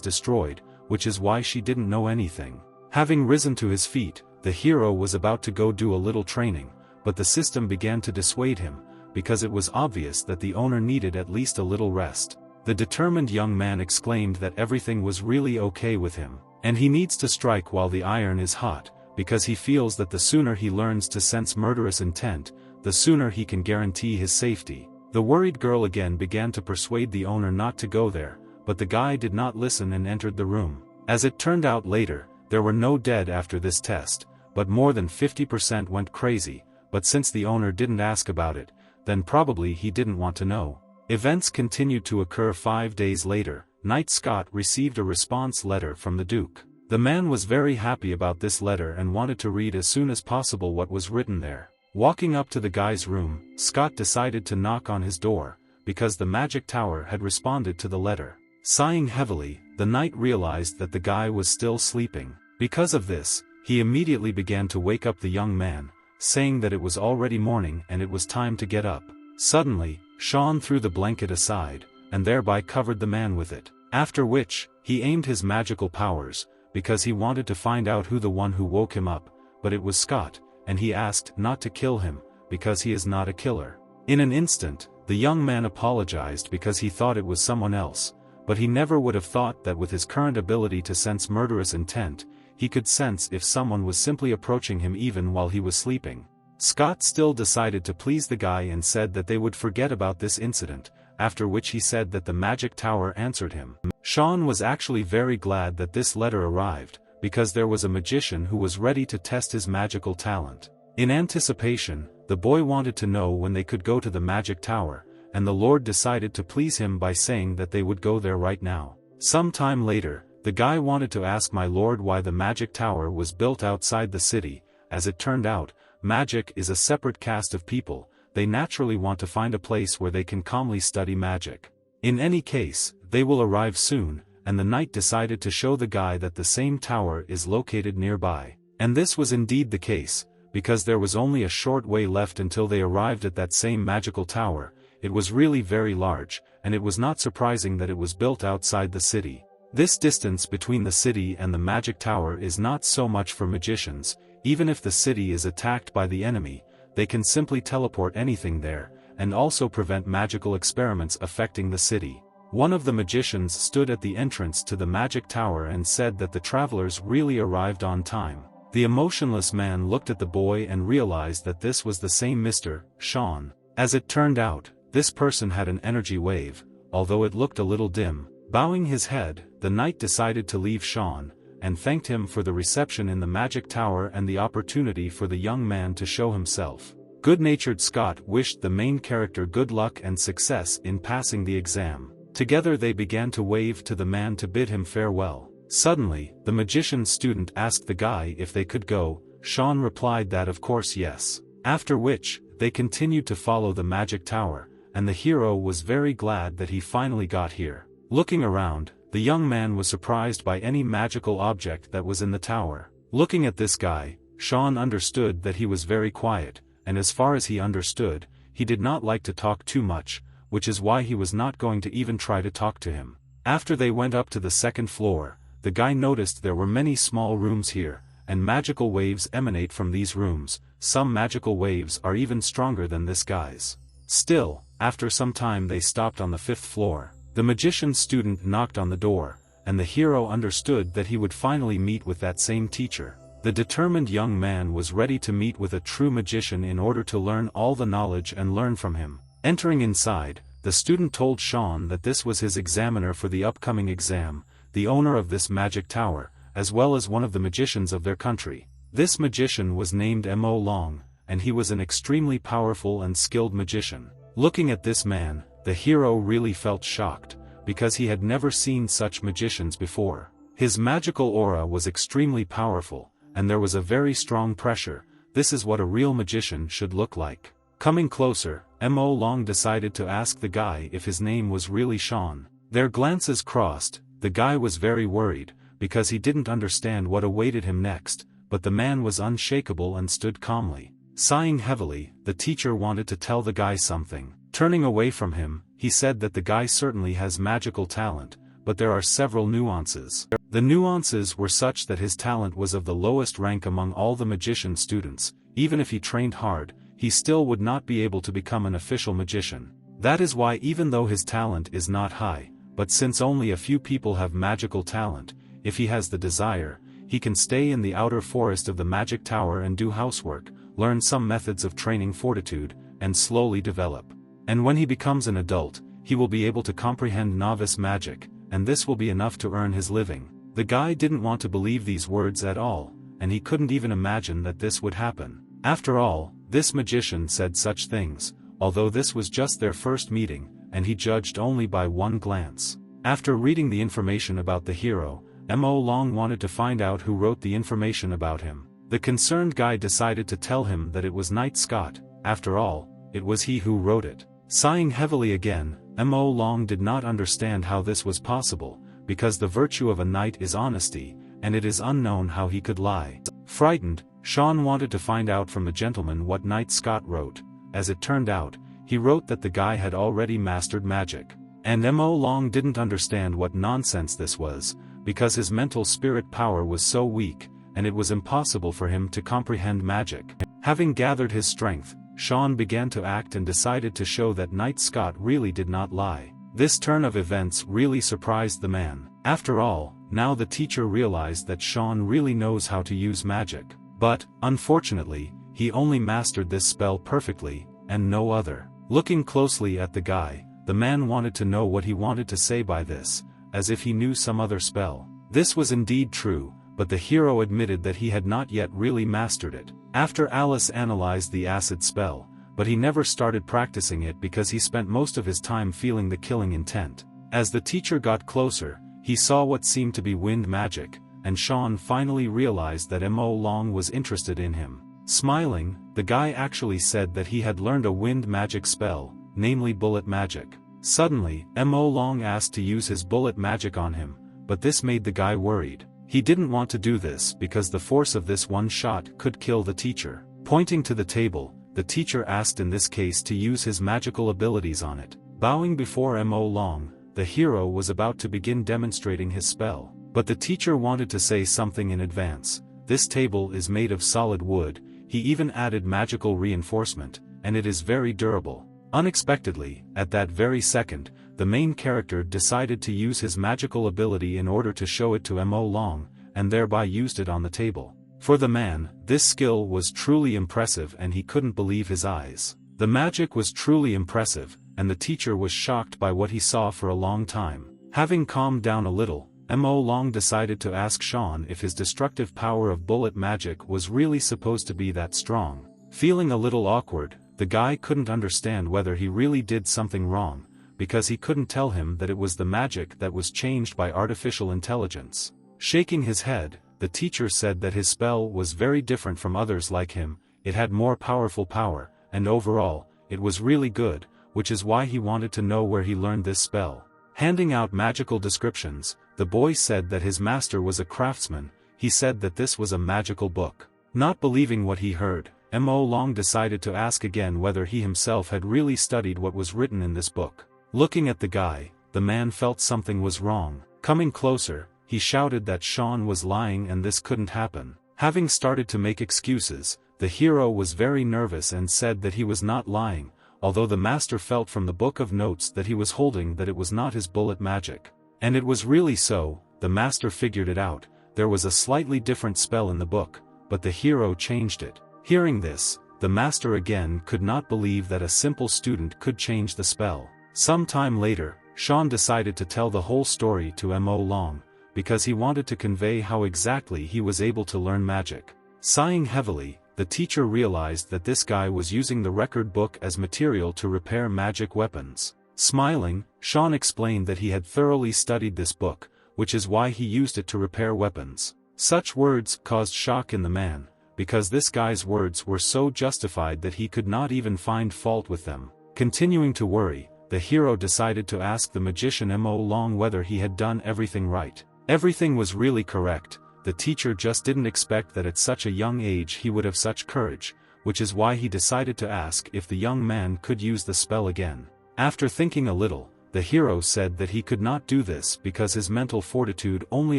destroyed, which is why she didn't know anything. Having risen to his feet, the hero was about to go do a little training, but the system began to dissuade him, because it was obvious that the owner needed at least a little rest. The determined young man exclaimed that everything was really okay with him, and he needs to strike while the iron is hot, because he feels that the sooner he learns to sense murderous intent, the sooner he can guarantee his safety. The worried girl again began to persuade the owner not to go there, but the guy did not listen and entered the room. As it turned out later, there were no dead after this test, but more than 50% went crazy, but since the owner didn't ask about it, then probably he didn't want to know. Events continued to occur 5 days later. Knight Scott received a response letter from the Duke. The man was very happy about this letter and wanted to read as soon as possible what was written there. Walking up to the guy's room, Scott decided to knock on his door, because the magic tower had responded to the letter. Sighing heavily, the knight realized that the guy was still sleeping. Because of this, he immediately began to wake up the young man, saying that it was already morning and it was time to get up. Suddenly, Shawn threw the blanket aside, and thereby covered the man with it. After which, he aimed his magical powers, because he wanted to find out who the one who woke him up, but it was Scott, and he asked not to kill him, because he is not a killer. In an instant, the young man apologized because he thought it was someone else, but he never would have thought that with his current ability to sense murderous intent, he could sense if someone was simply approaching him even while he was sleeping. Scott still decided to please the guy and said that they would forget about this incident, after which he said that the magic tower answered him. Shawn was actually very glad that this letter arrived, because there was a magician who was ready to test his magical talent. In anticipation, the boy wanted to know when they could go to the magic tower, and the Lord decided to please him by saying that they would go there right now. Some time later, the guy wanted to ask my lord why the magic tower was built outside the city. As it turned out, magic is a separate caste of people. They naturally want to find a place where they can calmly study magic. In any case, they will arrive soon, and the knight decided to show the guy that the same tower is located nearby. And this was indeed the case, because there was only a short way left until they arrived at that same magical tower. It was really very large, and it was not surprising that it was built outside the city. This distance between the city and the magic tower is not so much for magicians. Even if the city is attacked by the enemy, they can simply teleport anything there, and also prevent magical experiments affecting the city. One of the magicians stood at the entrance to the magic tower and said that the travelers really arrived on time. The emotionless man looked at the boy and realized that this was the same Mr. Shawn. As it turned out, this person had an energy wave, although it looked a little dim. Bowing his head, the knight decided to leave Shawn, and thanked him for the reception in the magic tower and the opportunity for the young man to show himself. Good-natured Scott wished the main character good luck and success in passing the exam. Together they began to wave to the man to bid him farewell. Suddenly, the magician's student asked the guy if they could go. Shawn replied that of course yes. After which, they continued to follow the magic tower, and the hero was very glad that he finally got here. Looking around, the young man was surprised by any magical object that was in the tower. Looking at this guy, Shawn understood that he was very quiet, and as far as he understood, he did not like to talk too much, which is why he was not going to even try to talk to him. After they went up to the second floor, the guy noticed there were many small rooms here, and magical waves emanate from these rooms. Some magical waves are even stronger than this guy's. Still, after some time they stopped on the 5th floor. The magician's student knocked on the door, and the hero understood that he would finally meet with that same teacher. The determined young man was ready to meet with a true magician in order to learn all the knowledge and learn from him. Entering inside, the student told Shawn that this was his examiner for the upcoming exam, the owner of this magic tower, as well as one of the magicians of their country. This magician was named Mo Long, and he was an extremely powerful and skilled magician. Looking at this man, the hero really felt shocked, because he had never seen such magicians before. His magical aura was extremely powerful, and there was a very strong pressure. This is what a real magician should look like. Coming closer, Mo Long decided to ask the guy if his name was really Shawn. Their glances crossed. The guy was very worried, because he didn't understand what awaited him next, but the man was unshakable and stood calmly. Sighing heavily, the teacher wanted to tell the guy something. Turning away from him, he said that the guy certainly has magical talent, but there are several nuances. The nuances were such that his talent was of the lowest rank among all the magician students. Even if he trained hard, he still would not be able to become an official magician. That is why, even though his talent is not high, but since only a few people have magical talent, if he has the desire, he can stay in the outer forest of the magic tower and do housework, learn some methods of training fortitude, and slowly develop. And when he becomes an adult, he will be able to comprehend novice magic, and this will be enough to earn his living. The guy didn't want to believe these words at all, and he couldn't even imagine that this would happen. After all, this magician said such things, although this was just their first meeting, and he judged only by one glance. After reading the information about the hero, Mo Long wanted to find out who wrote the information about him. The concerned guy decided to tell him that it was Knight Scott. After all, it was he who wrote it. Sighing heavily again, Mo Long did not understand how this was possible, because the virtue of a knight is honesty, and it is unknown how he could lie. Frightened, Shawn wanted to find out from the gentleman what Knight Scott wrote. As it turned out, he wrote that the guy had already mastered magic. And Mo Long didn't understand what nonsense this was, because his mental spirit power was so weak, and it was impossible for him to comprehend magic. Having gathered his strength, Shawn began to act and decided to show that Knight Scott really did not lie. This turn of events really surprised the man. After all, now the teacher realized that Shawn really knows how to use magic. But, unfortunately, he only mastered this spell perfectly, and no other. Looking closely at the guy, the man wanted to know what he wanted to say by this, as if he knew some other spell. This was indeed true, but the hero admitted that he had not yet really mastered it. After Alice analyzed the acid spell, but he never started practicing it because he spent most of his time feeling the killing intent. As the teacher got closer, he saw what seemed to be wind magic, and Shawn finally realized that Mo Long was interested in him. Smiling, the guy actually said that he had learned a wind magic spell, namely bullet magic. Suddenly, Mo Long asked to use his bullet magic on him, but this made the guy worried. He didn't want to do this because the force of this one shot could kill the teacher. Pointing to the table, the teacher asked in this case to use his magical abilities on it. Bowing before Mo Long, the hero was about to begin demonstrating his spell. But the teacher wanted to say something in advance. This table is made of solid wood. He even added magical reinforcement, and it is very durable. Unexpectedly, at that very second, the main character decided to use his magical ability in order to show it to Mo Long, and thereby used it on the table. For the man, this skill was truly impressive and he couldn't believe his eyes. The magic was truly impressive, and the teacher was shocked by what he saw for a long time. Having calmed down a little, Mo Long decided to ask Shawn if his destructive power of bullet magic was really supposed to be that strong. Feeling a little awkward, the guy couldn't understand whether he really did something wrong, because he couldn't tell him that it was the magic that was changed by artificial intelligence. Shaking his head, the teacher said that his spell was very different from others like him. It had more powerful power, and overall, it was really good, which is why he wanted to know where he learned this spell. Handing out magical descriptions, the boy said that his master was a craftsman. He said that this was a magical book. Not believing what he heard, Mo Long decided to ask again whether he himself had really studied what was written in this book. Looking at the guy, the man felt something was wrong. Coming closer, he shouted that Shawn was lying and this couldn't happen. Having started to make excuses, the hero was very nervous and said that he was not lying, although the master felt from the book of notes that he was holding that it was not his bullet magic. And it was really so. the master figured it out. There was a slightly different spell in the book, but the hero changed it. Hearing this, the master again could not believe that a simple student could change the spell. Some time later, Shawn decided to tell the whole story to Mo Long, because he wanted to convey how exactly he was able to learn magic. Sighing heavily, the teacher realized that this guy was using the record book as material to repair magic weapons. Smiling, Shawn explained that he had thoroughly studied this book, which is why he used it to repair weapons. Such words caused shock in the man, because this guy's words were so justified that he could not even find fault with them. Continuing to worry, the hero decided to ask the magician Mo Long whether he had done everything right. Everything was really correct. The teacher just didn't expect that at such a young age he would have such courage, which is why he decided to ask if the young man could use the spell again. After thinking a little, the hero said that he could not do this because his mental fortitude only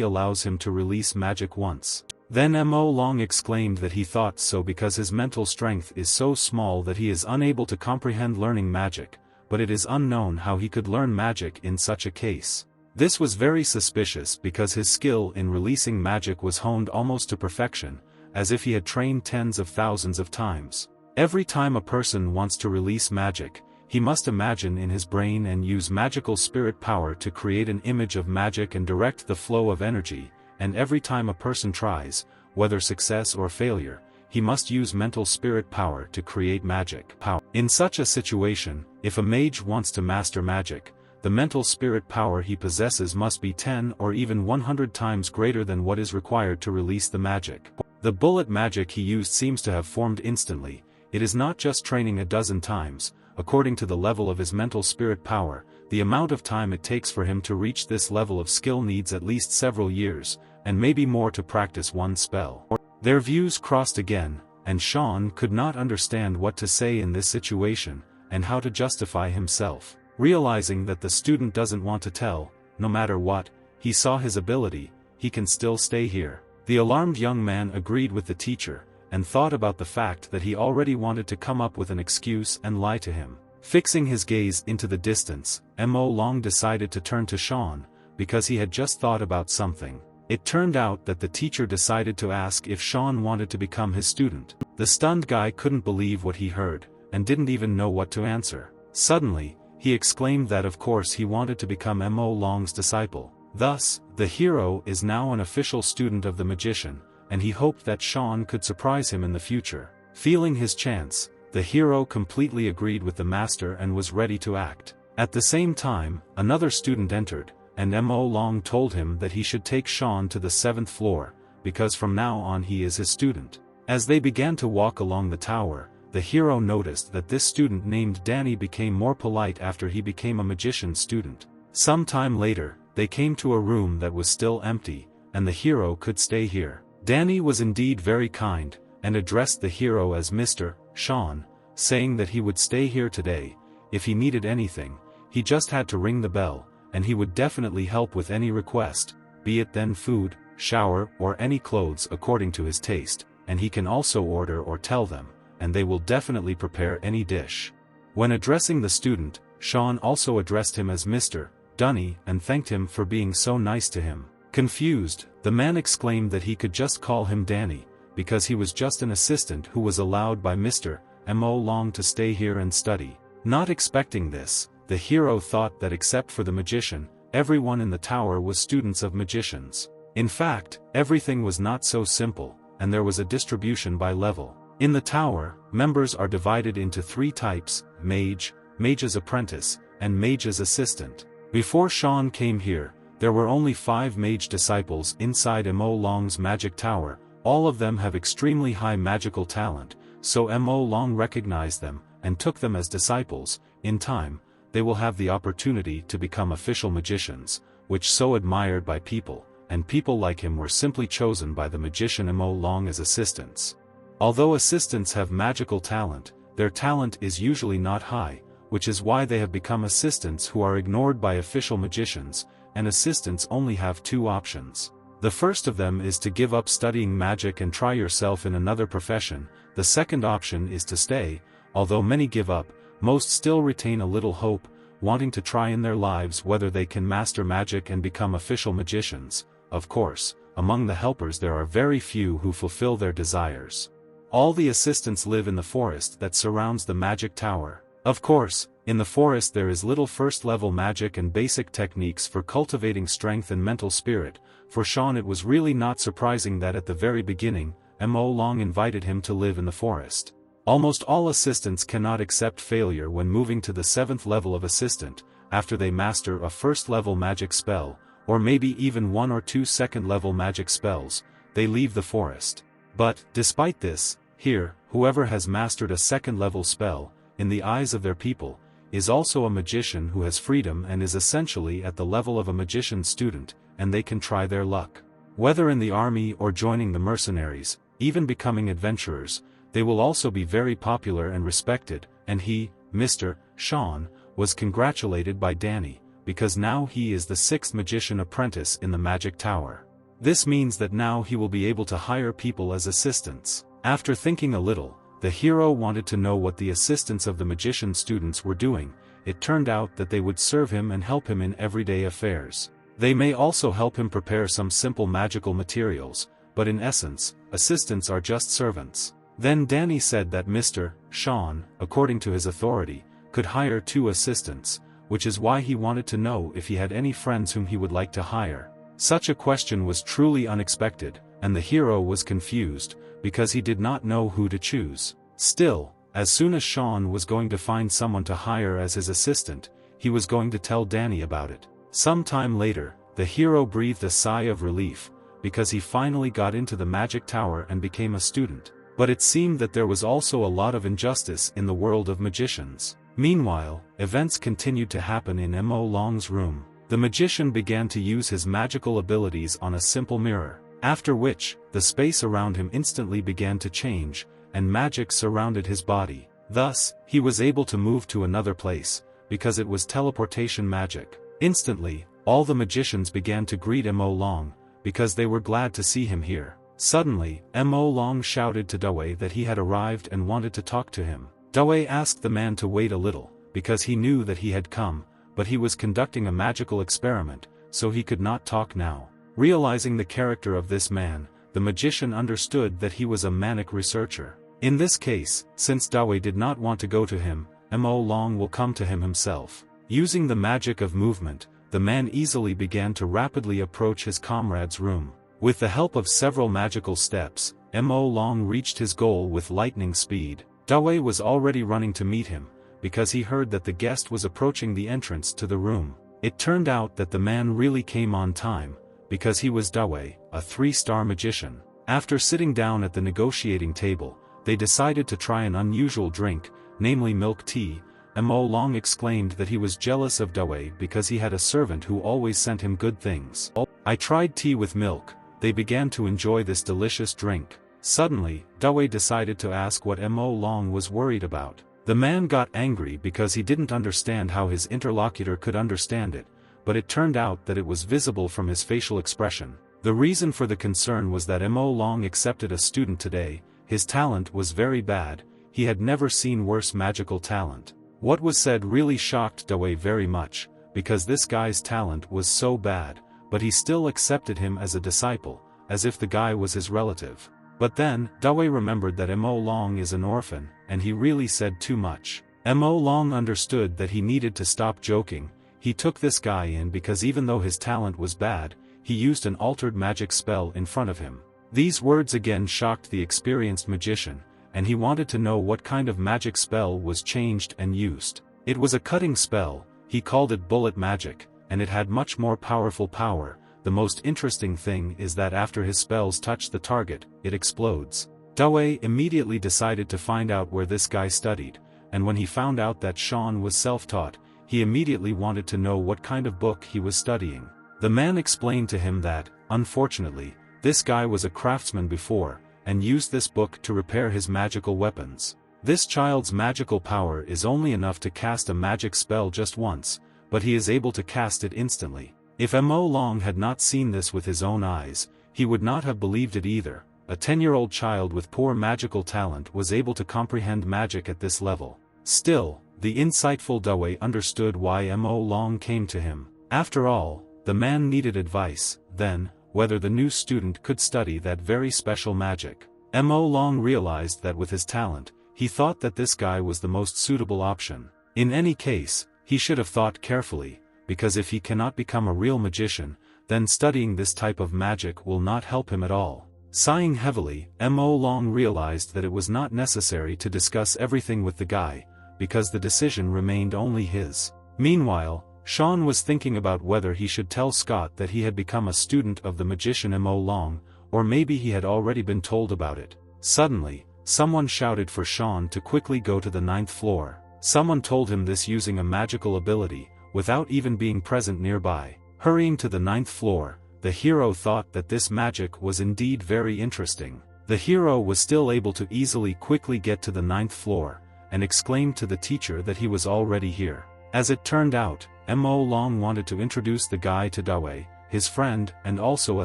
allows him to release magic once. Then Mo Long exclaimed that he thought so because his mental strength is so small that he is unable to comprehend learning magic, but it is unknown how he could learn magic in such a case. This was very suspicious because his skill in releasing magic was honed almost to perfection, as if he had trained tens of thousands of times. Every time a person wants to release magic, he must imagine in his brain and use magical spirit power to create an image of magic and direct the flow of energy, and every time a person tries, whether success or failure, he must use mental spirit power to create magic power. In such a situation, if a mage wants to master magic, the mental spirit power he possesses must be 10 or even 100 times greater than what is required to release the magic. The bullet magic he used seems to have formed instantly. It is not just training a dozen times. According to the level of his mental spirit power, the amount of time it takes for him to reach this level of skill needs at least several years, and maybe more to practice one spell. Their views crossed again, and Shawn could not understand what to say in this situation, and how to justify himself. Realizing that the student doesn't want to tell, no matter what, he saw his ability, he can still stay here. The alarmed young man agreed with the teacher, and thought about the fact that he already wanted to come up with an excuse and lie to him. Fixing his gaze into the distance, Mo Long decided to turn to Shawn, because he had just thought about something. It turned out that the teacher decided to ask if Shawn wanted to become his student. The stunned guy couldn't believe what he heard, and didn't even know what to answer. Suddenly, he exclaimed that of course he wanted to become Mo Long's disciple. Thus, the hero is now an official student of the magician, and he hoped that Shawn could surprise him in the future. Feeling his chance, the hero completely agreed with the master and was ready to act. At the same time, another student entered, and Mo Long told him that he should take Shawn to the 7th floor, because from now on he is his student. As they began to walk along the tower, the hero noticed that this student named Danny became more polite after he became a magician student. Some time later, they came to a room that was still empty, and the hero could stay here. Danny was indeed very kind, and addressed the hero as Mr. Shawn, saying that he would stay here today. If he needed anything, he just had to ring the bell, and he would definitely help with any request, be it then food, shower or any clothes according to his taste, and he can also order or tell them, and they will definitely prepare any dish. When addressing the student, Shawn also addressed him as Mr. Dunny and thanked him for being so nice to him. Confused, the man exclaimed that he could just call him Danny, because he was just an assistant who was allowed by Mr. Mo Long to stay here and study. Not expecting this, the hero thought that except for the magician, everyone in the tower was students of magicians. In fact, everything was not so simple, and there was a distribution by level. In the tower, members are divided into 3 types: mage, mage's apprentice, and mage's assistant. Before Shawn came here, there were only 5 mage disciples inside Mo Long's magic tower. All of them have extremely high magical talent, so Mo Long recognized them, and took them as disciples. In time, they will have the opportunity to become official magicians, which so admired by people, and people like him were simply chosen by the magician Mo Long as assistants. Although assistants have magical talent, their talent is usually not high, which is why they have become assistants who are ignored by official magicians, and assistants only have 2 options. The first of them is to give up studying magic and try yourself in another profession. The second option is to stay. Although many give up, most still retain a little hope, wanting to try in their lives whether they can master magic and become official magicians. Of course, among the helpers there are very few who fulfill their desires. All the assistants live in the forest that surrounds the magic tower. Of course, in the forest there is little first-level magic and basic techniques for cultivating strength and mental spirit. For Shawn it was really not surprising that at the very beginning, Mo Long invited him to live in the forest. Almost all assistants cannot accept failure when moving to the 7th level of assistant, after they master a first-level magic spell, or maybe even 1 or 2 second-level magic spells, they leave the forest. But, despite this, here, whoever has mastered a second-level spell, in the eyes of their people, is also a magician who has freedom and is essentially at the level of a magician student, and they can try their luck. Whether in the army or joining the mercenaries, even becoming adventurers, they will also be very popular and respected, and he, Mr. Shawn, was congratulated by Danny, because now he is the 6th magician apprentice in the magic tower. This means that now he will be able to hire people as assistants. After thinking a little, the hero wanted to know what the assistants of the magician students were doing. It turned out that they would serve him and help him in everyday affairs. They may also help him prepare some simple magical materials, but in essence, assistants are just servants. Then Danny said that Mr. Shawn, according to his authority, could hire 2 assistants, which is why he wanted to know if he had any friends whom he would like to hire. Such a question was truly unexpected, and the hero was confused, because he did not know who to choose. Still, as soon as Shawn was going to find someone to hire as his assistant, he was going to tell Danny about it. Some time later, the hero breathed a sigh of relief, because he finally got into the magic tower and became a student. But it seemed that there was also a lot of injustice in the world of magicians. Meanwhile, events continued to happen in Mo Long's room. The magician began to use his magical abilities on a simple mirror. After which, the space around him instantly began to change, and magic surrounded his body. Thus, he was able to move to another place, because it was teleportation magic. Instantly, all the magicians began to greet Mo Long, because they were glad to see him here. Suddenly, Mo Long shouted to Dawei that he had arrived and wanted to talk to him. Dawei asked the man to wait a little, because he knew that he had come, but he was conducting a magical experiment, so he could not talk now. Realizing the character of this man, the magician understood that he was a manic researcher. In this case, since Dawei did not want to go to him, Mo Long will come to him himself. Using the magic of movement, the man easily began to rapidly approach his comrade's room. With the help of several magical steps, Mo Long reached his goal with lightning speed. Dawei was already running to meet him, because he heard that the guest was approaching the entrance to the room. It turned out that the man really came on time, because he was Dawei, a 3-star magician. After sitting down at the negotiating table, they decided to try an unusual drink, namely milk tea. Mo Long exclaimed that he was jealous of Dawei because he had a servant who always sent him good things. I tried tea with milk. They began to enjoy this delicious drink. Suddenly, Dawei decided to ask what Mo Long was worried about. The man got angry because he didn't understand how his interlocutor could understand it, but it turned out that it was visible from his facial expression. The reason for the concern was that Mo Long accepted a student today. His talent was very bad. He had never seen worse magical talent. What was said really shocked Dawei very much, because this guy's talent was so bad, but he still accepted him as a disciple, as if the guy was his relative. But then, Dawei remembered that Mo Long is an orphan, and he really said too much. Mo Long understood that he needed to stop joking. He took this guy in because even though his talent was bad, he used an altered magic spell in front of him. These words again shocked the experienced magician, and he wanted to know what kind of magic spell was changed and used. It was a cutting spell. He called it bullet magic, and it had much more powerful power. The most interesting thing is that after his spells touch the target, it explodes. Dawei immediately decided to find out where this guy studied, and when he found out that Shawn was self-taught, he immediately wanted to know what kind of book he was studying. The man explained to him that, unfortunately, this guy was a craftsman before, and used this book to repair his magical weapons. This child's magical power is only enough to cast a magic spell just once, but he is able to cast it instantly. If Mo Long had not seen this with his own eyes, he would not have believed it either. A 10-year-old child with poor magical talent was able to comprehend magic at this level. Still, the insightful Dawei understood why Mo Long came to him. After all, the man needed advice, then, whether the new student could study that very special magic. Mo Long realized that with his talent, he thought that this guy was the most suitable option. In any case, he should have thought carefully, because if he cannot become a real magician, then studying this type of magic will not help him at all. Sighing heavily, Mo Long realized that it was not necessary to discuss everything with the guy, because the decision remained only his. Meanwhile, Shawn was thinking about whether he should tell Scott that he had become a student of the magician Mo Long, or maybe he had already been told about it. Suddenly, someone shouted for Shawn to quickly go to the 9th floor. Someone told him this using a magical ability, without even being present nearby. Hurrying to the 9th floor, the hero thought that this magic was indeed very interesting. The hero was still able to easily quickly get to the 9th floor, and exclaimed to the teacher that he was already here. As it turned out, Mo Long wanted to introduce the guy to Dawei, his friend and also a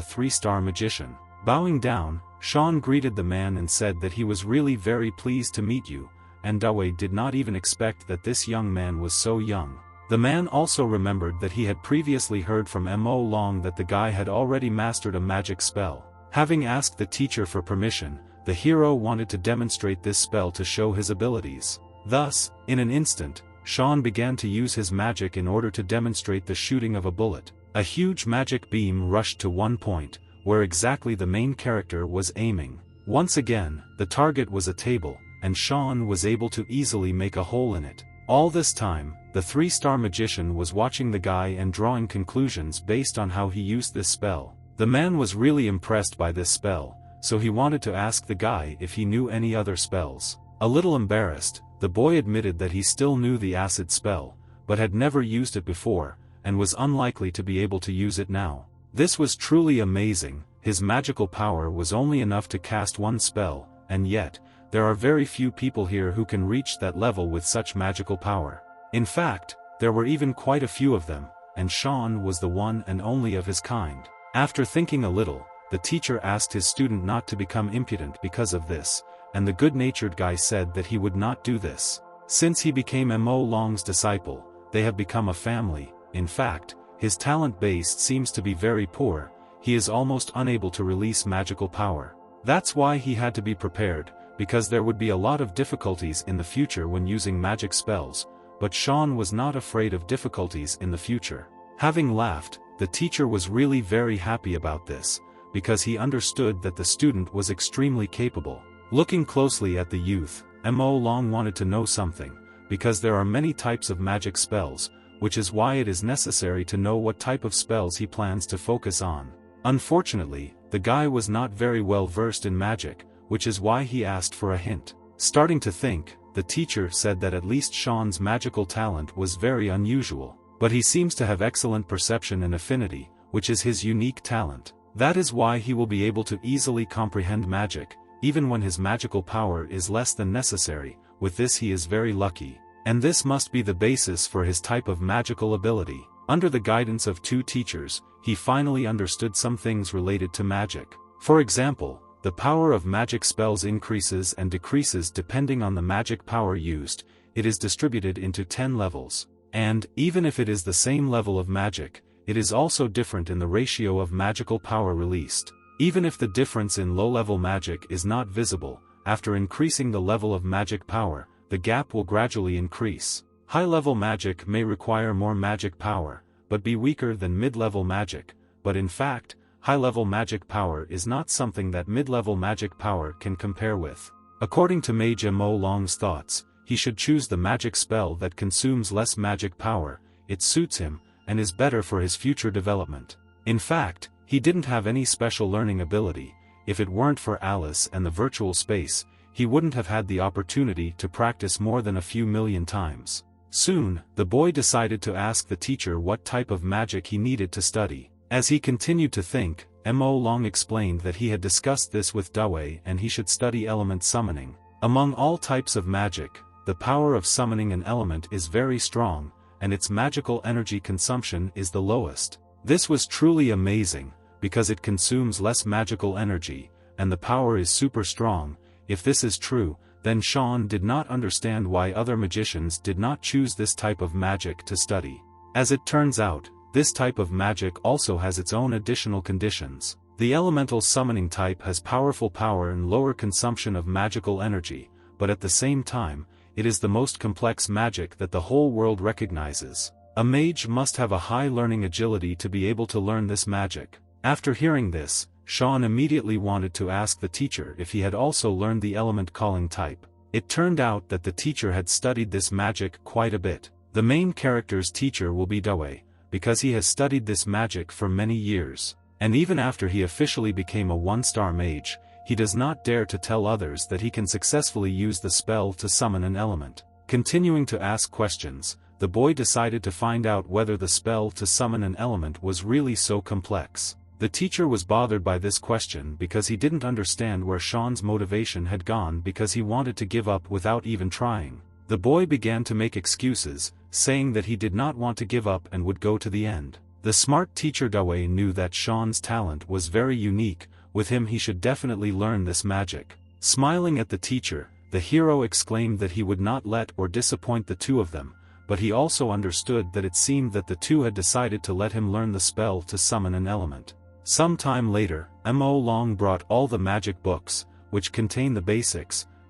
3-star magician. Bowing down, Shawn greeted the man and said that he was really very pleased to meet you, and Dawei did not even expect that this young man was so young. The man also remembered that he had previously heard from Mo Long that the guy had already mastered a magic spell. Having asked the teacher for permission, the hero wanted to demonstrate this spell to show his abilities. Thus, in an instant, Shawn began to use his magic in order to demonstrate the shooting of a bullet. A huge magic beam rushed to one point, where exactly the main character was aiming. Once again, the target was a table, and Shawn was able to easily make a hole in it. All this time, the 3-star magician was watching the guy and drawing conclusions based on how he used this spell. The man was really impressed by this spell, so he wanted to ask the guy if he knew any other spells. A little embarrassed, the boy admitted that he still knew the acid spell, but had never used it before, and was unlikely to be able to use it now. This was truly amazing. His magical power was only enough to cast one spell, and yet, there are very few people here who can reach that level with such magical power. In fact, there were even quite a few of them, and Shawn was the one and only of his kind. After thinking a little, the teacher asked his student not to become impudent because of this, and the good-natured guy said that he would not do this. Since he became Mo Long's disciple, they have become a family. In fact, his talent base seems to be very poor. He is almost unable to release magical power. That's why he had to be prepared, because there would be a lot of difficulties in the future when using magic spells, but Shawn was not afraid of difficulties in the future. Having laughed, the teacher was really very happy about this, because he understood that the student was extremely capable. Looking closely at the youth, Mo Long wanted to know something, because there are many types of magic spells, which is why it is necessary to know what type of spells he plans to focus on. Unfortunately, the guy was not very well versed in magic, which is why he asked for a hint. Starting to think, the teacher said that at least Shawn's magical talent was very unusual, but he seems to have excellent perception and affinity, which is his unique talent. That is why he will be able to easily comprehend magic, even when his magical power is less than necessary. With this he is very lucky. And this must be the basis for his type of magical ability. Under the guidance of 2 teachers, he finally understood some things related to magic. For example, the power of magic spells increases and decreases depending on the magic power used. It is distributed into 10 levels. And, even if it is the same level of magic, it is also different in the ratio of magical power released. Even if the difference in low-level magic is not visible, after increasing the level of magic power, the gap will gradually increase. High-level magic may require more magic power, but be weaker than mid-level magic, but in fact, high-level magic power is not something that mid-level magic power can compare with. According to Mage Mo Long's thoughts, he should choose the magic spell that consumes less magic power. It suits him, and is better for his future development. In fact, he didn't have any special learning ability. If it weren't for Alice and the virtual space, he wouldn't have had the opportunity to practice more than a few million times. Soon, the boy decided to ask the teacher what type of magic he needed to study. As he continued to think, Mo Long explained that he had discussed this with Dawei and he should study element summoning. Among all types of magic, the power of summoning an element is very strong, and its magical energy consumption is the lowest. This was truly amazing, because it consumes less magical energy, and the power is super strong. If this is true, Then Shawn did not understand why other magicians did not choose this type of magic to study. As it turns out, this type of magic also has its own additional conditions. The elemental summoning type has powerful power and lower consumption of magical energy, but at the same time, it is the most complex magic that the whole world recognizes. A mage must have a high learning agility to be able to learn this magic. After hearing this, Shawn immediately wanted to ask the teacher if he had also learned the element calling type. It turned out that the teacher had studied this magic quite a bit. The main character's teacher will be Dawei, because he has studied this magic for many years. And even after he officially became a one-star mage, he does not dare to tell others that he can successfully use the spell to summon an element. Continuing to ask questions, the boy decided to find out whether the spell to summon an element was really so complex. The teacher was bothered by this question because he didn't understand where Shawn's motivation had gone because he wanted to give up without even trying. The boy began to make excuses, saying that he did not want to give up and would go to the end. The smart teacher Dawei knew that Shawn's talent was very unique, with him he should definitely learn this magic. Smiling at the teacher, the hero exclaimed that he would not let or disappoint the two of them, but he also understood that it seemed that the two had decided to let him learn the spell to summon an element. Some time later, Mo Long brought all the magic books, which contain the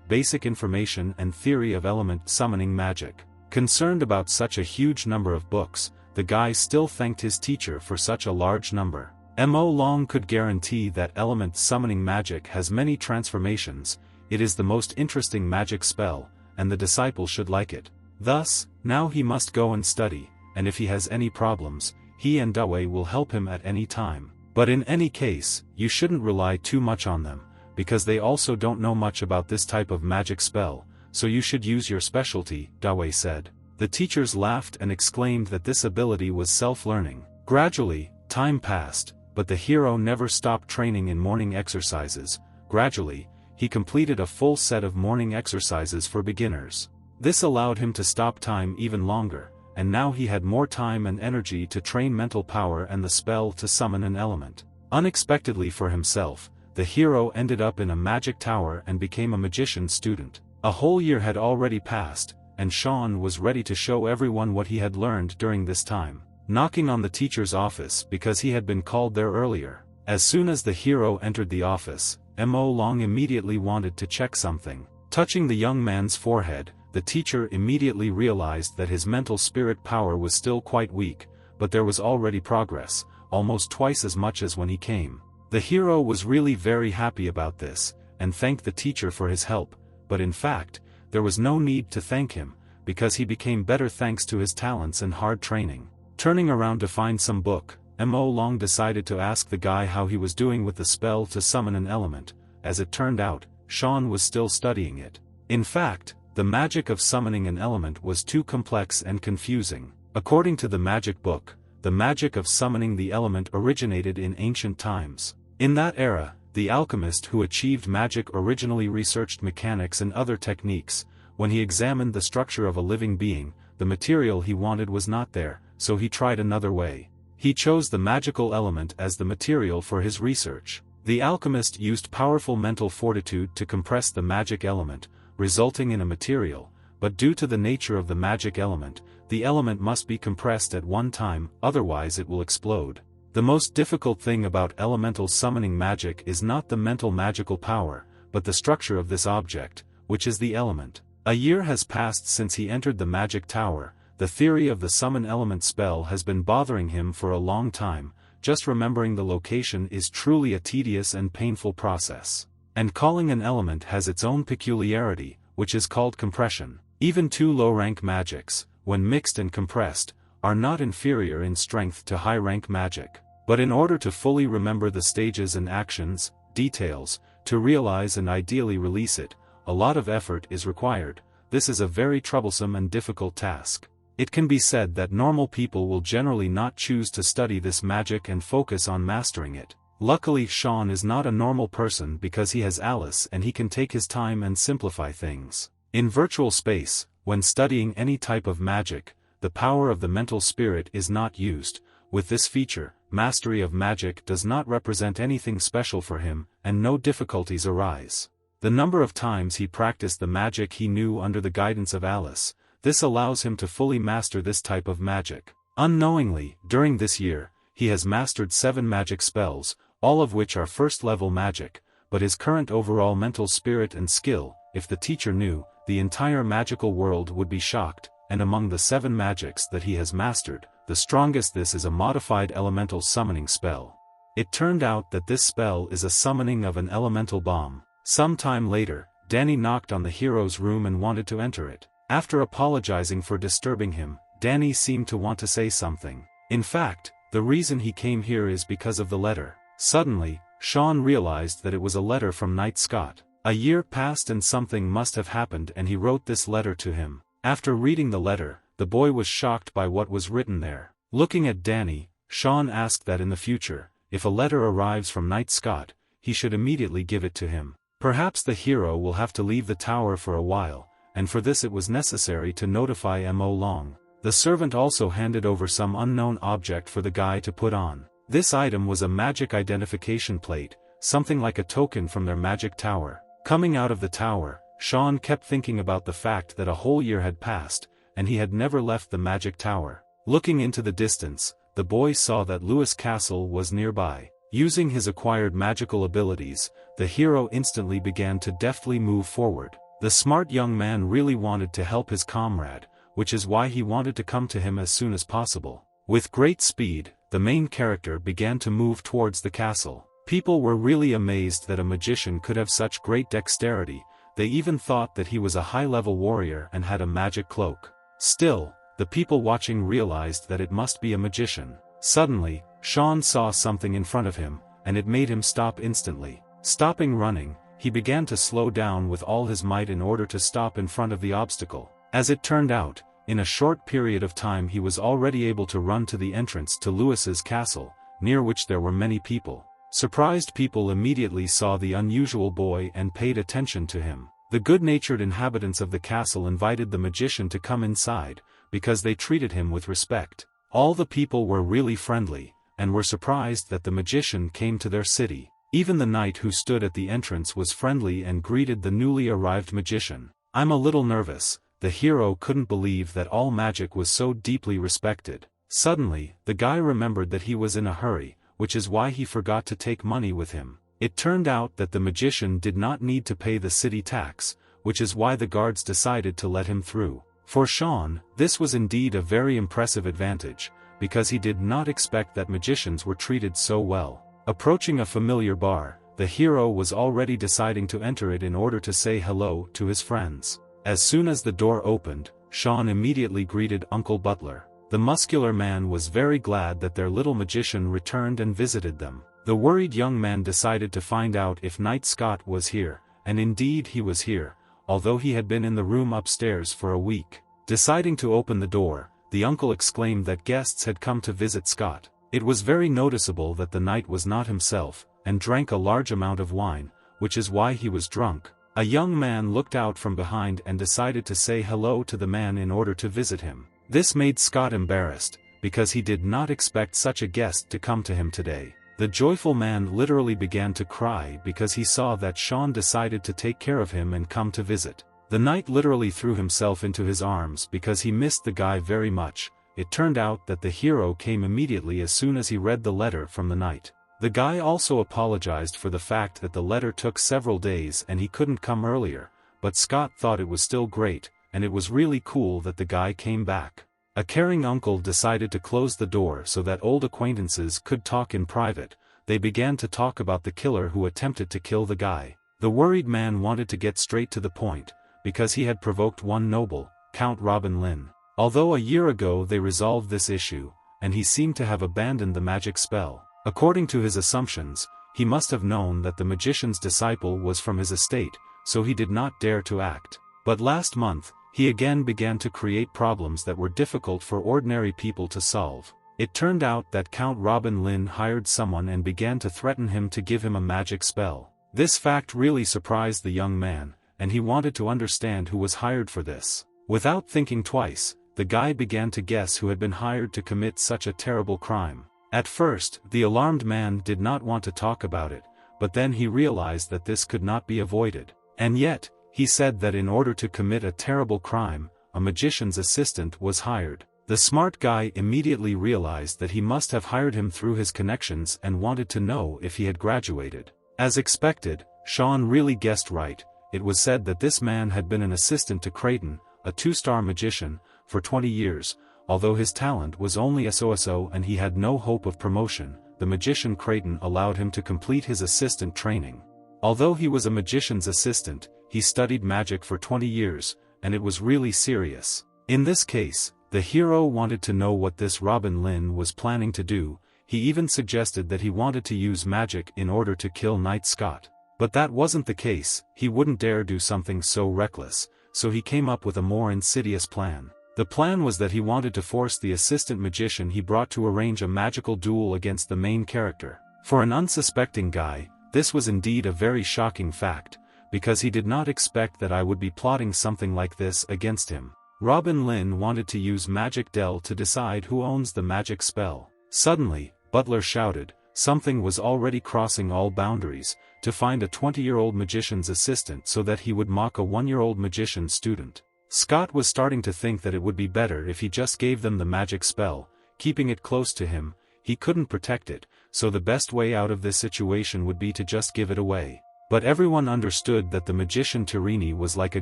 basic information and theory of element summoning magic. Concerned about such a huge number of books, the guy still thanked his teacher for such a large number. Mo Long could guarantee that element summoning magic has many transformations, it is the most interesting magic spell, and the disciple should like it. Thus, now he must go and study, and if he has any problems, he and Dawei will help him at any time. But in any case, you shouldn't rely too much on them, because they also don't know much about this type of magic spell, so you should use your specialty, Dawei said. The teachers laughed and exclaimed that this ability was self-learning. Gradually, time passed, but the hero never stopped training in morning exercises. Gradually, he completed a full set of morning exercises for beginners. This allowed him to stop time even longer, and now he had more time and energy to train mental power and the spell to summon an element. Unexpectedly for himself, the hero ended up in a magic tower and became a magician student. A whole year had already passed, and Shawn was ready to show everyone what he had learned during this time. Knocking on the teacher's office because he had been called there earlier. As soon as the hero entered the office, Mo Long immediately wanted to check something. Touching the young man's forehead, the teacher immediately realized that his mental spirit power was still quite weak, but there was already progress, almost twice as much as when he came. The hero was really very happy about this, and thanked the teacher for his help, but in fact, there was no need to thank him, because he became better thanks to his talents and hard training. Turning around to find some book, Mo Long decided to ask the guy how he was doing with the spell to summon an element. As it turned out, Shawn was still studying it. In fact, the magic of summoning an element was too complex and confusing. According to the magic book, the magic of summoning the element originated in ancient times. In that era, the alchemist who achieved magic originally researched mechanics and other techniques. When he examined the structure of a living being, the material he wanted was not there, so he tried another way. He chose the magical element as the material for his research. The alchemist used powerful mental fortitude to compress the magic element, resulting in a material, but due to the nature of the magic element, the element must be compressed at one time, otherwise it will explode. The most difficult thing about elemental summoning magic is not the mental magical power, but the structure of this object, which is the element. A year has passed since he entered the magic tower. The theory of the summon element spell has been bothering him for a long time. Just remembering the location is truly a tedious and painful process. And calling an element has its own peculiarity, which is called compression. Even two low-rank magics, when mixed and compressed, are not inferior in strength to high-rank magic. But in order to fully remember the stages and actions, details, to realize and ideally release it, a lot of effort is required. This is a very troublesome and difficult task. It can be said that normal people will generally not choose to study this magic and focus on mastering it. Luckily Shawn is not a normal person because he has Alice and he can take his time and simplify things. In virtual space, when studying any type of magic, the power of the mental spirit is not used. With this feature, mastery of magic does not represent anything special for him, and no difficulties arise. The number of times he practiced the magic he knew under the guidance of Alice, this allows him to fully master this type of magic. Unknowingly, during this year, he has mastered 7 magic spells, all of which are first-level magic, but his current overall mental spirit and skill, if the teacher knew, the entire magical world would be shocked, and among the 7 magics that he has mastered, the strongest this is a modified elemental summoning spell. It turned out that this spell is a summoning of an elemental bomb. Some time later, Danny knocked on the hero's room and wanted to enter it. After apologizing for disturbing him, Danny seemed to want to say something. In fact, the reason he came here is because of the letter. Suddenly, Shawn realized that it was a letter from Knight Scott. A year passed and something must have happened and he wrote this letter to him. After reading the letter, the boy was shocked by what was written there. Looking at Danny, Shawn asked that in the future, if a letter arrives from Knight Scott, he should immediately give it to him. Perhaps the hero will have to leave the tower for a while, and for this it was necessary to notify Mo Long. The servant also handed over some unknown object for the guy to put on. This item was a magic identification plate, something like a token from their magic tower. Coming out of the tower, Shawn kept thinking about the fact that a whole year had passed, and he had never left the magic tower. Looking into the distance, the boy saw that Lewis Castle was nearby. Using his acquired magical abilities, the hero instantly began to deftly move forward. The smart young man really wanted to help his comrade, which is why he wanted to come to him as soon as possible. With great speed, the main character began to move towards the castle. People were really amazed that a magician could have such great dexterity, they even thought that he was a high-level warrior and had a magic cloak. Still, the people watching realized that it must be a magician. Suddenly, Shawn saw something in front of him, and it made him stop instantly. Stopping running, he began to slow down with all his might in order to stop in front of the obstacle. As it turned out, in a short period of time he was already able to run to the entrance to Lewis's castle, near which there were many people. Surprised people immediately saw the unusual boy and paid attention to him. The good-natured inhabitants of the castle invited the magician to come inside, because they treated him with respect. All the people were really friendly, and were surprised that the magician came to their city. Even the knight who stood at the entrance was friendly and greeted the newly arrived magician. "I'm a little nervous." The hero couldn't believe that all magic was so deeply respected. Suddenly, the guy remembered that he was in a hurry, which is why he forgot to take money with him. It turned out that the magician did not need to pay the city tax, which is why the guards decided to let him through. For Shawn, this was indeed a very impressive advantage, because he did not expect that magicians were treated so well. Approaching a familiar bar, the hero was already deciding to enter it in order to say hello to his friends. As soon as the door opened, Shawn immediately greeted Uncle Butler. The muscular man was very glad that their little magician returned and visited them. The worried young man decided to find out if Knight Scott was here, and indeed he was here, although he had been in the room upstairs for a week. Deciding to open the door, the uncle exclaimed that guests had come to visit Scott. It was very noticeable that the knight was not himself, and drank a large amount of wine, which is why he was drunk. A young man looked out from behind and decided to say hello to the man in order to visit him. This made Scott embarrassed, because he did not expect such a guest to come to him today. The joyful man literally began to cry because he saw that Shawn decided to take care of him and come to visit. The knight literally threw himself into his arms because he missed the guy very much. It turned out that the hero came immediately as soon as he read the letter from the knight. The guy also apologized for the fact that the letter took several days and he couldn't come earlier, but Scott thought it was still great, and it was really cool that the guy came back. A caring uncle decided to close the door so that old acquaintances could talk in private. They began to talk about the killer who attempted to kill the guy. The worried man wanted to get straight to the point, because he had provoked one noble, Count Robin Lin. Although a year ago they resolved this issue, and he seemed to have abandoned the magic spell. According to his assumptions, he must have known that the magician's disciple was from his estate, so he did not dare to act. But last month, he again began to create problems that were difficult for ordinary people to solve. It turned out that Count Robin Lin hired someone and began to threaten him to give him a magic spell. This fact really surprised the young man, and he wanted to understand who was hired for this. Without thinking twice, the guy began to guess who had been hired to commit such a terrible crime. At first, the alarmed man did not want to talk about it, but then he realized that this could not be avoided. And yet, he said that in order to commit a terrible crime, a magician's assistant was hired. The smart guy immediately realized that he must have hired him through his connections and wanted to know if he had graduated. As expected, Shawn really guessed right. It was said that this man had been an assistant to Creighton, a 2-star magician, for 20 years, although his talent was only so and he had no hope of promotion. The magician Creighton allowed him to complete his assistant training. Although he was a magician's assistant, he studied magic for 20 years, and it was really serious. In this case, the hero wanted to know what this Robin Lin was planning to do. He even suggested that he wanted to use magic in order to kill Knight Scott. But that wasn't the case. He wouldn't dare do something so reckless, so he came up with a more insidious plan. The plan was that he wanted to force the assistant magician he brought to arrange a magical duel against the main character. For an unsuspecting guy, this was indeed a very shocking fact, because he did not expect that I would be plotting something like this against him. Robin Lin wanted to use Magic Dell to decide who owns the magic spell. Suddenly, Butler shouted, something was already crossing all boundaries, to find a 20-year-old magician's assistant so that he would mock a 1-year-old magician student. Scott was starting to think that it would be better if he just gave them the magic spell, keeping it close to him. He couldn't protect it, so the best way out of this situation would be to just give it away. But everyone understood that the magician Tirini was like a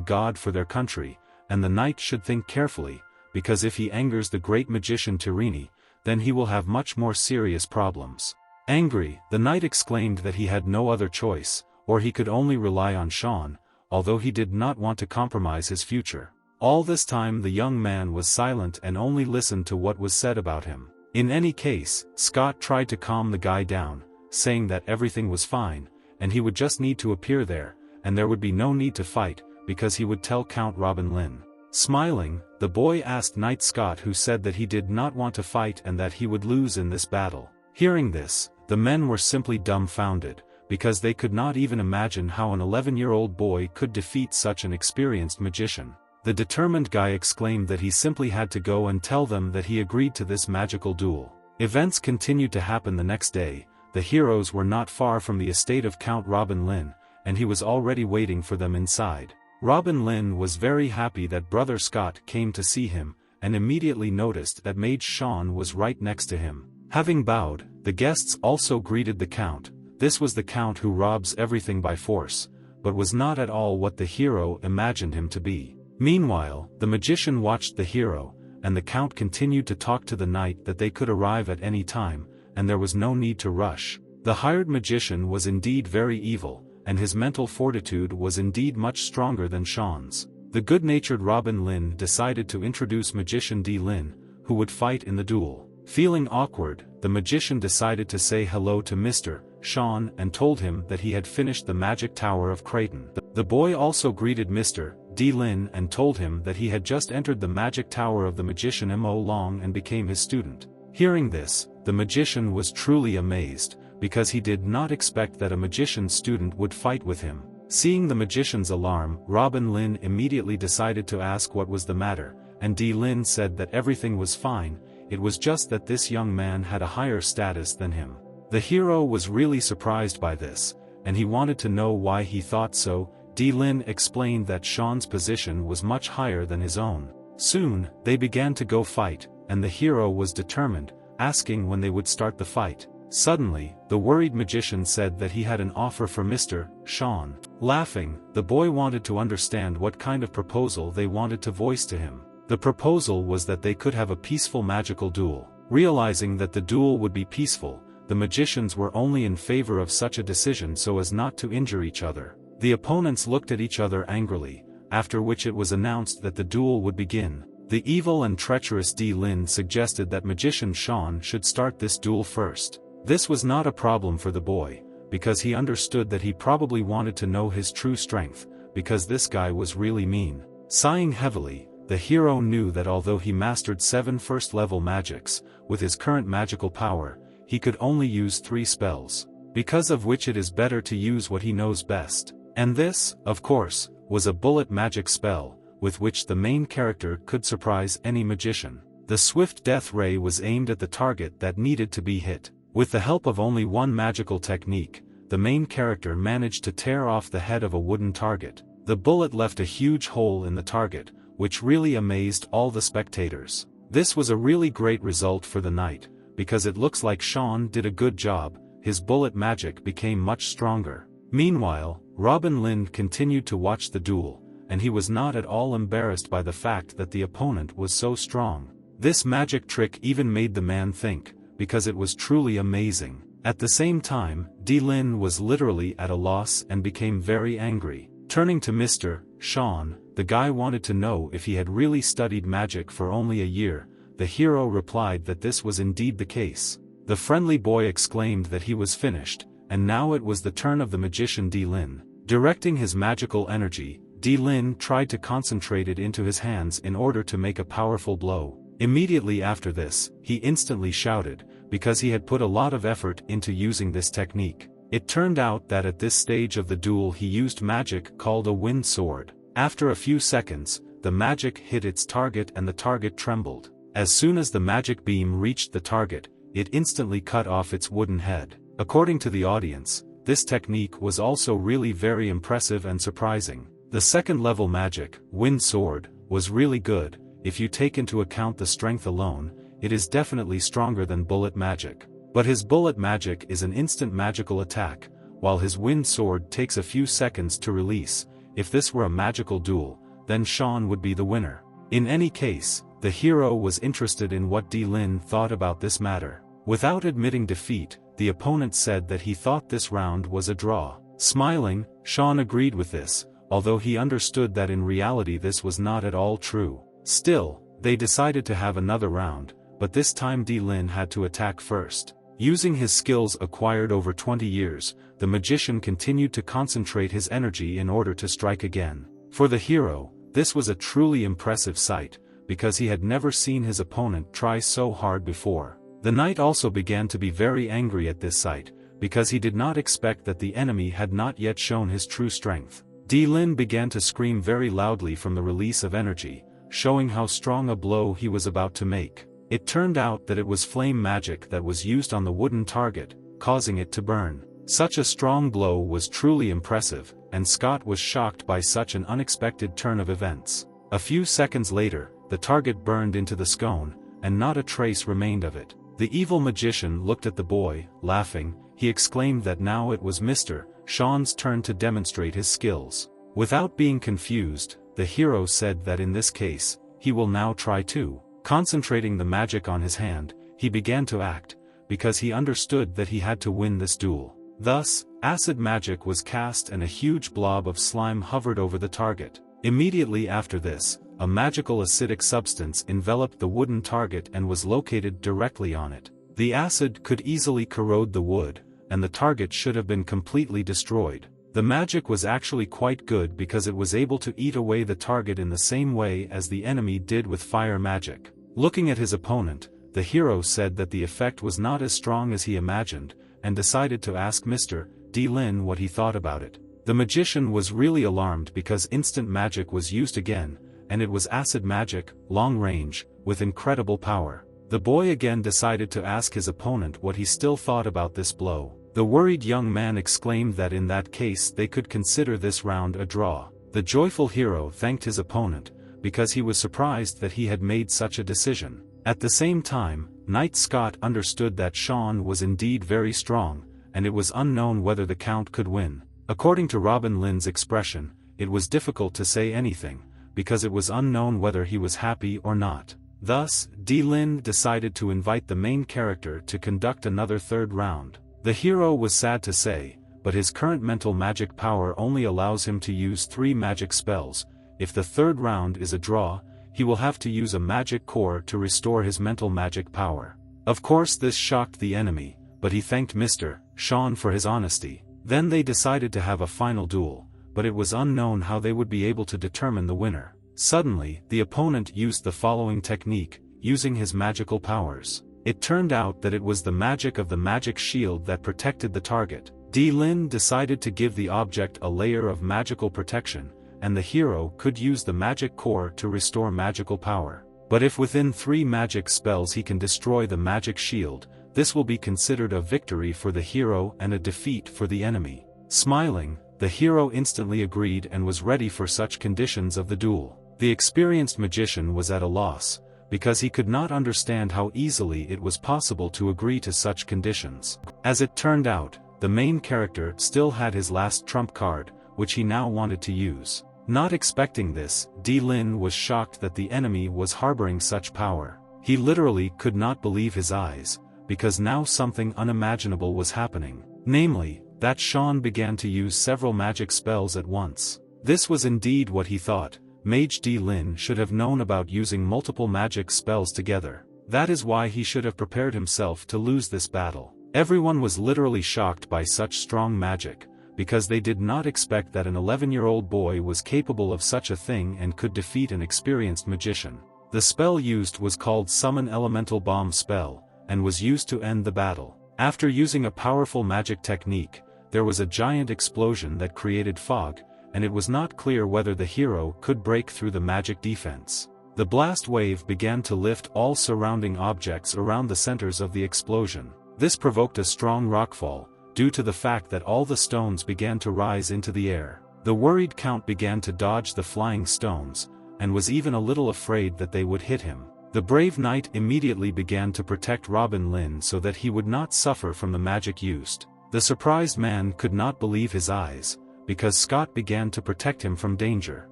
god for their country, and the knight should think carefully, because if he angers the great magician Tirini, then he will have much more serious problems. Angry, the knight exclaimed that he had no other choice, or he could only rely on Shawn, although he did not want to compromise his future. All this time the young man was silent and only listened to what was said about him. In any case, Scott tried to calm the guy down, saying that everything was fine, and he would just need to appear there, and there would be no need to fight, because he would tell Count Robin Lin. Smiling, the boy asked Knight Scott, who said that he did not want to fight and that he would lose in this battle. Hearing this, the men were simply dumbfounded, because they could not even imagine how an 11-year-old boy could defeat such an experienced magician. The determined guy exclaimed that he simply had to go and tell them that he agreed to this magical duel. Events continued to happen the next day. The heroes were not far from the estate of Count Robin Lin, and he was already waiting for them inside. Robin Lin was very happy that Brother Scott came to see him, and immediately noticed that Mage Shawn was right next to him. Having bowed, the guests also greeted the Count. This was the Count who robs everything by force, but was not at all what the hero imagined him to be. Meanwhile, the magician watched the hero, and the Count continued to talk to the knight that they could arrive at any time, and there was no need to rush. The hired magician was indeed very evil, and his mental fortitude was indeed much stronger than Shawn's. The good-natured Robin Lin decided to introduce Magician D. Lin, who would fight in the duel. Feeling awkward, the magician decided to say hello to Mr. Shawn and told him that he had finished the magic tower of Creighton. The boy also greeted Mr. D. Lin and told him that he had just entered the magic tower of the magician Mo Long and became his student. Hearing this, the magician was truly amazed, because he did not expect that a magician's student would fight with him. Seeing the magician's alarm, Robin Lin immediately decided to ask what was the matter, and D. Lin said that everything was fine. It was just that this young man had a higher status than him. The hero was really surprised by this, and he wanted to know why he thought so. D. Lin explained that Shawn's position was much higher than his own. Soon, they began to go fight, and the hero was determined, asking when they would start the fight. Suddenly, the worried magician said that he had an offer for Mr. Shawn. Laughing, the boy wanted to understand what kind of proposal they wanted to voice to him. The proposal was that they could have a peaceful magical duel. Realizing that the duel would be peaceful, the magicians were only in favor of such a decision so as not to injure each other. The opponents looked at each other angrily, after which it was announced that the duel would begin. The evil and treacherous D. Lin suggested that Magician Shawn should start this duel first. This was not a problem for the boy, because he understood that he probably wanted to know his true strength, because this guy was really mean. Sighing heavily, the hero knew that although he mastered 7 first-level magics, with his current magical power, he could only use 3 spells, because of which it is better to use what he knows best. And this, of course, was a bullet magic spell, with which the main character could surprise any magician. The swift death ray was aimed at the target that needed to be hit. With the help of only one magical technique, the main character managed to tear off the head of a wooden target. The bullet left a huge hole in the target, which really amazed all the spectators. This was a really great result for the knight, because it looks like Shawn did a good job. His bullet magic became much stronger. Meanwhile, Robin Lind continued to watch the duel, and he was not at all embarrassed by the fact that the opponent was so strong. This magic trick even made the man think, because it was truly amazing. At the same time, Lin was literally at a loss and became very angry. Turning to Mr. Shawn, the guy wanted to know if he had really studied magic for only a year. The hero replied that this was indeed the case. The friendly boy exclaimed that he was finished, and now it was the turn of the magician Lin. Directing his magical energy, Lin tried to concentrate it into his hands in order to make a powerful blow. Immediately after this, he instantly shouted, because he had put a lot of effort into using this technique. It turned out that at this stage of the duel he used magic called a wind sword. After a few seconds, the magic hit its target and the target trembled. As soon as the magic beam reached the target, it instantly cut off its wooden head. According to the audience, this technique was also really very impressive and surprising. The second level magic, wind sword, was really good. If you take into account the strength alone, it is definitely stronger than bullet magic. But his bullet magic is an instant magical attack, while his wind sword takes a few seconds to release. If this were a magical duel, then Shawn would be the winner. In any case, the hero was interested in what Lin thought about this matter. Without admitting defeat, the opponent said that he thought this round was a draw. Smiling, Shawn agreed with this, although he understood that in reality this was not at all true. Still, they decided to have another round, but this time Lin had to attack first. Using his skills acquired over 20 years, the magician continued to concentrate his energy in order to strike again. For the hero, this was a truly impressive sight, because he had never seen his opponent try so hard before. The knight also began to be very angry at this sight, because he did not expect that the enemy had not yet shown his true strength. Lin began to scream very loudly from the release of energy, showing how strong a blow he was about to make. It turned out that it was flame magic that was used on the wooden target, causing it to burn. Such a strong blow was truly impressive, and Scott was shocked by such an unexpected turn of events. A few seconds later, the target burned into the scone, and not a trace remained of it. The evil magician looked at the boy, laughing. He exclaimed that now it was Mr. Shawn's turn to demonstrate his skills. Without being confused, the hero said that in this case, he will now try too. Concentrating the magic on his hand, he began to act, because he understood that he had to win this duel. Thus, acid magic was cast and a huge blob of slime hovered over the target. Immediately after this, a magical acidic substance enveloped the wooden target and was located directly on it. The acid could easily corrode the wood, and the target should have been completely destroyed. The magic was actually quite good because it was able to eat away the target in the same way as the enemy did with fire magic. Looking at his opponent, the hero said that the effect was not as strong as he imagined, and decided to ask Mr. Lin what he thought about it. The magician was really alarmed because instant magic was used again, and it was acid magic, long range, with incredible power. The boy again decided to ask his opponent what he still thought about this blow. The worried young man exclaimed that in that case they could consider this round a draw. The joyful hero thanked his opponent, because he was surprised that he had made such a decision. At the same time, Knight Scott understood that Shawn was indeed very strong, and it was unknown whether the Count could win. According to Robin Lind's expression, it was difficult to say anything, because it was unknown whether he was happy or not. Thus, Lin decided to invite the main character to conduct another third round. The hero was sad to say, but his current mental magic power only allows him to use 3 magic spells. If the third round is a draw, he will have to use a magic core to restore his mental magic power. Of course this shocked the enemy, but he thanked Mr. Shawn for his honesty. Then they decided to have a final duel, but it was unknown how they would be able to determine the winner. Suddenly, the opponent used the following technique, using his magical powers. It turned out that it was the magic of the magic shield that protected the target. Lin decided to give the object a layer of magical protection, and the hero could use the magic core to restore magical power. But if within 3 magic spells he can destroy the magic shield, this will be considered a victory for the hero and a defeat for the enemy. Smiling, the hero instantly agreed and was ready for such conditions of the duel. The experienced magician was at a loss, because he could not understand how easily it was possible to agree to such conditions. As it turned out, the main character still had his last trump card, which he now wanted to use. Not expecting this, Lin was shocked that the enemy was harboring such power. He literally could not believe his eyes, because now something unimaginable was happening. Namely, that Shawn began to use several magic spells at once. This was indeed what he thought. Mage Lin should have known about using multiple magic spells together. That is why he should have prepared himself to lose this battle. Everyone was literally shocked by such strong magic, because they did not expect that an 11-year-old boy was capable of such a thing and could defeat an experienced magician. The spell used was called Summon Elemental Bomb spell, and was used to end the battle. After using a powerful magic technique, there was a giant explosion that created fog, and it was not clear whether the hero could break through the magic defense. The blast wave began to lift all surrounding objects around the centers of the explosion. This provoked a strong rockfall, due to the fact that all the stones began to rise into the air. The worried Count began to dodge the flying stones, and was even a little afraid that they would hit him. The brave knight immediately began to protect Lin so that he would not suffer from the magic used. The surprised man could not believe his eyes, because Scott began to protect him from danger.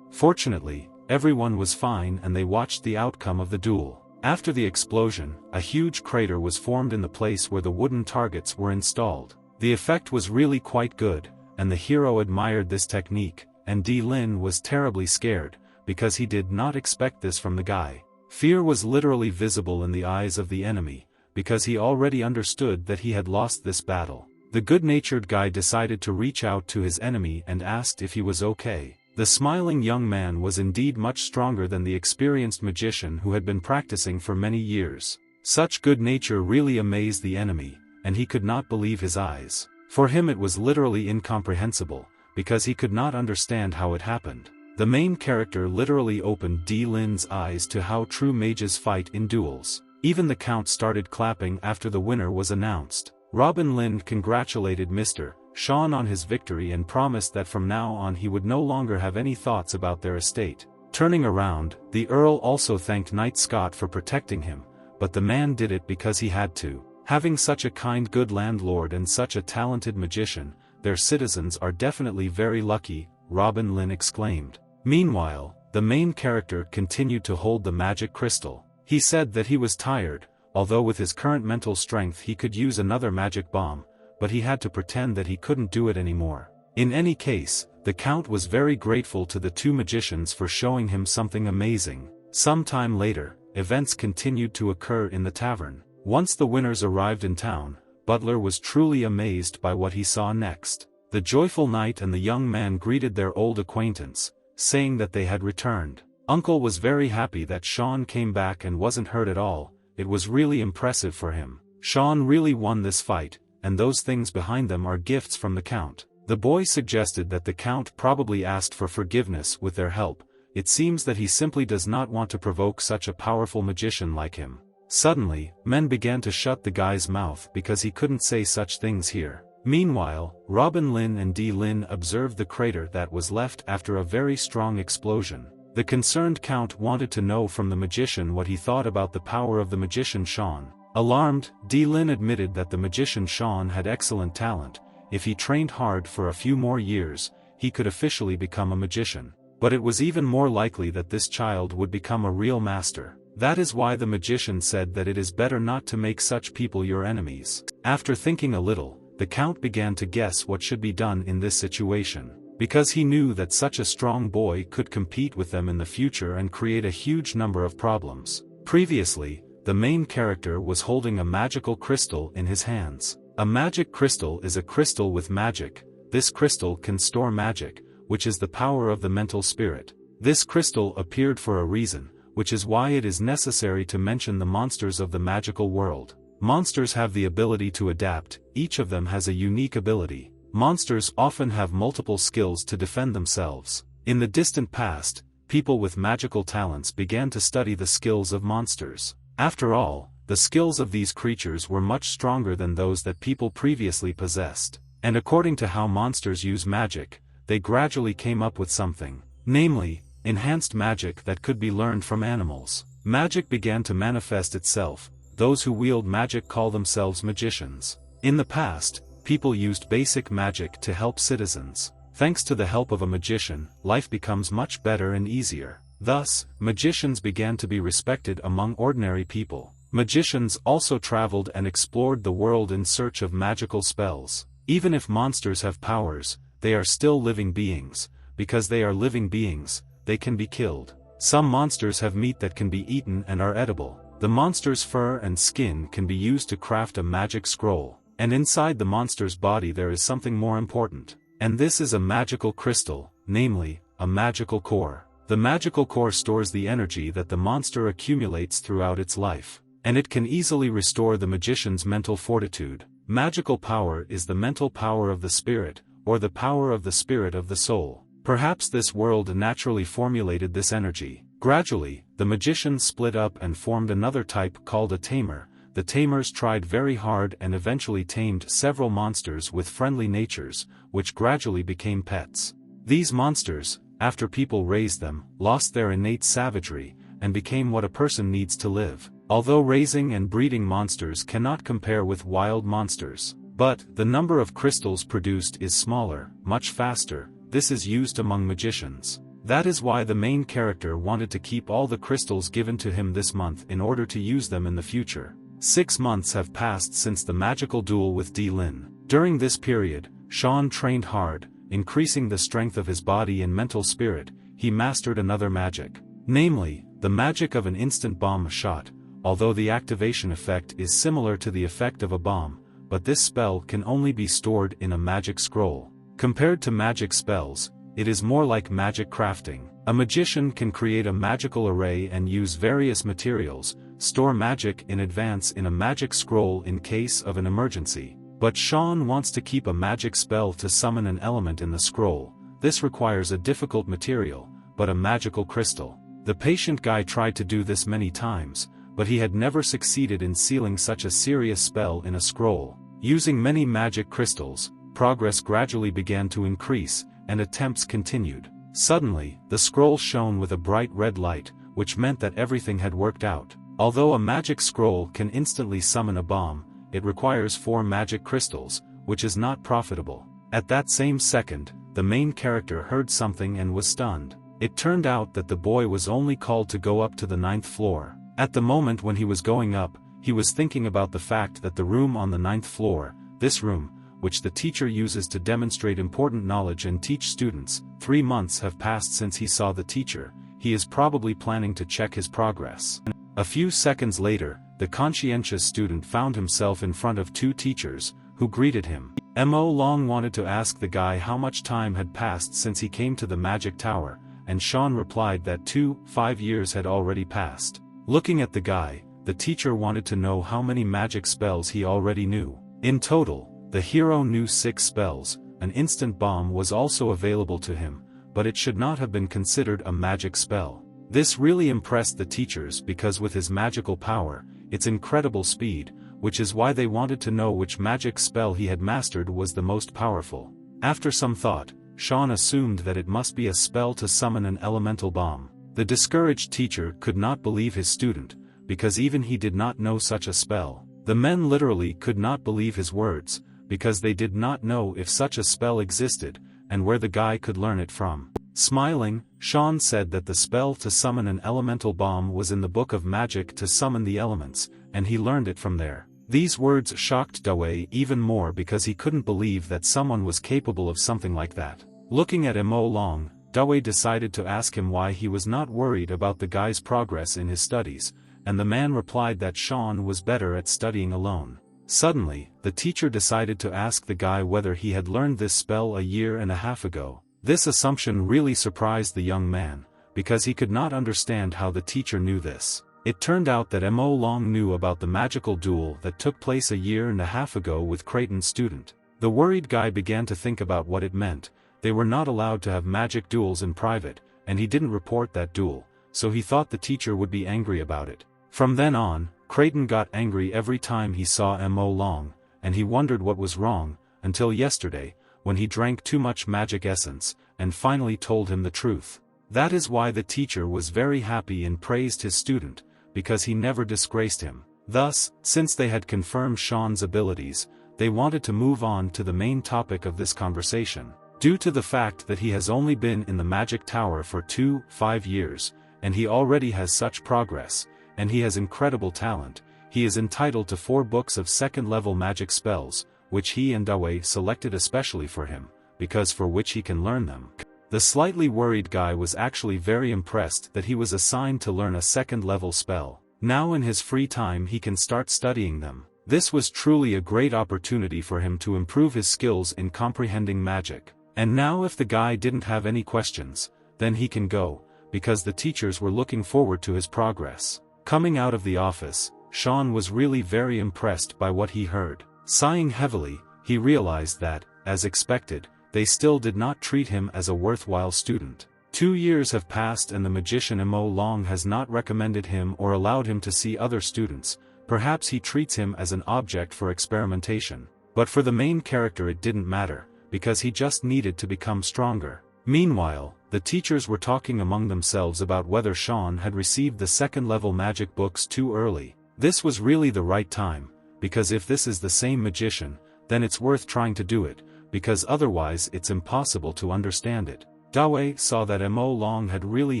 Fortunately, everyone was fine and they watched the outcome of the duel. After the explosion, a huge crater was formed in the place where the wooden targets were installed. The effect was really quite good, and the hero admired this technique, and Lin was terribly scared, because he did not expect this from the guy. Fear was literally visible in the eyes of the enemy, because he already understood that he had lost this battle. The good-natured guy decided to reach out to his enemy and asked if he was okay. The smiling young man was indeed much stronger than the experienced magician who had been practicing for many years. Such good nature really amazed the enemy, and he could not believe his eyes. For him it was literally incomprehensible, because he could not understand how it happened. The main character literally opened Lin's eyes to how true mages fight in duels. Even the Count started clapping after the winner was announced. Lin congratulated Mr. Shawn on his victory and promised that from now on he would no longer have any thoughts about their estate. Turning around, the Earl also thanked Knight Scott for protecting him, but the man did it because he had to. Having such a kind good landlord and such a talented magician, their citizens are definitely very lucky, Lin exclaimed. Meanwhile, the main character continued to hold the magic crystal. He said that he was tired, although with his current mental strength he could use another magic bomb, but he had to pretend that he couldn't do it anymore. In any case, the Count was very grateful to the two magicians for showing him something amazing. Some time later, events continued to occur in the tavern. Once the winners arrived in town, Butler was truly amazed by what he saw next. The joyful knight and the young man greeted their old acquaintance, saying that they had returned. Uncle was very happy that Shawn came back and wasn't hurt at all. It was really impressive for him. Shawn really won this fight, and those things behind them are gifts from the Count. The boy suggested that the Count probably asked for forgiveness with their help. It seems that he simply does not want to provoke such a powerful magician like him. Suddenly, men began to shut the guy's mouth because he couldn't say such things here. Meanwhile, Lin and Lin observed the crater that was left after a very strong explosion. The concerned Count wanted to know from the magician what he thought about the power of the magician Shawn. Alarmed, Lin admitted that the magician Shawn had excellent talent. If he trained hard for a few more years, he could officially become a magician. But it was even more likely that this child would become a real master. That is why the magician said that it is better not to make such people your enemies. After thinking a little, the Count began to guess what should be done in this situation, because he knew that such a strong boy could compete with them in the future and create a huge number of problems. Previously, the main character was holding a magical crystal in his hands. A magic crystal is a crystal with magic. This crystal can store magic, which is the power of the mental spirit. This crystal appeared for a reason, which is why it is necessary to mention the monsters of the magical world. Monsters have the ability to adapt. Each of them has a unique ability. Monsters often have multiple skills to defend themselves. In the distant past, people with magical talents began to study the skills of monsters. After all, the skills of these creatures were much stronger than those that people previously possessed. And according to how monsters use magic, they gradually came up with something, namely, enhanced magic that could be learned from animals. Magic began to manifest itself. Those who wield magic call themselves magicians. In the past, people used basic magic to help citizens. Thanks to the help of a magician, life becomes much better and easier. Thus, magicians began to be respected among ordinary people. Magicians also traveled and explored the world in search of magical spells. Even if monsters have powers, they are still living beings. Because they are living beings, they can be killed. Some monsters have meat that can be eaten and are edible. The monster's fur and skin can be used to craft a magic scroll. And inside the monster's body there is something more important. And this is a magical crystal, namely, a magical core. The magical core stores the energy that the monster accumulates throughout its life. And it can easily restore the magician's mental fortitude. Magical power is the mental power of the spirit, or the power of the spirit of the soul. Perhaps this world naturally formulated this energy. Gradually, the magicians split up and formed another type called a tamer. The tamers tried very hard and eventually tamed several monsters with friendly natures, which gradually became pets. These monsters, after people raised them, lost their innate savagery, and became what a person needs to live. Although raising and breeding monsters cannot compare with wild monsters. But, the number of crystals produced is smaller, much faster. This is used among magicians. That is why the main character wanted to keep all the crystals given to him this month in order to use them in the future. 6 months have passed since the magical duel with Lin. During this period, Shawn trained hard, increasing the strength of his body and mental spirit. He mastered another magic. Namely, the magic of an instant bomb shot. Although the activation effect is similar to the effect of a bomb, but this spell can only be stored in a magic scroll. Compared to magic spells, it is more like magic crafting. A magician can create a magical array and use various materials, store magic in advance in a magic scroll in case of an emergency. But Shawn wants to keep a magic spell to summon an element in the scroll. This requires a difficult material, but a magical crystal. The patient guy tried to do this many times, but he had never succeeded in sealing such a serious spell in a scroll. Using many magic crystals, progress gradually began to increase, and attempts continued. Suddenly, the scroll shone with a bright red light, which meant that everything had worked out. Although a magic scroll can instantly summon a bomb, it requires 4 magic crystals, which is not profitable. At that same second, the main character heard something and was stunned. It turned out that the boy was only called to go up to the 9th floor. At the moment when he was going up, he was thinking about the fact that the room on the 9th floor, this room, which the teacher uses to demonstrate important knowledge and teach students, 3 months have passed since he saw the teacher. He is probably planning to check his progress. A few seconds later, the conscientious student found himself in front of 2 teachers, who greeted him. Mo Long wanted to ask the guy how much time had passed since he came to the magic tower, and Shawn replied that 5 years had already passed. Looking at the guy, the teacher wanted to know how many magic spells he already knew. In total, the hero knew 6 spells. An instant bomb was also available to him, but it should not have been considered a magic spell. This really impressed the teachers because with his magical power, its incredible speed, which is why they wanted to know which magic spell he had mastered was the most powerful. After some thought, Shawn assumed that it must be a spell to summon an elemental bomb. The discouraged teacher could not believe his student, because even he did not know such a spell. The men literally could not believe his words, because they did not know if such a spell existed, and where the guy could learn it from. Smiling, Shawn said that the spell to summon an elemental bomb was in the Book of Magic to summon the elements, and he learned it from there. These words shocked Dawei even more because he couldn't believe that someone was capable of something like that. Looking at Mo Long, Dawei decided to ask him why he was not worried about the guy's progress in his studies, and the man replied that Shawn was better at studying alone. Suddenly, the teacher decided to ask the guy whether he had learned this spell a year and a half ago. This assumption really surprised the young man, because he could not understand how the teacher knew this. It turned out that Mo Long knew about the magical duel that took place a year and a half ago with Creighton's student. The worried guy began to think about what it meant. They were not allowed to have magic duels in private, and he didn't report that duel, so he thought the teacher would be angry about it. From then on, Creighton got angry every time he saw Mo Long, and he wondered what was wrong, until yesterday, when he drank too much magic essence, and finally told him the truth. That is why the teacher was very happy and praised his student, because he never disgraced him. Thus, since they had confirmed Shawn's abilities, they wanted to move on to the main topic of this conversation. Due to the fact that he has only been in the magic tower for 5 years, and he already has such progress, and he has incredible talent, he is entitled to 4 books of second-level magic spells, which he and Dawei selected especially for him, because for which he can learn them. The slightly worried guy was actually very impressed that he was assigned to learn a second-level spell. Now in his free time he can start studying them. This was truly a great opportunity for him to improve his skills in comprehending magic. And now if the guy didn't have any questions, then he can go, because the teachers were looking forward to his progress. Coming out of the office, Shawn was really very impressed by what he heard. Sighing heavily, he realized that, as expected, they still did not treat him as a worthwhile student. 2 years have passed and the magician Mo Long has not recommended him or allowed him to see other students. Perhaps he treats him as an object for experimentation. But for the main character it didn't matter, because he just needed to become stronger. Meanwhile, the teachers were talking among themselves about whether Shawn had received the second-level magic books too early. This was really the right time, because if this is the same magician, then it's worth trying to do it, because otherwise it's impossible to understand it. Dawei saw that Mo Long had really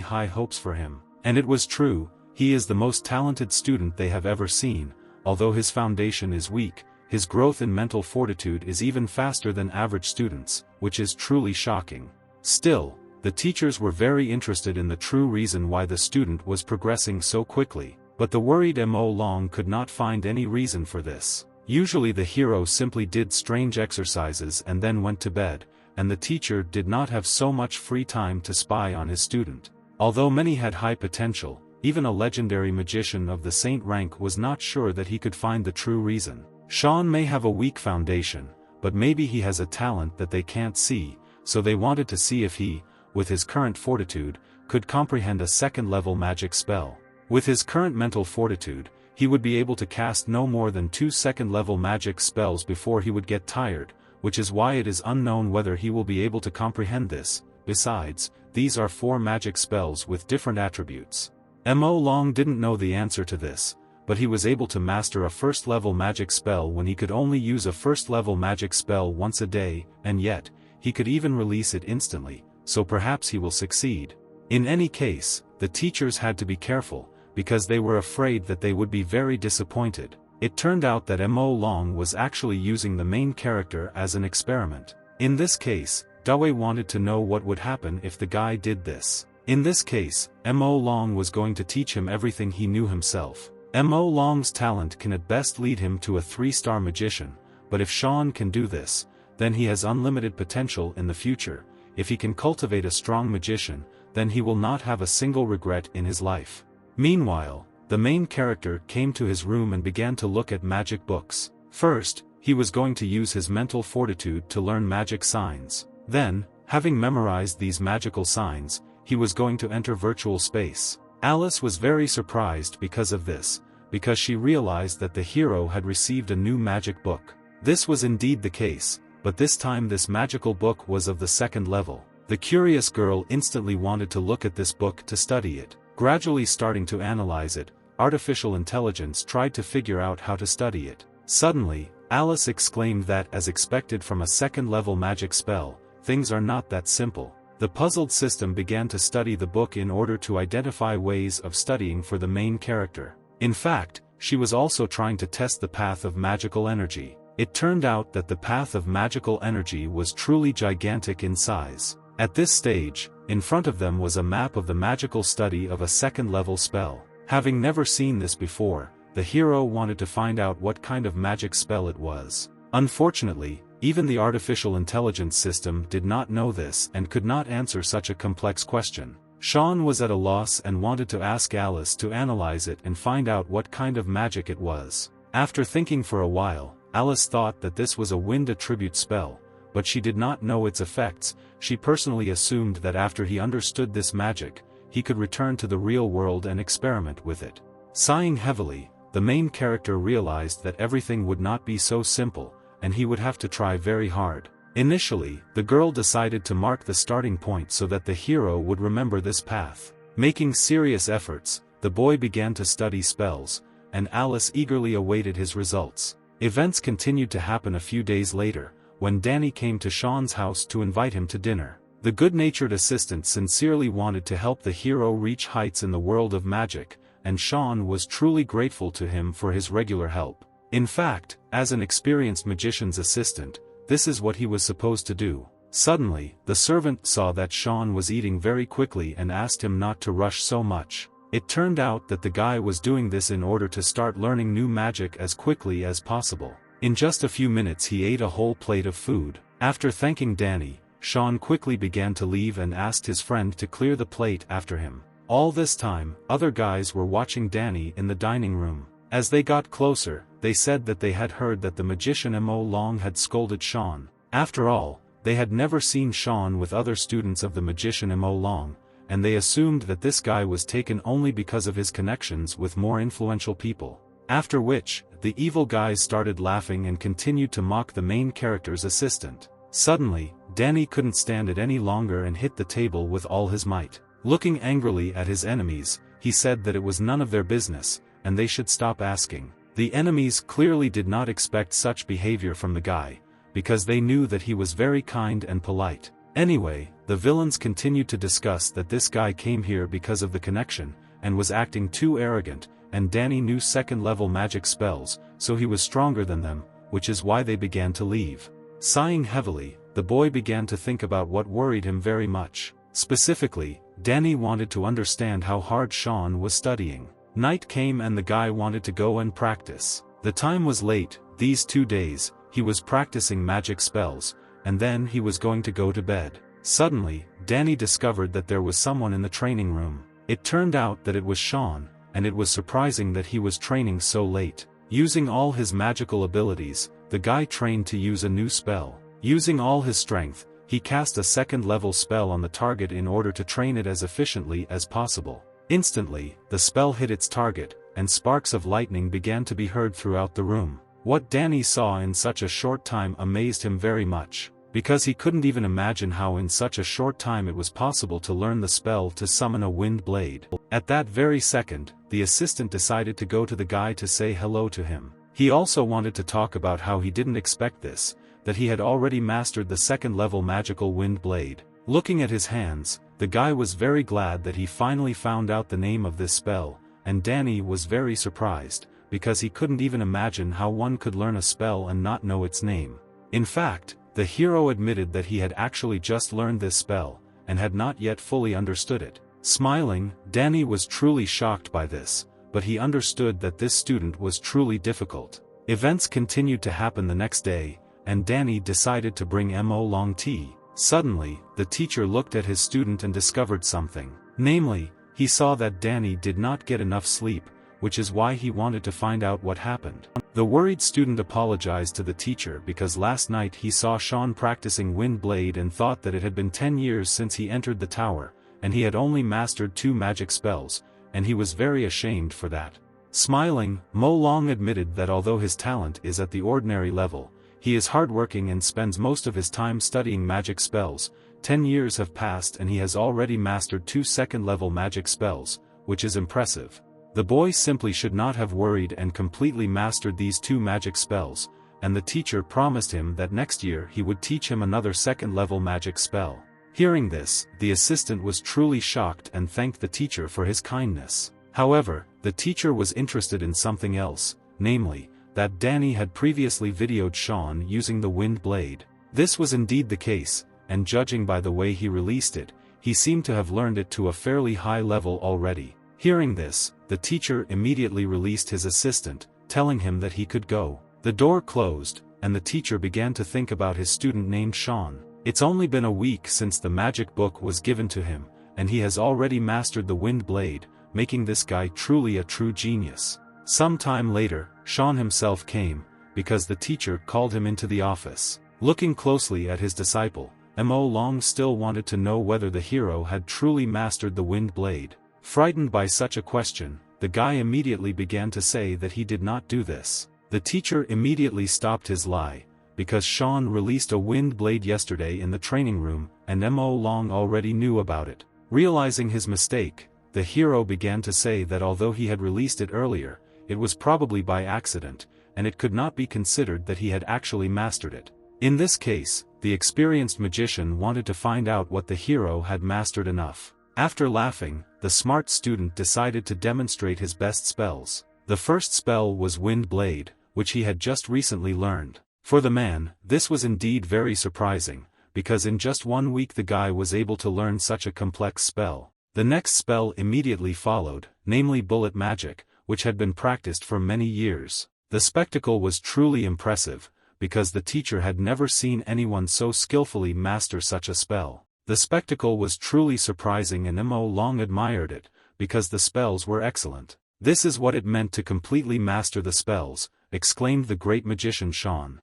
high hopes for him, and it was true, he is the most talented student they have ever seen. Although his foundation is weak, his growth in mental fortitude is even faster than average students, which is truly shocking. Still, the teachers were very interested in the true reason why the student was progressing so quickly, but the worried Mo Long could not find any reason for this. Usually the hero simply did strange exercises and then went to bed, and the teacher did not have so much free time to spy on his student. Although many had high potential, even a legendary magician of the saint rank was not sure that he could find the true reason. Shawn may have a weak foundation, but maybe he has a talent that they can't see, so they wanted to see if he, with his current fortitude, could comprehend a second-level magic spell. With his current mental fortitude, he would be able to cast no more than 2 second-level magic spells before he would get tired, which is why it is unknown whether he will be able to comprehend this. Besides, these are 4 magic spells with different attributes. Mo Long didn't know the answer to this, but he was able to master a first-level magic spell when he could only use a first-level magic spell once a day, and yet, he could even release it instantly, so perhaps he will succeed. In any case, the teachers had to be careful, because they were afraid that they would be very disappointed. It turned out that Mo Long was actually using the main character as an experiment. In this case, Dawei wanted to know what would happen if the guy did this. In this case, Mo Long was going to teach him everything he knew himself. Mo Long's talent can at best lead him to a 3-star magician, but if Shawn can do this, then he has unlimited potential in the future. If he can cultivate a strong magician, then he will not have a single regret in his life. Meanwhile, the main character came to his room and began to look at magic books. First, he was going to use his mental fortitude to learn magic signs. Then, having memorized these magical signs, he was going to enter virtual space. Alice was very surprised because of this, because she realized that the hero had received a new magic book. This was indeed the case, but this time this magical book was of the 2nd level. The curious girl instantly wanted to look at this book to study it. Gradually starting to analyze it, artificial intelligence tried to figure out how to study it. Suddenly, Alice exclaimed that as expected from a 2nd-level magic spell, things are not that simple. The puzzled system began to study the book in order to identify ways of studying for the main character. In fact, she was also trying to test the path of magical energy. It turned out that the path of magical energy was truly gigantic in size. At this stage, in front of them was a map of the magical study of a 2nd-level spell. Having never seen this before, the hero wanted to find out what kind of magic spell it was. Unfortunately, even the artificial intelligence system did not know this and could not answer such a complex question. Shawn was at a loss and wanted to ask Alice to analyze it and find out what kind of magic it was. After thinking for a while, Alice thought that this was a wind attribute spell, but she did not know its effects. She personally assumed that after he understood this magic, he could return to the real world and experiment with it. Sighing heavily, the main character realized that everything would not be so simple, and he would have to try very hard. Initially, the girl decided to mark the starting point so that the hero would remember this path. Making serious efforts, the boy began to study spells, and Alice eagerly awaited his results. Events continued to happen a few days later, when Danny came to Shawn's house to invite him to dinner. The good-natured assistant sincerely wanted to help the hero reach heights in the world of magic, and Shawn was truly grateful to him for his regular help. In fact, as an experienced magician's assistant, this is what he was supposed to do. Suddenly, the servant saw that Shawn was eating very quickly and asked him not to rush so much. It turned out that the guy was doing this in order to start learning new magic as quickly as possible. In just a few minutes he ate a whole plate of food. After thanking Danny, Shawn quickly began to leave and asked his friend to clear the plate after him. All this time, other guys were watching Danny in the dining room. As they got closer, they said that they had heard that the magician Mo Long had scolded Shawn. After all, they had never seen Shawn with other students of the magician Mo Long, and they assumed that this guy was taken only because of his connections with more influential people. After which, the evil guys started laughing and continued to mock the main character's assistant. Suddenly, Danny couldn't stand it any longer and hit the table with all his might. Looking angrily at his enemies, he said that it was none of their business, and they should stop asking. The enemies clearly did not expect such behavior from the guy, because they knew that he was very kind and polite. Anyway, the villains continued to discuss that this guy came here because of the connection, and was acting too arrogant, and Danny knew second-level magic spells, so he was stronger than them, which is why they began to leave. Sighing heavily, the boy began to think about what worried him very much. Specifically, Danny wanted to understand how hard Shawn was studying. Night came and the guy wanted to go and practice. The time was late. These 2 days, he was practicing magic spells, and then he was going to go to bed. Suddenly, Danny discovered that there was someone in the training room. It turned out that it was Shawn, and it was surprising that he was training so late. Using all his magical abilities, the guy trained to use a new spell. Using all his strength, he cast a second-level spell on the target in order to train it as efficiently as possible. Instantly, the spell hit its target, and sparks of lightning began to be heard throughout the room. What Danny saw in such a short time amazed him very much, because he couldn't even imagine how in such a short time it was possible to learn the spell to summon a wind blade. At that very second, the assistant decided to go to the guy to say hello to him. He also wanted to talk about how he didn't expect this, that he had already mastered the second-level magical wind blade. Looking at his hands, the guy was very glad that he finally found out the name of this spell, and Danny was very surprised, because he couldn't even imagine how one could learn a spell and not know its name. In fact, the hero admitted that he had actually just learned this spell, and had not yet fully understood it. Smiling, Danny was truly shocked by this, but he understood that this student was truly difficult. Events continued to happen the next day, and Danny decided to bring Mo Long tea. Suddenly, the teacher looked at his student and discovered something. Namely, he saw that Danny did not get enough sleep, which is why he wanted to find out what happened. The worried student apologized to the teacher because last night he saw Shawn practicing wind blade and thought that it had been 10 years since he entered the tower, and he had only mastered 2 magic spells, and he was very ashamed for that. Smiling, Mo Long admitted that although his talent is at the ordinary level, he is hardworking and spends most of his time studying magic spells. 10 years have passed and he has already mastered 2 second-level magic spells, which is impressive. The boy simply should not have worried and completely mastered these 2 magic spells, and the teacher promised him that next year he would teach him another second-level magic spell. Hearing this, the assistant was truly shocked and thanked the teacher for his kindness. However, the teacher was interested in something else, namely, that Danny had previously videoed Shawn using the wind blade. This was indeed the case, and judging by the way he released it, he seemed to have learned it to a fairly high level already. Hearing this, the teacher immediately released his assistant, telling him that he could go. The door closed, and the teacher began to think about his student named Shawn. It's only been a week since the magic book was given to him, and he has already mastered the wind blade, making this guy truly a true genius. Some time later, Shawn himself came, because the teacher called him into the office. Looking closely at his disciple, Mo Long still wanted to know whether the hero had truly mastered the wind blade. Frightened by such a question, the guy immediately began to say that he did not do this. The teacher immediately stopped his lie, because Shawn released a wind blade yesterday in the training room, and Mo Long already knew about it. Realizing his mistake, the hero began to say that although he had released it earlier, it was probably by accident, and it could not be considered that he had actually mastered it. In this case, the experienced magician wanted to find out what the hero had mastered enough. After laughing, the smart student decided to demonstrate his best spells. The first spell was Wind Blade, which he had just recently learned. For the man, this was indeed very surprising, because in just 1 week the guy was able to learn such a complex spell. The next spell immediately followed, namely Bullet Magic, which had been practiced for many years. The spectacle was truly impressive, because the teacher had never seen anyone so skillfully master such a spell. The spectacle was truly surprising and Mo Long admired it, because the spells were excellent. "This is what it meant to completely master the spells," exclaimed the great magician Shawn.